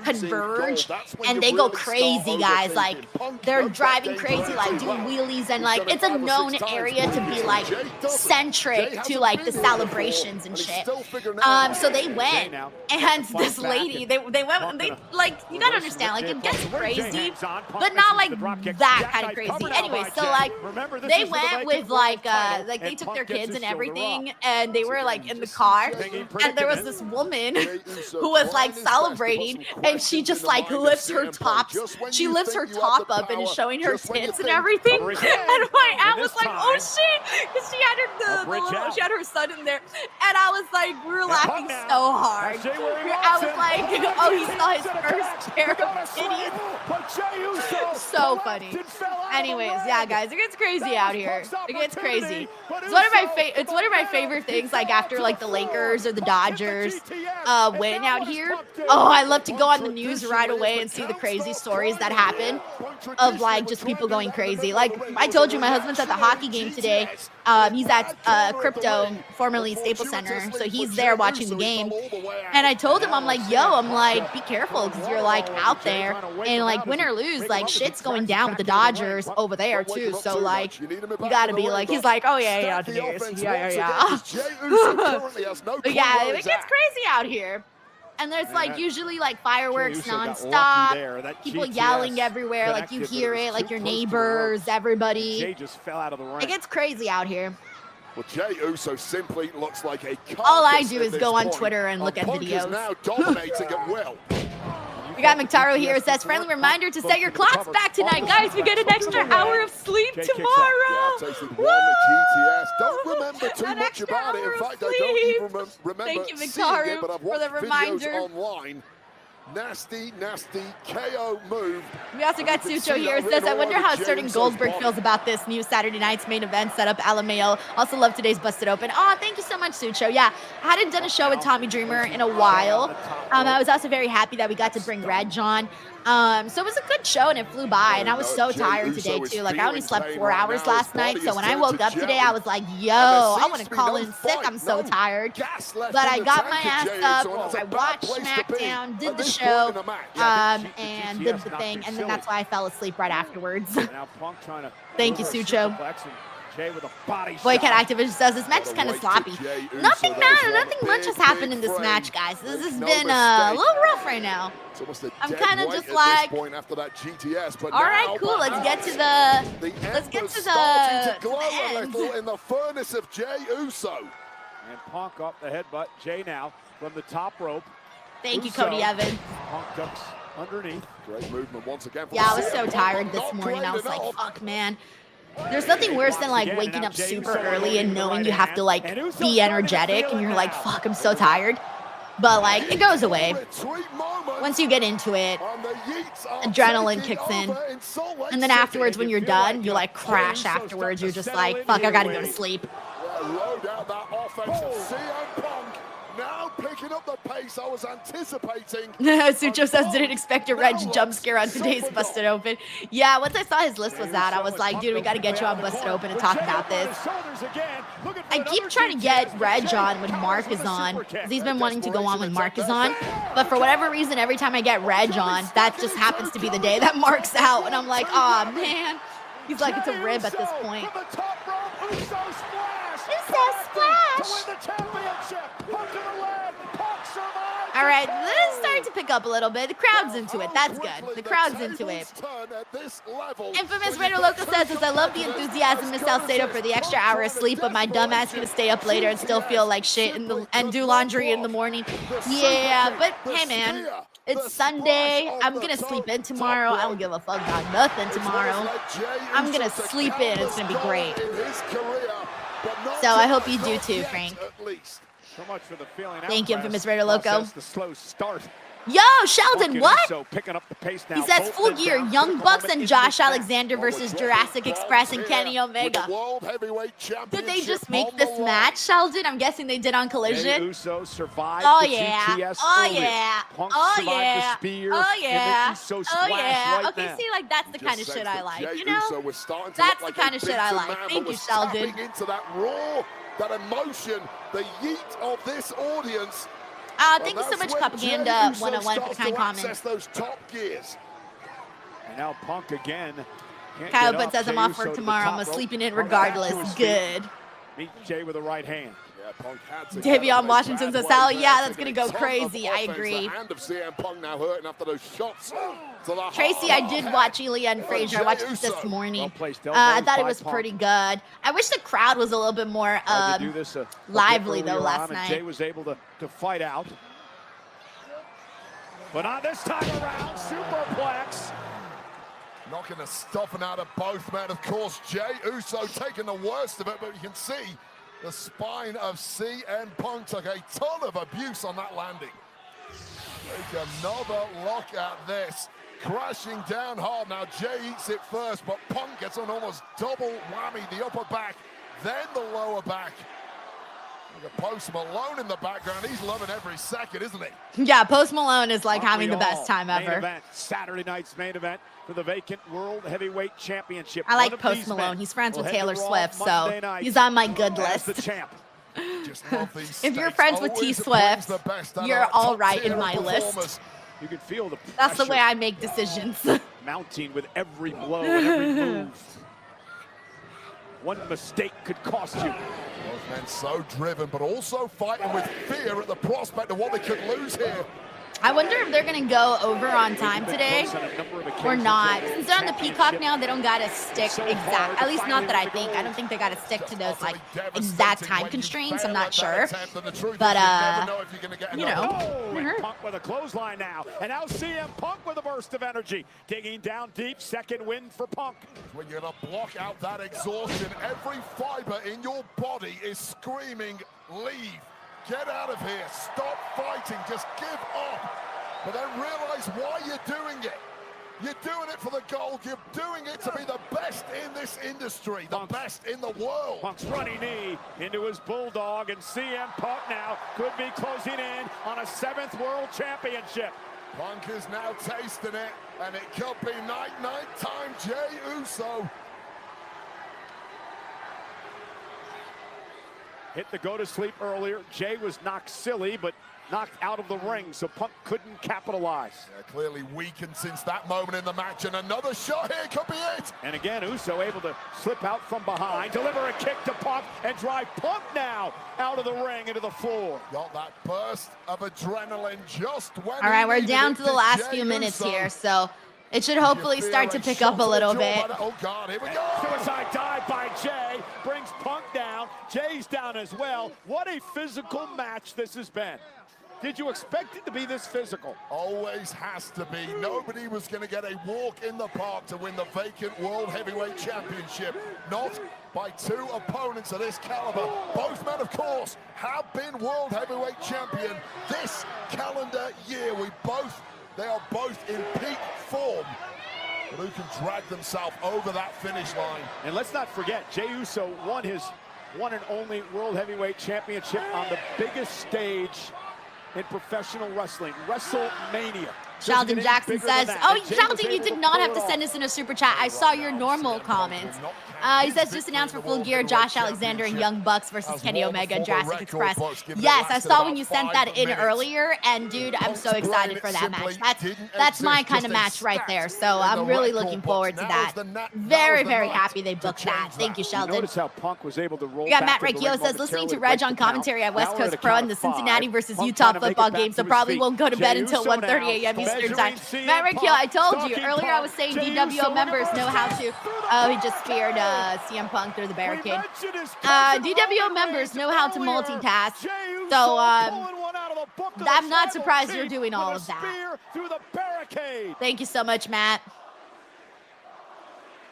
converge and they go crazy, guys. Like they're driving crazy, like doing wheelies, and like it's a known area to be like centric to like the celebrations and shit. So they went, and this lady, they went, and they like, you gotta understand, like it gets crazy, but not like that kind of crazy. Anyway, so like they went with like they took their kids and everything, and they were like in the car, and there was this woman who was like celebrating, and she just like lifts her tops. She lifts her top up and is showing her tits and everything. And my aunt was like, "Oh shit," because she had she had her son in there, and I was like, we were laughing so hard. I was like, oh, he saw his first pair of titties. So funny. Anyways, yeah, guys, it gets crazy out here. It gets crazy. It's one of my favorite things. Like after like the Lakers or the Dodgers win out here. Oh, I love to go on the news right away and see the crazy stories that happen of like just people going crazy. Like I told you, my husband's at the hockey game today. He's at Crypto, formerly Staples Center, so he's there watching the game. And I told him, I'm like, yo, I'm like, be careful, because you're like out there, and like win or lose, like shit's going down with the Dodgers over there too. So like, you gotta be like, he's like, oh yeah, Denise, yeah. But yeah, it gets crazy out here. And there's like usually like fireworks nonstop, people yelling everywhere, like you hear it, like your neighbors, everybody. Jay just fell out of the ring. It gets crazy out here. Well, Jey Uso simply looks like a all I do is go on Twitter and look at videos. Now dominating at will. We got McTaro here. It says, friendly reminder to set your clocks back tonight. Guys, we get an extra hour of sleep tomorrow. Woo! Don't remember too much about it. In fact, I don't even remember. Thank you, McTaro, for the reminder. Online. Nasty KO move. We also got Sucho here. It says, I wonder how certain Goldberg feels about this new Saturday night's main event setup, LMAO. Also love today's Busted Open. Oh, thank you so much, Sucho. Yeah, I hadn't done a show with Tommy Dreamer in a while. I was also very happy that we got to bring Red John. So it was a good show, and it flew by, and I was so tired today too. Like I only slept 4 hours last night, so when I woke up today, I was like, yo, I want to call in sick. I'm so tired. But I got my ass up, I watched SmackDown, did the show, and did the thing, and then that's why I fell asleep right afterwards. Thank you, Sucho. Boycott Activision says this match is kind of sloppy. Nothing much has happened in this match, guys. This has been a little rough right now. I'm kind of just like, all right, cool. Let's get to the end. In the furnace of Jey Uso. And Punk up the headbutt. Jay now from the top rope. Thank you, Cody Evans. Punk ducks underneath. Great movement once again. Yeah, I was so tired this morning. I was like, fuck, man. There's nothing worse than like waking up super early and knowing you have to like be energetic and you're like, fuck, I'm so tired. But like, it goes away. Once you get into it, adrenaline kicks in. And then afterwards, when you're done, you like crash afterwards. You're just like, fuck, I gotta go to sleep. Load out that offensive CM Punk. Now picking up the pace I was anticipating. Sucho says, didn't expect a Reg jump scare on today's Busted Open. Yeah, once I saw his list was out, I was like, dude, we got to get you on Busted Open and talk about this. I keep trying to get Reg on when Mark is on, because he's been wanting to go on when Mark is on. But for whatever reason, every time I get Reg on, that just happens to be the day that Mark's out. And I'm like, oh man. He's like, it's a rib at this point. Uso splash! All right, this is starting to pick up a little bit. The crowd's into it. That's good. The crowd's into it. Infamous Raider Loco says, I love the enthusiasm, Miss Salcedo, for the extra hour of sleep, but my dumb ass gonna stay up later and still feel like shit and do laundry in the morning. Yeah, but hey, man. It's Sunday. I'm gonna sleep in tomorrow. I don't give a fuck about nothing tomorrow. I'm gonna sleep in. It's gonna be great. So I hope you do too, Frank. So much for the feeling. Thank you, Infamous Raider Loco. The slow start. Yo, Sheldon, what? Uso picking up the pace now. He says Both Full men Gear, down. Young Critical Bucks moment and in Josh this match. Alexander versus Jurassic Express and Kenny Omega. Did they just make this match, Sheldon? I'm guessing they did on Jey Collision. Uso survived Oh the yeah. GTS Oh earlier. yeah. Punk Oh survived yeah. the spear Oh and the yeah. Uso Oh splash yeah. right Okay, now. see, like that's the kind of shit I like. You know? That's That's the kind of shit I like. Thank you, Sheldon. Into that raw, that emotion, the yeet of this audience. Thank you so much, Propaganda 101 for the kind comments. Those top gears. And now Punk again. Can't Kyle get Butt up. says I'm Jey off Uso work to the tomorrow. top I'm rope. sleeping in Punk back to regardless. his feet. Good. Meet Jey with the right hand. Punk had to Davion Washington says, "Hell yeah, that's gonna go crazy." I agree. The hand of CM Punk now hurting after those shots. Tracy, I did watch Ilya and Frazier. I watched it this morning. I thought it was pretty good. I wish the crowd was a little bit more lively though last night. Jey was able to fight out. But not this time around, superplex. Knocking the stuffing out of both men. Of course, Jey Uso taking the worst of it, but you can see the spine of CM Punk took a ton of abuse on that landing. Take another look at this. Crashing down hard. Now Jey eats it first, but Punk gets an almost double whammy. The upper back, then the lower back. Look at Post Malone in the background. He's loving every second, isn't he? Yeah, Post Malone is like having the best time Main ever. event, Saturday night's main event for the vacant World Heavyweight Championship. I like Post Malone. He's friends with Taylor Swift, so he's on my good list. The champ. If you're friends with T Swift, you're all right in my list. You can feel the That's the way I make decisions. Mounting with every blow and every move. One mistake could cost you. Both men so driven, but also fighting with fear at the prospect of what they could lose here. I wonder if they're going to go over on time today or not. Since they're on the Peacock now, they don't got to stick exact. At least not that I think. I don't think they got to stick to those like exact time constraints. I'm not sure. But, you know. Punk with a clothesline now. And now CM Punk with a burst of energy. Digging down deep. Second win for Punk. When you're going to block out that exhaustion, every fiber in your body is screaming, leave. Get out of here, stop fighting, just give up. But then realize why you're doing it. You're doing it for the gold, you're doing it to be the best in this industry, the best in the world. Punk's running knee into his bulldog, and CM Punk now could be closing in on a 7th World Championship. Punk is now tasting it, and it could be night-night time, Jey Uso. Hit the go-to-sleep earlier. Jey was knocked silly, but knocked out of the ring, so Punk couldn't capitalize. Yeah, clearly weakened since that moment in the match, and another shot here could be it. And again, Uso able to slip out from behind, deliver a kick to Punk, and drive Punk now out of the ring into the floor. Got that burst of adrenaline just when. All right, we're down to the last few minutes here, so it should hopefully start to pick up a little bit. Oh God, here we go. Suicide dive by Jey brings Punk down. Jey's down as well. What a physical match this has been. Did you expect it to be this physical? Always has to be. Nobody was going to get a walk in the park to win the vacant World Heavyweight Championship. Not by two opponents of this caliber. Both men, of course, have been World Heavyweight Champion this calendar year. They are both in peak form. But who can drag themselves over that finish line? And let's not forget, Jey Uso won his one and only World Heavyweight Championship on the biggest stage in professional wrestling, WrestleMania. Sheldon Jackson says, oh, Sheldon, you did not have to send us in a super chat. I saw your normal comments. He says, just announced for Full Gear, Josh Alexander and Young Bucks versus Kenny Omega and Jurassic Express. Yes, I saw when you sent that in earlier, and dude, I'm so excited for that match. That's my kind of match right there, so I'm really looking forward to that. Very, very happy they booked that. Thank you, Sheldon. Notice how Punk was able to roll. We got Matt Recchio says, listening to Reg on commentary at West Coast Pro in the Cincinnati versus Utah football game, so probably won't go to bed until 1:30 a.m. Eastern time. Matt Recchio, I told you earlier, I was saying DWO members know how to. Oh, he just speared CM Punk through the barricade. DWO members know how to multitask, so I'm not surprised you're doing all of that. Thank you so much, Matt.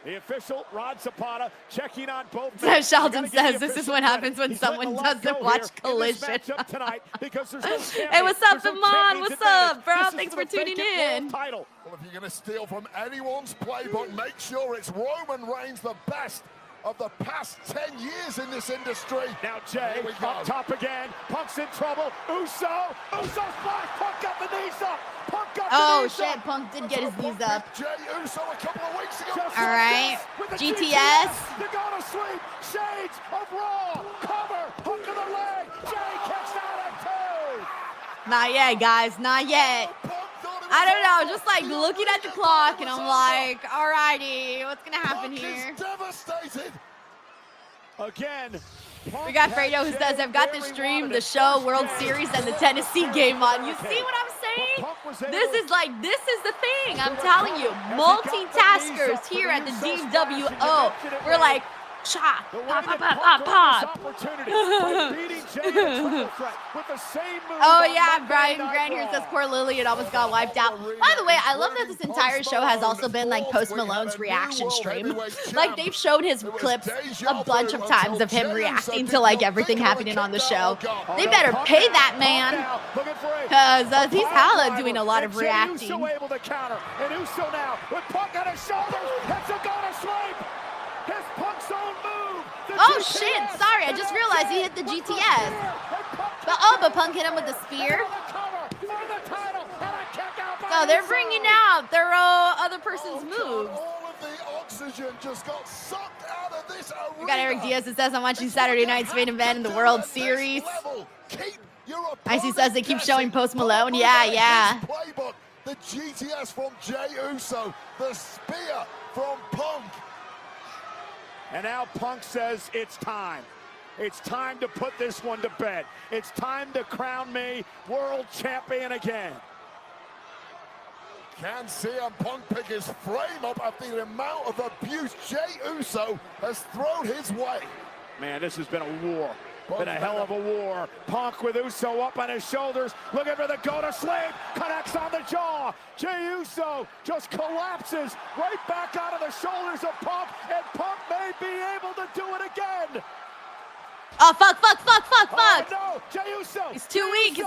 The official, Rod Zapata, checking on both So men. Sheldon says this is what happens when someone doesn't watch Collision. Hey, what's up, Iman? What's up, bro? Thanks for tuning in. Well, if you're going to steal from anyone's playbook, make sure it's Roman Reigns, the best of the past 10 years in this industry. Now Jey up top again. Punk's in trouble. Uso splash. Punk got the knees up. Punk got the knees shit, up. Punk did get his knees up. Jey Uso a couple of weeks ago. All right, GTS. To go to sleep. Shades of Raw. Cover. Hook of the leg. Jey kicks out at two. Not yet, guys. Not yet. I don't know, just like looking at the clock, and I'm like, alrighty, what's gonna happen here? Devastated. Again. We got Fredo who says, I've got the stream, the show, World Series, and the Tennessee game on. You see what I'm saying? This is the thing, I'm telling you. Multitaskers here at the DWO. We're like, shot, pop, pop, pop, pop, Oh yeah, Brian Grant here says poor Lily, it almost got wiped out. By the way, I love that this entire show has also been like Post Malone's reaction stream. Like they've showed his clips a bunch of times of him reacting to like everything happening on the show. They better pay that man, because he's hella doing a lot of reacting. Uso able to counter, and Uso now with Punk on his shoulders, has to go to sleep. His Punk's own move. Oh shit, sorry, I just realized he hit the GTS. But Punk hit him with the spear. So they're bringing out their other person's moves. All of the oxygen just got sucked out of this arena. We got Eric Diaz that says I'm watching Saturday night's main event in the World Series. Icy says they keep showing Post Malone. Yeah. Playbook, the GTS from Jey Uso, the spear from Punk. And now Punk says it's time. It's time to put this one to bed. It's time to crown me world champion again. Can CM Punk pick his frame up after the amount of abuse Jey Uso has thrown his way? Man, this has been a war. Been a hell of a war. Punk with Uso up on his shoulders, looking for the go-to-sleep, connects on the jaw. Jey Uso just collapses right back out of the shoulders of Punk, and Punk may be able to do it again. Oh, fuck. Oh, no, Jey Uso. He's too weak,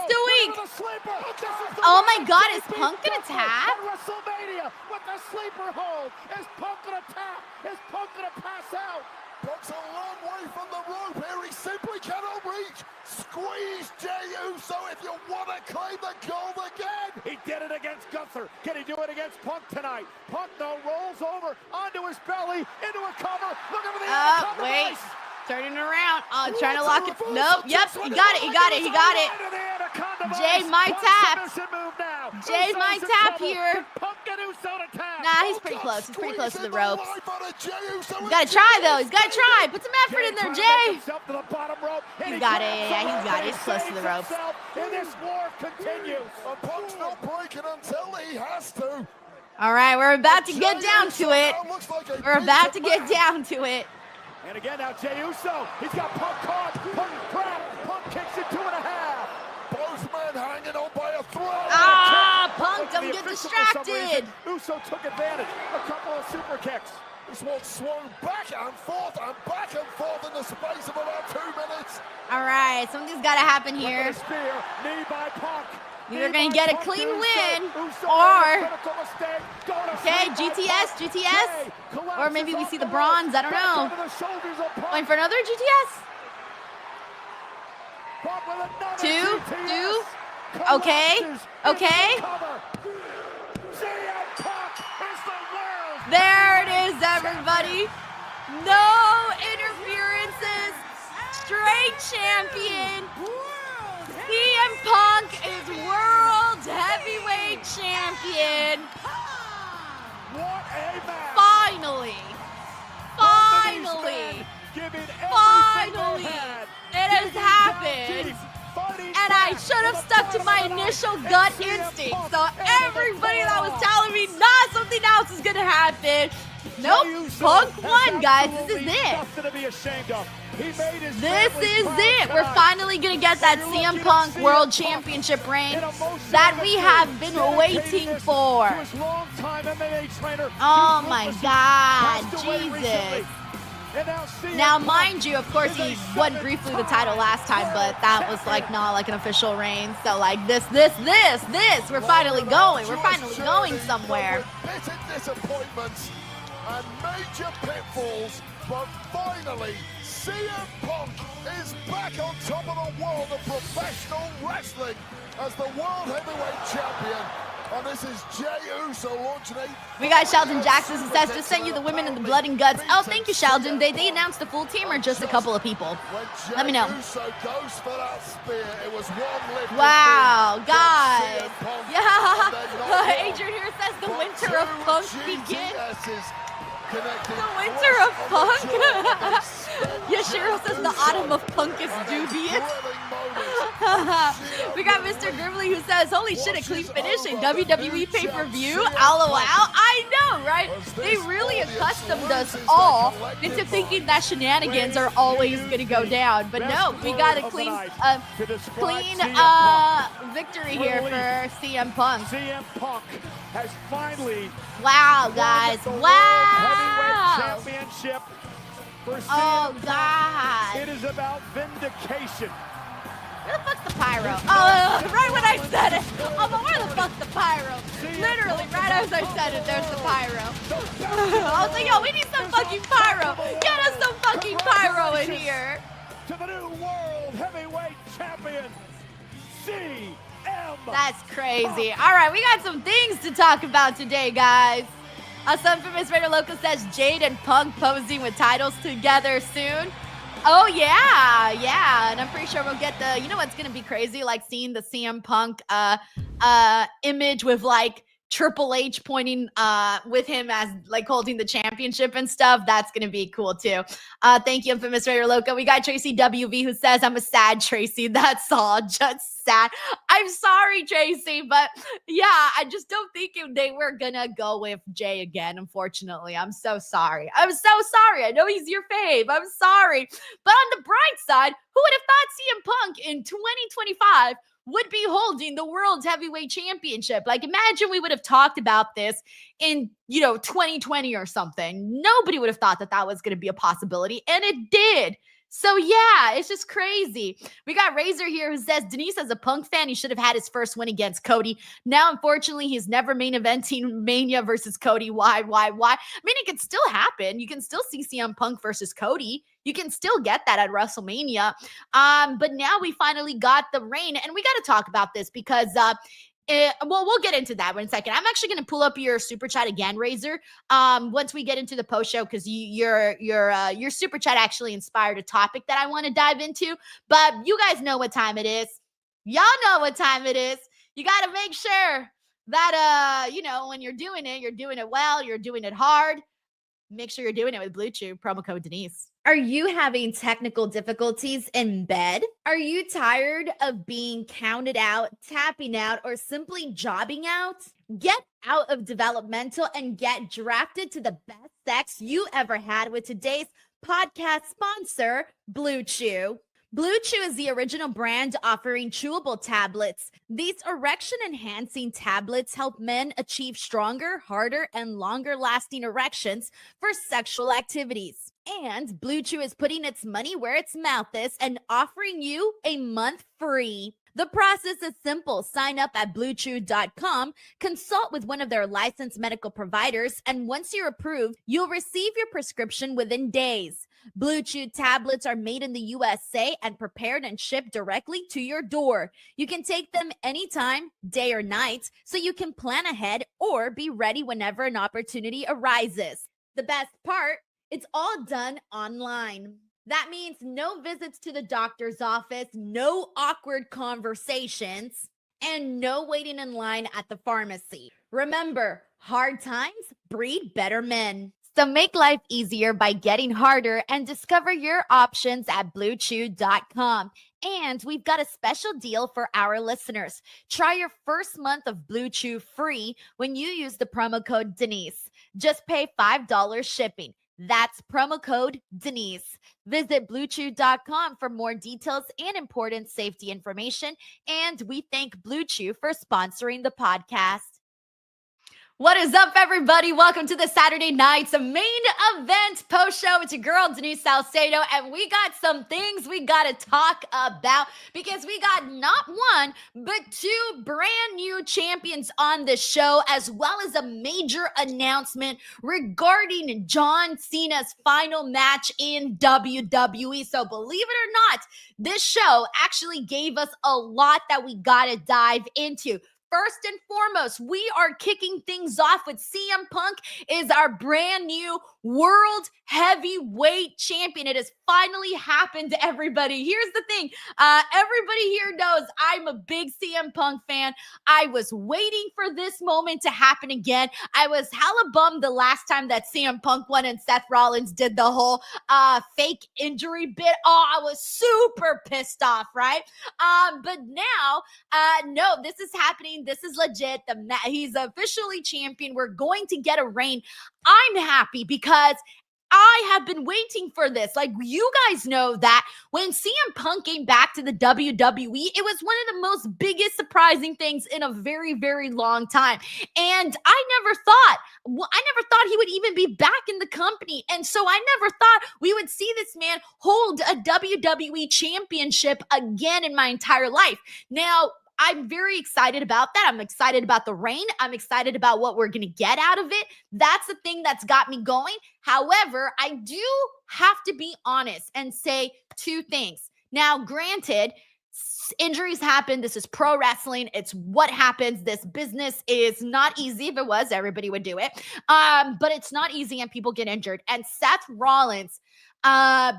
Oh my God, is Punk gonna tap? WrestleMania with the sleeper hold. Is Punk gonna tap? Is Punk gonna pass out? Punk's a long way from the rope here. He simply cannot reach. Squeeze Jey Uso if you want to claim the gold again. He did it against Gunther. Can he do it against Punk tonight? Punk, though, rolls over onto his belly, into a cover. Look over the anaconda wait. vice. Turning around. Trying to lock it. Nope. Yep. He got it. Jey might tap. Jey might tap here. Nah, he's pretty close. He's pretty close to the ropes. He's got to try, though. He's got to try. Put some effort in there, Jey. He's got it. Yeah, he's got it. He's close to the ropes. And this war continues. Punk's not breaking until he has to. All right, we're about to get down to it. We're about to get down to it. And again now Jey Uso, he's got Punk caught, Punk trapped, Punk kicks it 2.5. Both men hanging on by a thread. Punk, don't get distracted. Uso took advantage, a couple of super kicks. This one swung back and forth in the space of about 2 minutes. All right, something's got to happen here. Spear, knee by Punk. Either going to get a clean win, or, okay, GTS, or maybe we see the bronze, I don't know. Going for another GTS? 2, okay. There it is, everybody. No interferences, straight champion. CM Punk is World Heavyweight Champion. What a match. Finally, it has happened. And I should have stuck to my initial gut instinct. So everybody that was telling me, nah, something else is gonna happen. Nope, Punk won, guys. This is it. Nothing to be ashamed of. He made his This family is proud it. We're tonight. finally going to get that You're CM looking at Punk CM World Punk Championship reign in a motion that of we victory, have been dedicating waiting this for. to his longtime MMA trainer, Oh Duke my Lucas, who God, passed away Jesus. recently. And now CM Now, Punk mind you, of course, is a he won briefly the title last time, but that was like champion. not like an official reign. So like this, we're finally going. We're finally going somewhere. Bitter disappointments and major pitfalls, but finally, CM Punk is back on top of the world of professional wrestling as the World Heavyweight Champion. And this is JEY USO launching a... We got Sheldon Jackson who says, just sent you the women in the blood and guts. Oh, thank you, Sheldon. They announced the full team or just a couple of people? Let me know. USO goes for that spear. It was one lift. Wow, guys. CM Punk, Yeah. and then not one, Adrian here says the but winter of two Punk begins. GTSs connecting The winter of right Punk. on the jaw of a Yashiro says the autumn of Punk is dubious. We got Mr. Grimley who says, holy shit, a clean finish in WWE pay-per-view. LOL. I know, right? They really accustomed us all into thinking that shenanigans are always going to go down. But no, we got a clean victory here for CM Punk. CM Punk has finally Wow, guys. won the Wow. World Heavyweight Championship for CM Oh, Punk. God. It is about vindication. Where the fuck's the pyro? Oh, right when I said it. Oh, but where the fuck's the pyro? Literally, right as I said it, there's the pyro. I was like, yo, we need some fucking pyro. Get us some fucking pyro in here. To the new World Heavyweight Champion, CM. That's crazy. All right, we got some things to talk about today, guys. Some famous Raider Loco says Jade and Punk posing with titles together soon. Oh, yeah, and I'm pretty sure we'll get the, you know what's going to be crazy? Like seeing the CM Punk image with like Triple H pointing with him as like holding the championship and stuff. That's going to be cool too. Thank you, Infamous Raider Loco. We got Tracy WV who says, I'm a sad Tracy. That's all, just sad. I'm sorry, Tracy, but yeah, I just don't think they were going to go with Jay again, unfortunately. I'm so sorry. I'm so sorry. I know he's your fave. I'm sorry. But on the bright side, who would have thought CM Punk in 2025 would be holding the World Heavyweight Championship? Like, imagine we would have talked about this in, 2020 or something. Nobody would have thought that that was going to be a possibility, and it did. So, yeah, it's just crazy. We got Razor here who says, Denise, as a Punk fan, he should have had his first win against Cody. Now, unfortunately, he's never main eventing Mania versus Cody. Why? I mean, it can still happen. You can still see CM Punk versus Cody. You can still get that at WrestleMania. But now we finally got the reign, and we got to talk about this because we'll get into that in a second. I'm actually going to pull up your super chat again, Razor, once we get into the post show, because your super chat actually inspired a topic that I want to dive into. But you guys know what time it is. Y'all know what time it is. You got to make sure that when you're doing it well, you're doing it hard. Make sure you're doing it with Blue Chew, promo code Denise. Are you having technical difficulties in bed? Are you tired of being counted out, tapping out, or simply jobbing out? Get out of developmental and get drafted to the best sex you ever had with today's podcast sponsor, Blue Chew. Blue Chew is the original brand offering chewable tablets. These erection-enhancing tablets help men achieve stronger, harder, and longer-lasting erections for sexual activities. And Blue Chew is putting its money where its mouth is and offering you a month free. The process is simple. Sign up at BlueChew.com, consult with one of their licensed medical providers, and once you're approved, you'll receive your prescription within days. Blue Chew tablets are made in the USA and prepared and shipped directly to your door. You can take them anytime, day or night, so you can plan ahead or be ready whenever an opportunity arises. The best part, it's all done online. That means no visits to the doctor's office, no awkward conversations, and no waiting in line at the pharmacy. Remember, hard times breed better men. So make life easier by getting harder and discover your options at BlueChew.com. And we've got a special deal for our listeners. Try your first month of Blue Chew free when you use the promo code Denise. Just pay $5 shipping. That's promo code Denise. Visit BlueChew.com for more details and important safety information. And we thank Blue Chew for sponsoring the podcast. What is up, everybody? Welcome to the Saturday night's main event post show. It's your girl, Denise Salcedo, and we got some things we got to talk about because we got not one, but two brand new champions on the show, as well as a major announcement regarding John Cena's final match in WWE. So believe it or not, this show actually gave us a lot that we got to dive into. First and foremost, we are kicking things off with CM Punk is our brand new world heavyweight champion. It has finally happened, everybody. Here's the thing. Everybody here knows I'm a big CM Punk fan. I was waiting for this moment to happen again. I was hella bummed the last time that CM Punk won and Seth Rollins did the whole fake injury bit. Oh, I was super pissed off, right? But now, no, this is happening. This is legit. He's officially champion. We're going to get a reign. I'm happy because I have been waiting for this. Like, you guys know that when CM Punk came back to the WWE, it was one of the most biggest surprising things in a very, very long time. And I never thought he would even be back in the company. And so I never thought we would see this man hold a WWE championship again in my entire life. Now, I'm very excited about that. I'm excited about the reign. I'm excited about what we're going to get out of it. That's the thing that's got me going. However, I do have to be honest and say two things. Now, granted, injuries happen. This is pro wrestling. It's what happens. This business is not easy. If it was, everybody would do it. But it's not easy and people get injured. And Seth Rollins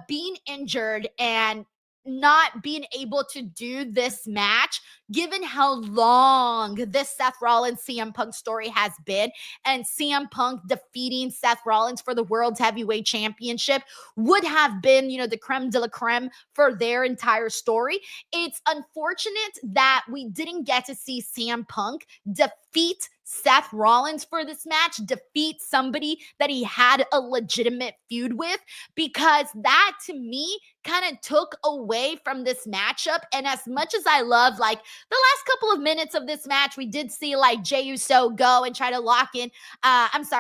being injured and not being able to do this match, given how long this Seth Rollins CM Punk story has been, and CM Punk defeating Seth Rollins for the World Heavyweight Championship would have been, the creme de la creme for their entire story. It's unfortunate that we didn't get to see CM Punk defeat Seth Rollins for this match, defeat somebody that he had a legitimate feud with, because that to me kind of took away from this matchup. And as much as I love like the last couple of minutes of this match, we did see like JEY USO go and try to lock in.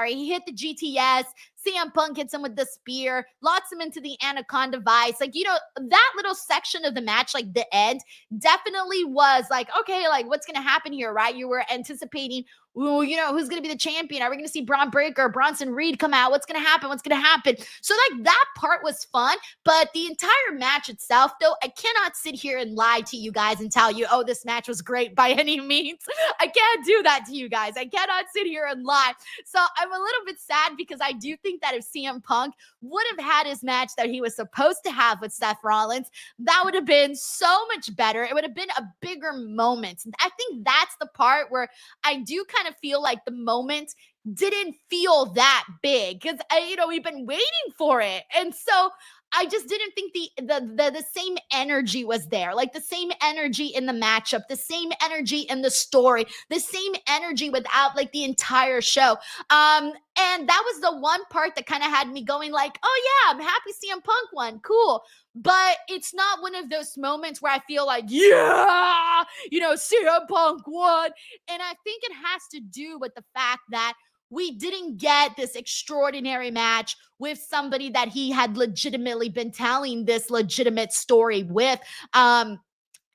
He hit the GTS. CM Punk hits him with the spear, locks him into the Anaconda Vice. Like, that little section of the match, like the end, definitely was like, okay, like what's going to happen here, right? You were anticipating, who's going to be the champion? Are we going to see Braun Breaker, Bronson Reed come out? What's going to happen? So like that part was fun, but the entire match itself, though, I cannot sit here and lie to you guys and tell you, oh, this match was great by any means. I can't do that to you guys. I cannot sit here and lie. So I'm a little bit sad because I do think that if CM Punk would have had his match that he was supposed to have with Seth Rollins, that would have been so much better. It would have been a bigger moment. I think that's the part where I do kind of feel like the moment didn't feel that big because, we've been waiting for it. And so I just didn't think the same energy was there, like the same energy in the matchup, the same energy in the story, the same energy without like the entire show. And that was the one part that kind of had me going like, oh yeah, I'm happy CM Punk won. Cool. But it's not one of those moments where I feel like, yeah, CM Punk won. And I think it has to do with the fact that we didn't get this extraordinary match with somebody that he had legitimately been telling this legitimate story with.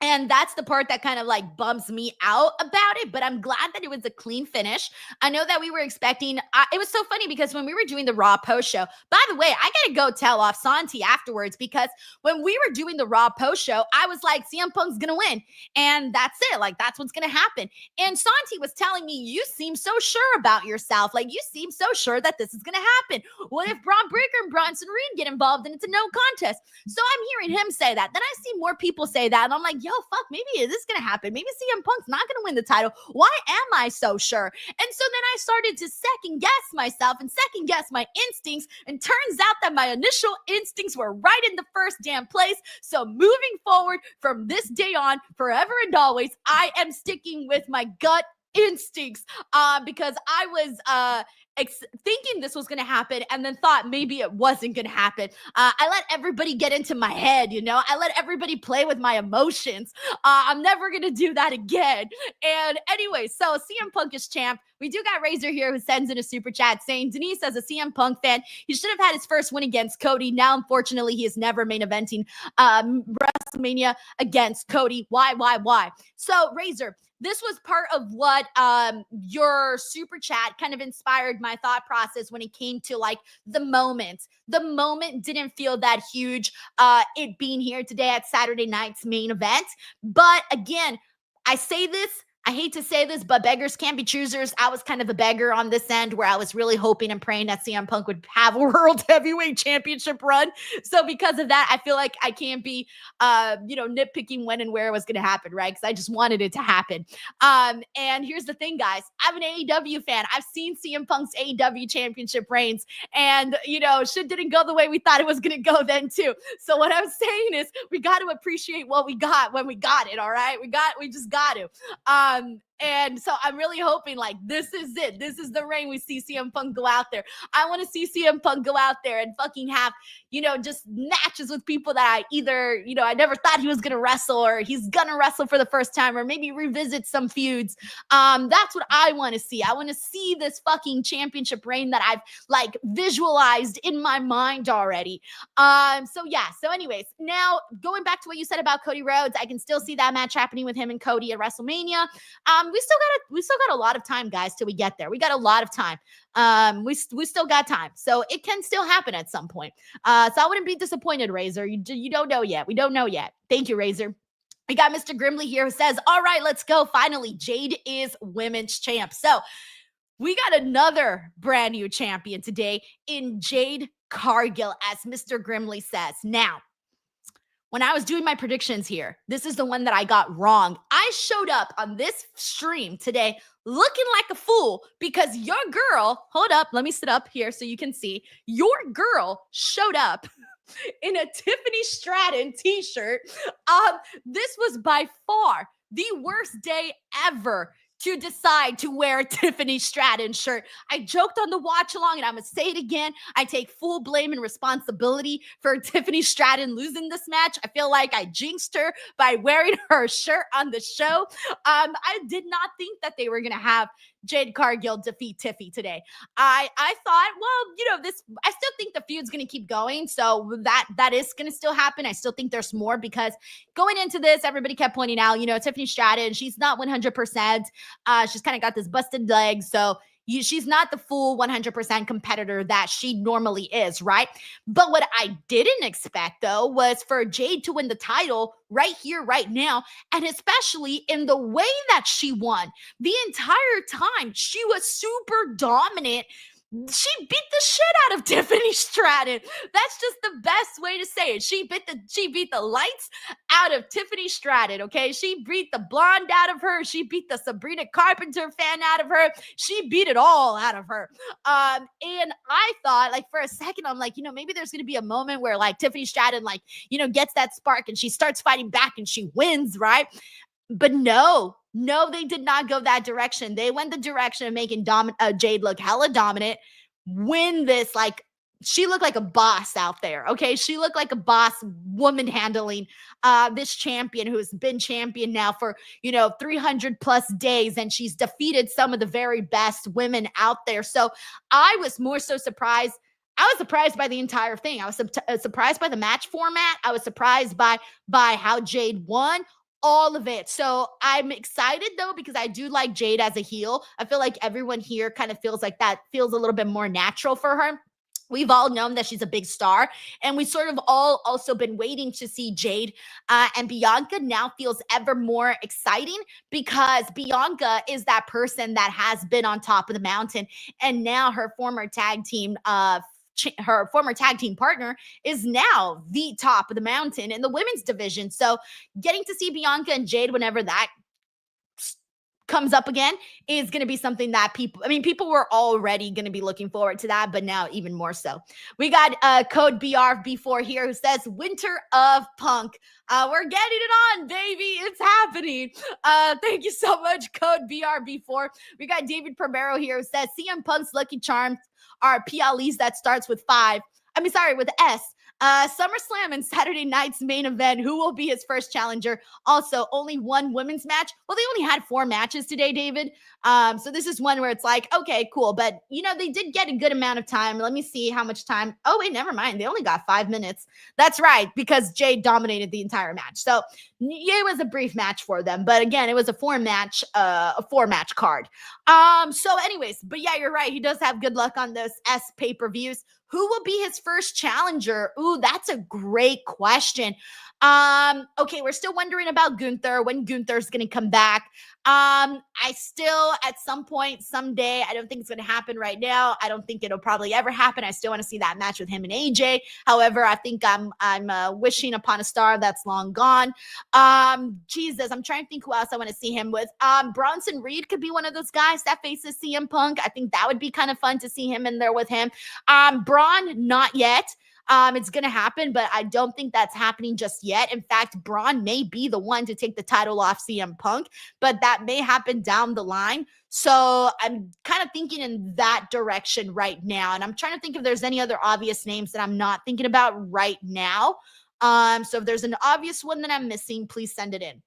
And that's the part that kind of like bums me out about it, but I'm glad that it was a clean finish. I know that we were expecting, it was so funny because when we were doing the Raw post show, by the way, I got to go tell off Santi afterwards because when we were doing the Raw post show, I was like, CM Punk's going to win. And that's it. Like, that's what's going to happen. And Santi was telling me, you seem so sure about yourself. Like, you seem so sure that this is going to happen. What if Braun Breaker and Bronson Reed get involved and it's a no contest? So I'm hearing him say that. Then I see more people say that. And I'm like, yo, fuck, maybe this is going to happen. Maybe CM Punk's not going to win the title. Why am I so sure? And so then I started to second guess myself and second guess my instincts. And turns out that my initial instincts were right in the first damn place. So moving forward from this day on, forever and always, I am sticking with my gut instincts because I was thinking this was going to happen and then thought maybe it wasn't going to happen. I let everybody get into my head, I let everybody play with my emotions. I'm never going to do that again. And anyway, so CM Punk is champ. We do got Razor here who sends in a super chat saying, Denise, as a CM Punk fan, he should have had his first win against Cody. Now, unfortunately, he is never main eventing WrestleMania against Cody. Why? So, Razor, this was part of what your super chat kind of inspired my thought process when it came to like the moment. The moment didn't feel that huge, it being here today at Saturday night's main event. But again, I say this, I hate to say this, but beggars can't be choosers. I was kind of the beggar on this end where I was really hoping and praying that CM Punk would have a World Heavyweight Championship run. So because of that, I feel like I can't be, nitpicking when and where it was going to happen, right? Because I just wanted it to happen. And here's the thing, guys. I'm an AEW fan. I've seen CM Punk's AEW Championship reigns, and, shit didn't go the way we thought it was going to go then too. So what I'm saying is we got to appreciate what we got when we got it, all right? We just got to. And so I'm really hoping like this is it. This is the reign we see CM Punk go out there. I want to see CM Punk go out there and fucking have, just matches with people that I either, I never thought he was going to wrestle, or he's going to wrestle for the first time, or maybe revisit some feuds. That's what I want to see. I want to see this fucking championship reign that I've like visualized in my mind already. So anyways, now going back to what you said about Cody Rhodes, I can still see that match happening with him and Cody at WrestleMania. We still got a lot of time, guys, till we get there. We got a lot of time. We still got time, so it can still happen at some point. So I wouldn't be disappointed, Razor. You don't know yet. We don't know yet. Thank you, Razor. We got Mr. Grimley here who says, all right, let's go. Finally, Jade is women's champ. So we got another brand new champion today in Jade Cargill, as Mr. Grimley says. Now, when I was doing my predictions here, this is the one that I got wrong. I showed up on this stream today looking like a fool because your girl, hold up, let me sit up here so you can see. Your girl showed up in a Tiffany Stratton t-shirt. This was by far the worst day ever to decide to wear a Tiffany Stratton shirt. I joked on the watch along, and I'm going to say it again. I take full blame and responsibility for Tiffany Stratton losing this match. I feel like I jinxed her by wearing her shirt on the show. I did not think that they were going to have Jade Cargill defeat Tiffy today. I thought, well, I still think the feud's going to keep going. So that is going to still happen. I still think there's more because going into this, everybody kept pointing out, Tiffany Stratton, she's not 100%. She's kind of got this busted leg. So she's not the full 100% competitor that she normally is, right? But what I didn't expect, though, was for Jade to win the title right here, right now, and especially in the way that she won. The entire time, she was super dominant. She beat the shit out of Tiffany Stratton. That's just the best way to say it. She beat the lights out of Tiffany Stratton, okay? She beat the blonde out of her. She beat the Sabrina Carpenter fan out of her. She beat it all out of her. And I thought, like, for a second, I'm like, maybe there's going to be a moment where, like, Tiffany Stratton, like, gets that spark and she starts fighting back and she wins, right? But no, they did not go that direction. They went the direction of making Jade look hella dominant, win this, like, she looked like a boss out there, okay? She looked like a boss woman handling this champion who has been champion now for, 300 plus days, and she's defeated some of the very best women out there. So I was more so surprised. I was surprised by the entire thing. I was surprised by the match format. I was surprised by how Jade won. All of it. So I'm excited though, because I do like Jade as a heel. I feel like everyone here kind of feels like that feels a little bit more natural for her. We've all known that she's a big star, and we sort of all also been waiting to see Jade and Bianca now feels ever more exciting because Bianca is that person that has been on top of the mountain, and now her former tag team partner is now the top of the mountain in the women's division. So getting to see Bianca and Jade whenever that comes up again is going to be something that people were already going to be looking forward to that, but now even more so. We got code BRB4 here who says Winter of Punk. We're getting it on, baby. It's happening. Thank you so much, code BRB4. We got David Primero here who says CM Punk's Lucky Charms are PLEs that starts with with S. SummerSlam and Saturday night's main event. Who will be his first challenger? Also, only one women's match. Well, they only had 4 matches today, David. So this is one where it's like, okay, cool. But, they did get a good amount of time. Let me see how much time. Oh, wait, never mind. They only got 5 minutes. That's right, because Jay dominated the entire match. So it was a brief match for them. But again, it was a 4-match card. So anyways, but yeah, you're right. He does have good luck on those S pay-per-views. Who will be his first challenger? Ooh, that's a great question. Okay, we're still wondering about Gunther, when Gunther's going to come back. I still, at some point, someday, I don't think it's going to happen right now. I don't think it'll probably ever happen. I still want to see that match with him and AJ. However, I think I'm wishing upon a star that's long gone. Jesus, I'm trying to think who else I want to see him with. Bronson Reed could be one of those guys that faces CM Punk. I think that would be kind of fun to see him in there with him. Braun, not yet. It's going to happen, but I don't think that's happening just yet. In fact, Braun may be the one to take the title off CM Punk, but that may happen down the line. So I'm kind of thinking in that direction right now. And I'm trying to think if there's any other obvious names that I'm not thinking about right now. So if there's an obvious one that I'm missing, please send it in.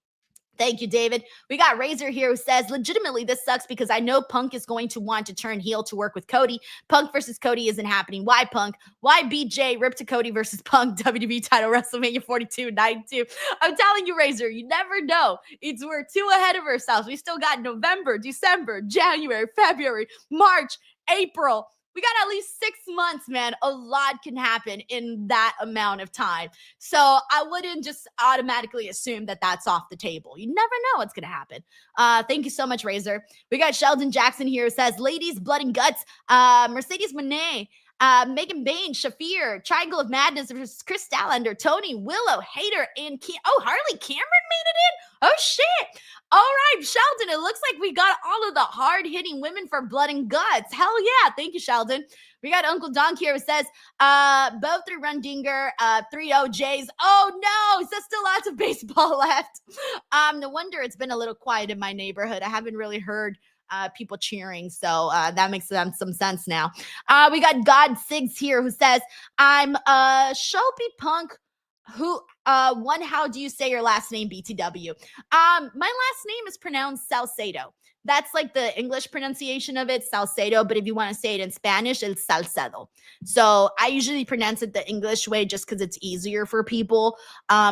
Thank you, David. We got Razor here who says, legitimately, this sucks because I know Punk is going to want to turn heel to work with Cody. Punk versus Cody isn't happening. Why Punk? Why BJ? Rip to Cody versus Punk. WWE title, WrestleMania 42, 92. I'm telling you, Razor, you never know. We're 2 ahead of ourselves. We still got November, December, January, February, March, April. We got at least 6 months, man. A lot can happen in that amount of time. So I wouldn't just automatically assume that that's off the table. You never know what's going to happen. Thank you so much, Razor. We got Sheldon Jackson here who says, ladies, blood and guts, Mercedes Monet, Megan Bain, Shafir, Triangle of Madness versus Chris Statlander, Tony, Willow, Hater, and Harley Cameron made it in? Oh, shit. All right, Sheldon, it looks like we got all of the hard-hitting women for blood and guts. Hell yeah. Thank you, Sheldon. We got Uncle Donk here who says, both 3-run dinger, 3 OJs. Oh, no. He says still lots of baseball left. No wonder it's been a little quiet in my neighborhood. I haven't really heard people cheering. So that makes some sense now. We got God Sigs here who says, I'm Shelby Punk. Who one, how do you say your last name, BTW? My last name is pronounced Salcedo. That's like the English pronunciation of it, Salcedo. But if you want to say it in Spanish, it's Salcedo. So I usually pronounce it the English way just because it's easier for people.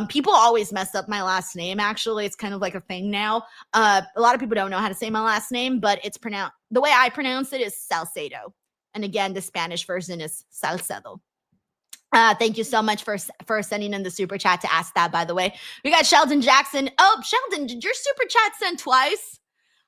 People always mess up my last name, actually. It's kind of like a thing now. A lot of people don't know how to say my last name, but it's pronounced, the way I pronounce it is Salcedo. And again, the Spanish version is Salcedo. Thank you so much for sending in the super chat to ask that, by the way. We got Sheldon Jackson. Oh, Sheldon, did your super chat send twice?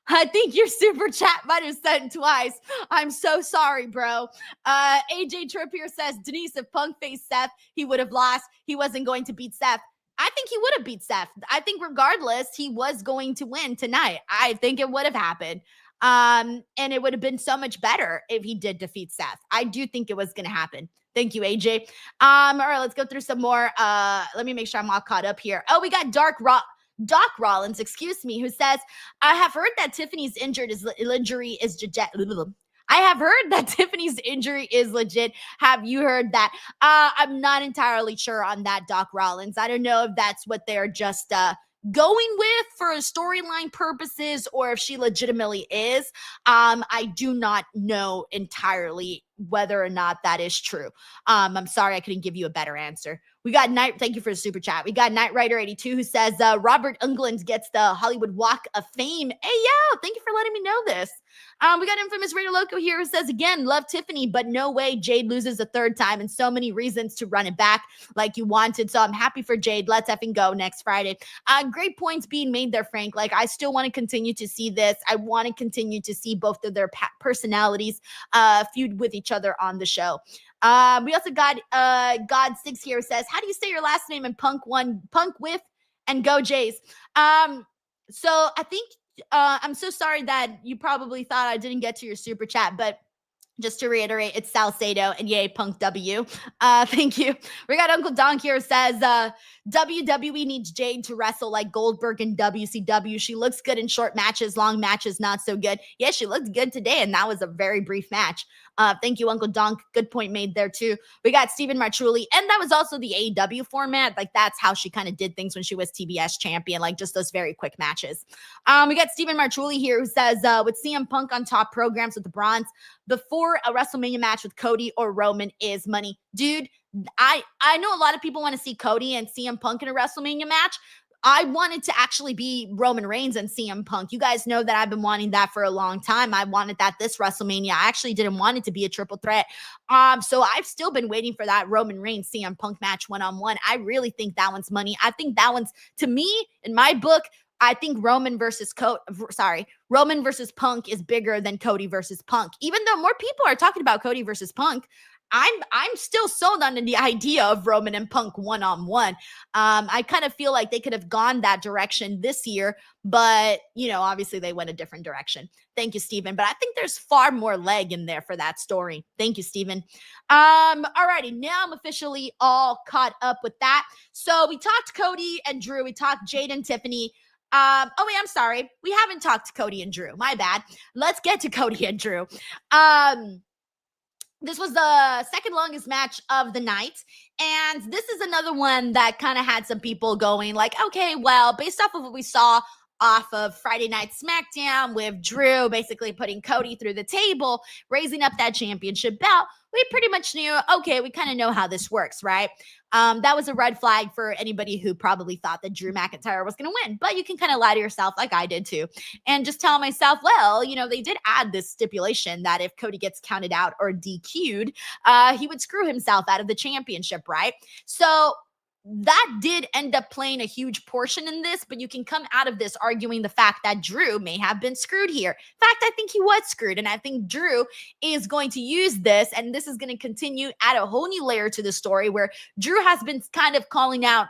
I think your super chat might have sent twice. I'm so sorry, bro. AJ Trippier says, Denise, if Punk faced Seth, he would have lost. He wasn't going to beat Seth. I think he would have beat Seth. I think regardless, he was going to win tonight. I think it would have happened. And it would have been so much better if he did defeat Seth. I do think it was going to happen. Thank you, AJ. All right, let's go through some more. Let me make sure I'm all caught up here. Oh, we got Doc Rollins, who says, I have heard that Tiffany's injury is legit. I have heard that Tiffany's injury is legit. Have you heard that? I'm not entirely sure on that, Doc Rollins. I don't know if that's what they're just going with for storyline purposes or if she legitimately is. I do not know entirely whether or not that is true. I'm sorry I couldn't give you a better answer. We got thank you for the super chat. We got Knight Rider 82 who says Robert Englund gets the Hollywood Walk of Fame. Hey, yo, thank you for letting me know this. We got Infamous Radio Loco here who says, again, love Tiffany, but no way Jade loses a third time and so many reasons to run it back like you wanted. So I'm happy for Jade. Let's effing go next Friday. Great points being made there, Frank. Like, I still want to continue to see this. I want to continue to see both of their personalities feud with each other on the show. We also got God 6 here says, how do you say your last name in Punk with and go Jays? So I think I'm so sorry that you probably thought I didn't get to your super chat, but just to reiterate, it's Salcedo and yay, Punk W. Thank you. We got Uncle Donk here says, WWE needs Jade to wrestle like Goldberg in WCW. She looks good in short matches, long matches, not so good. Yeah, she looked good today, and that was a very brief match. Thank you, Uncle Donk. Good point made there, too. We got Steven Martrulli, and that was also the AEW format. Like, that's how she kind of did things when she was TBS champion, like just those very quick matches. We got Steven Martrulli here who says, with CM Punk on top programs with the bronze, before a WrestleMania match with Cody or Roman is money. Dude, I know a lot of people want to see Cody and CM Punk in a WrestleMania match. I wanted to actually be Roman Reigns and CM Punk. You guys know that I've been wanting that for a long time. I wanted that this WrestleMania. I actually didn't want it to be a triple threat. So I've still been waiting for that Roman Reigns CM Punk match one-on-one. I really think that one's money. I think that one's, to me, in my book, I think Roman versus Punk is bigger than Cody versus Punk. Even though more people are talking about Cody versus Punk, I'm still sold on the idea of Roman and Punk one-on-one. I kind of feel like they could have gone that direction this year, but, you know, obviously they went a different direction. Thank you, Steven. But I think there's far more leg in there for that story. Thank you, Steven. Alrighty, now I'm officially all caught up with that. So we talked Cody and Drew. We talked Jade and Tiffany. Oh wait, I'm sorry. We haven't talked to Cody and Drew. My bad. Let's get to Cody and Drew. This was the second longest match of the night. And this is another one that kind of had some people going like, okay, well, based off of what we saw off of Friday Night SmackDown with Drew basically putting Cody through the table, raising up that championship belt, we pretty much knew, okay, we kind of know how this works, right? That was a red flag for anybody who probably thought that Drew McIntyre was going to win. But you can kind of lie to yourself like I did too and just tell myself, well, you know, they did add this stipulation that if Cody gets counted out or DQ'd, he would screw himself out of the championship, right? So that did end up playing a huge portion in this, but you can come out of this arguing the fact that Drew may have been screwed here. In fact, I think he was screwed, and I think Drew is going to use this, and this is going to continue, add a whole new layer to the story where Drew has been kind of calling out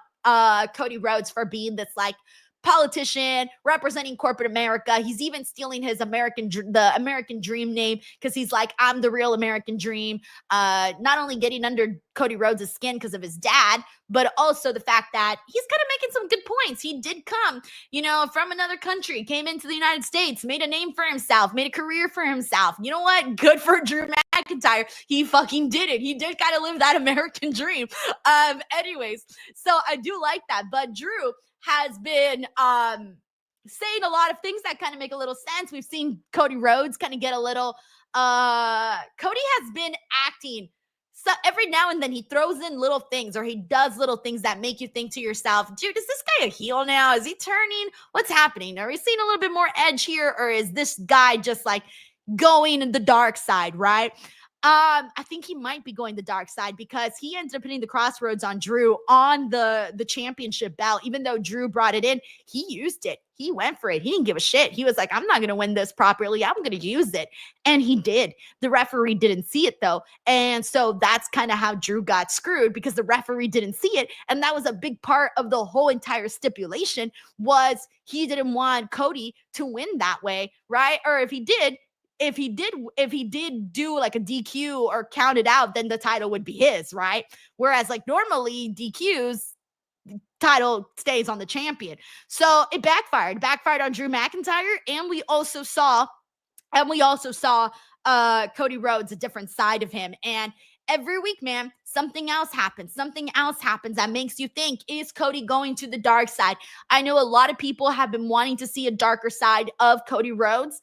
Cody Rhodes for being this like politician representing corporate America. He's even stealing his the American dream name because he's like, I'm the real American dream. Not only getting under Cody Rhodes' skin because of his dad, but also the fact that he's kind of making some good points. He did come, you know, from another country, came into the United States, made a name for himself, made a career for himself. You know what? Good for Drew McIntyre. He fucking did it. He did kind of live that American dream. Anyways, so I do like that. But Drew has been saying a lot of things that kind of make a little sense. We've seen Cody Rhodes kind of get a little Cody has been acting, so every now and then he throws in little things or he does little things that make you think to yourself, dude, is this guy a heel now? Is he turning? What's happening? Are we seeing a little bit more edge here, or is this guy just like going in the dark side, right? I think he might be going the dark side because he ended up hitting the crossroads on Drew on the championship belt. Even though Drew brought it in, he used it. He went for it. He didn't give a shit. He was like, I'm not going to win this properly. I'm going to use it. And he did. The referee didn't see it though. And so that's kind of how Drew got screwed because the referee didn't see it. And that was a big part of the whole entire stipulation was he didn't want Cody to win that way, right? Or if he did do like a DQ or count it out, then the title would be his, right? Whereas like normally DQs, title stays on the champion. So it backfired. Backfired on Drew McIntyre, and we also saw Cody Rhodes, a different side of him. And every week, man, something else happens. Something else happens that makes you think, is Cody going to the dark side? I know a lot of people have been wanting to see a darker side of Cody Rhodes.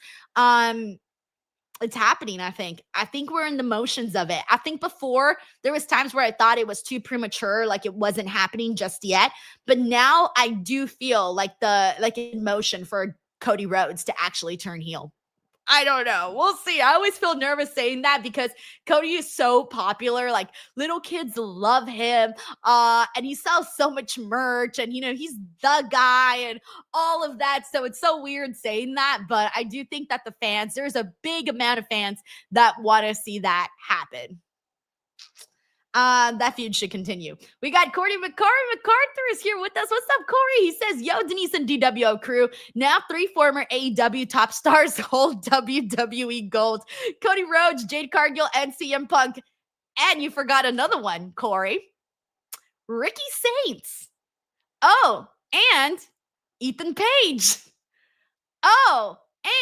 It's happening, I think. I think we're in the motions of it. I think before there was times where I thought it was too premature, like it wasn't happening just yet. But now I do feel like in motion for Cody Rhodes to actually turn heel. I don't know. We'll see. I always feel nervous saying that because Cody is so popular. Like little kids love him. And he sells so much merch and, you know, he's the guy and all of that. So it's so weird saying that. But I do think that there's a big amount of fans that want to see that happen. That feud should continue. We got Corey MacArthur is here with us. What's up, Corey? He says, yo, Denise and DWO crew. Now 3 former AEW top stars hold WWE gold. Cody Rhodes, Jade Cargill, and CM Punk. And you forgot another one, Corey. Ricky Saints. Oh, and Ethan Page. Oh,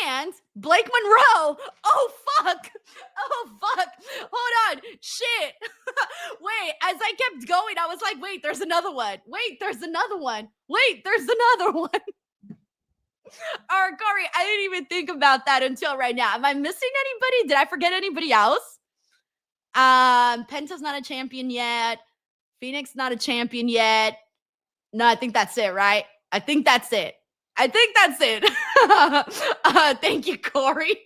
and Blake Monroe. Oh, fuck. Hold on. Shit. Wait, as I kept going, I was like, wait, there's another one. Wait, there's another one. All right, Corey, I didn't even think about that until right now. Am I missing anybody? Did I forget anybody else? Penta's not a champion yet. Phoenix not a champion yet. No, I think that's it, right? I think that's it. Thank you, Corey.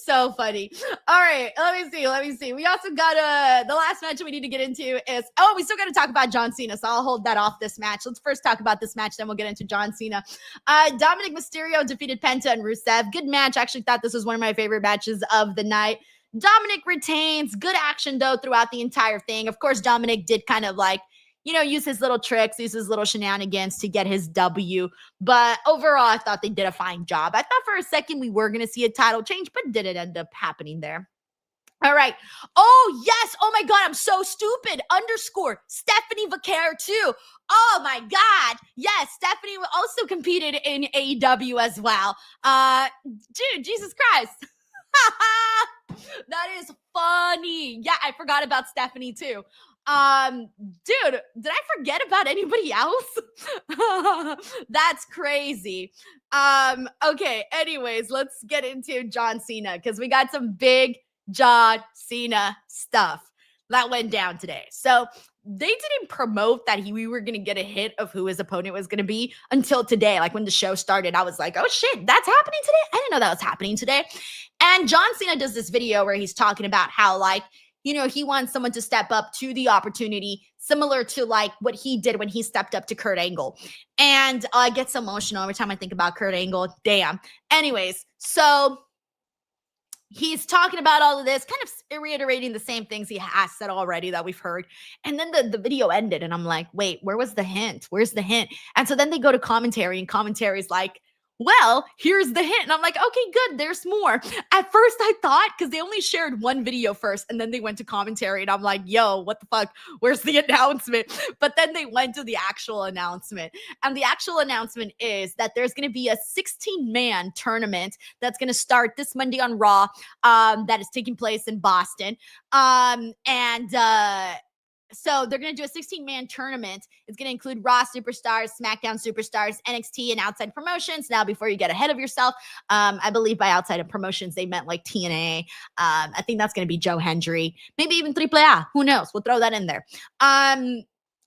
So funny. All right, let me see. We also got the last match we need to get into is, we still got to talk about John Cena, so I'll hold that off this match. Let's first talk about this match, then we'll get into John Cena. Dominic Mysterio defeated Penta and Rusev. Good match. I actually thought this was one of my favorite matches of the night. Dominic retains. Good action, though, throughout the entire thing. Of course, Dominic did kind of like, use his little tricks, use his little shenanigans to get his W. But overall, I thought they did a fine job. I thought for a second we were going to see a title change, but didn't end up happening there. All right. Oh, yes. Oh, my God. I'm so stupid. _ Stephanie Vaquer, too. Oh, my God. Yes. Stephanie also competed in AEW as well. Dude, Jesus Christ. That is funny. Yeah, I forgot about Stephanie, too. Dude, did I forget about anybody else? That's crazy. Okay, anyways, let's get into John Cena because we got some big John Cena stuff that went down today. So they didn't promote that we were going to get a hit of who his opponent was going to be until today. Like when the show started, I was like, oh shit, that's happening today? I didn't know that was happening today. And John Cena does this video where he's talking about how he wants someone to step up to the opportunity, similar to like what he did when he stepped up to Kurt Angle. And I get so emotional every time I think about Kurt Angle. Damn. Anyways, so he's talking about all of this, kind of reiterating the same things he has said already that we've heard. And then the video ended and I'm like, wait, where was the hint? Where's the hint? And so then they go to commentary and commentary's like, well, here's the hint. And I'm like, okay, good. There's more. At first I thought, because they only shared one video first and then they went to commentary and I'm like, yo, what the fuck? Where's the announcement? But then they went to the actual announcement. And the actual announcement is that there's going to be a 16-man tournament that's going to start this Monday on Raw that is taking place in Boston. So they're going to do a 16-man tournament. It's going to include Raw superstars, SmackDown superstars, NXT, and outside promotions. Now, before you get ahead of yourself, I believe by outside of promotions, they meant like TNA. I think that's going to be Joe Hendry, maybe even AAA. Who knows? We'll throw that in there.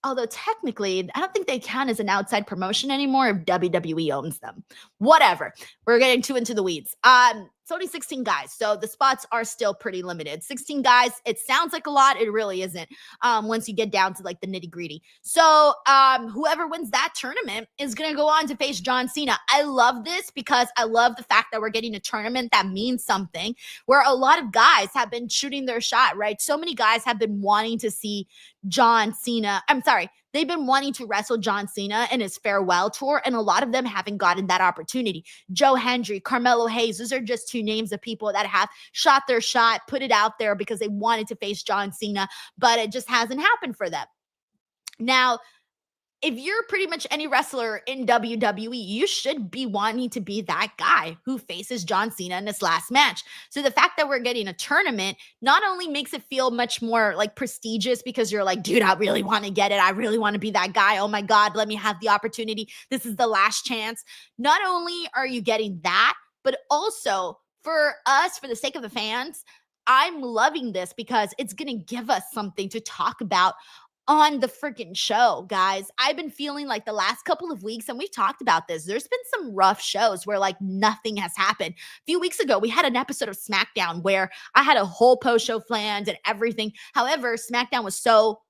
Although technically, I don't think they count as an outside promotion anymore if WWE owns them. Whatever. We're getting too into the weeds. It's only 16 guys, so the spots are still pretty limited. 16 guys, it sounds like a lot. It really isn't once you get down to like the nitty gritty. So whoever wins that tournament is going to go on to face John Cena. I love this because I love the fact that we're getting a tournament that means something, where a lot of guys have been shooting their shot, right? So many guys have been wanting to see John Cena. They've been wanting to wrestle John Cena in his farewell tour, and a lot of them haven't gotten that opportunity. Joe Hendry, Carmelo Hayes, those are just two names of people that have shot their shot, put it out there because they wanted to face John Cena, but it just hasn't happened for them. Now, if you're pretty much any wrestler in WWE, you should be wanting to be that guy who faces John Cena in his last match. So the fact that we're getting a tournament not only makes it feel much more like prestigious because you're like, dude, I really want to get it. I really want to be that guy. Oh my God, let me have the opportunity. This is the last chance. Not only are you getting that, but also for us, for the sake of the fans, I'm loving this because it's going to give us something to talk about on the freaking show, guys. I've been feeling like the last couple of weeks, and we've talked about this, there's been some rough shows where like nothing has happened. A few weeks ago, we had an episode of SmackDown where I had a whole post-show planned and everything. However, SmackDown was so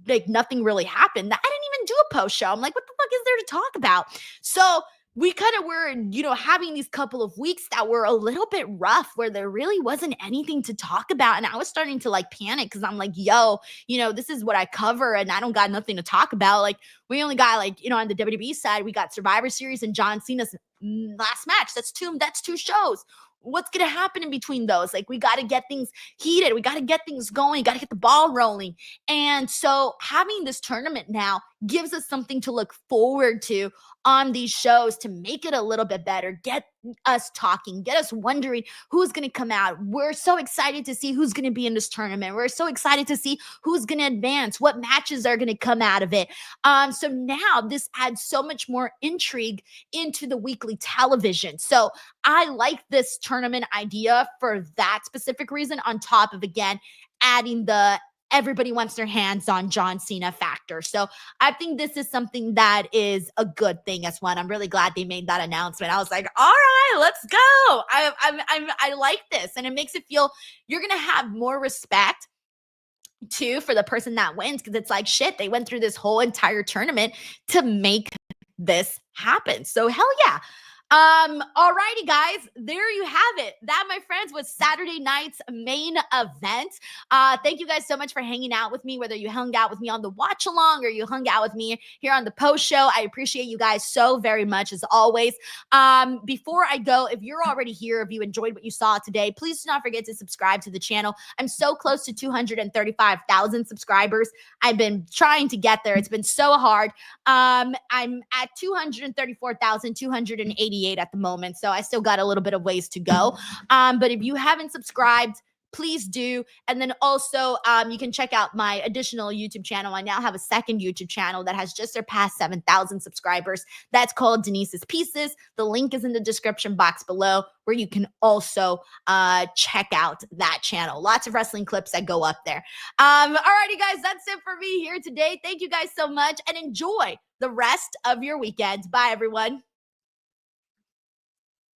like nothing really happened that I didn't even do a post-show. I'm like, what the fuck is there to talk about? So we kind of were, having these couple of weeks that were a little bit rough where there really wasn't anything to talk about. And I was starting to like panic because I'm like, yo, this is what I cover and I don't got nothing to talk about. Like, we only got on the WWE side, we got Survivor Series and John Cena's last match. That's two shows. What's going to happen in between those? Like, we got to get things heated. We got to get things going. Got to get the ball rolling. And so having this tournament now gives us something to look forward to on these shows to make it a little bit better, get us talking, get us wondering who's going to come out. We're so excited to see who's going to be in this tournament. We're so excited to see who's going to advance, what matches are going to come out of it. So now this adds so much more intrigue into the weekly television. So I like this tournament idea for that specific reason, on top of, again, adding the everybody wants their hands on John Cena factor. So I think this is something that is a good thing as well. I'm really glad they made that announcement. I was like, all right, let's go. I like this. And it makes it feel you're going to have more respect too for the person that wins, because it's like, shit, they went through this whole entire tournament to make this happen. So hell yeah. Alrighty, guys, there you have it. That, my friends, was Saturday night's main event. Thank you guys so much for hanging out with me, whether you hung out with me on the watch along or you hung out with me here on the post show. I appreciate you guys so very much, as always. Before I go, if you're already here, if you enjoyed what you saw today, please do not forget to subscribe to the channel. I'm so close to 235,000 subscribers. I've been trying to get there. It's been so hard. I'm at 234,288 at the moment, so I still got a little bit of ways to go. But if you haven't subscribed, please do. And then also, you can check out my additional YouTube channel. I now have a second YouTube channel that has just surpassed 7,000 subscribers. That's called Denise's Pieces. The link is in the description box below, where you can also check out that channel. Lots of wrestling clips that go up there. Alrighty, guys, that's it for me here today. Thank you guys so much, and enjoy the rest of your weekend. Bye, everyone.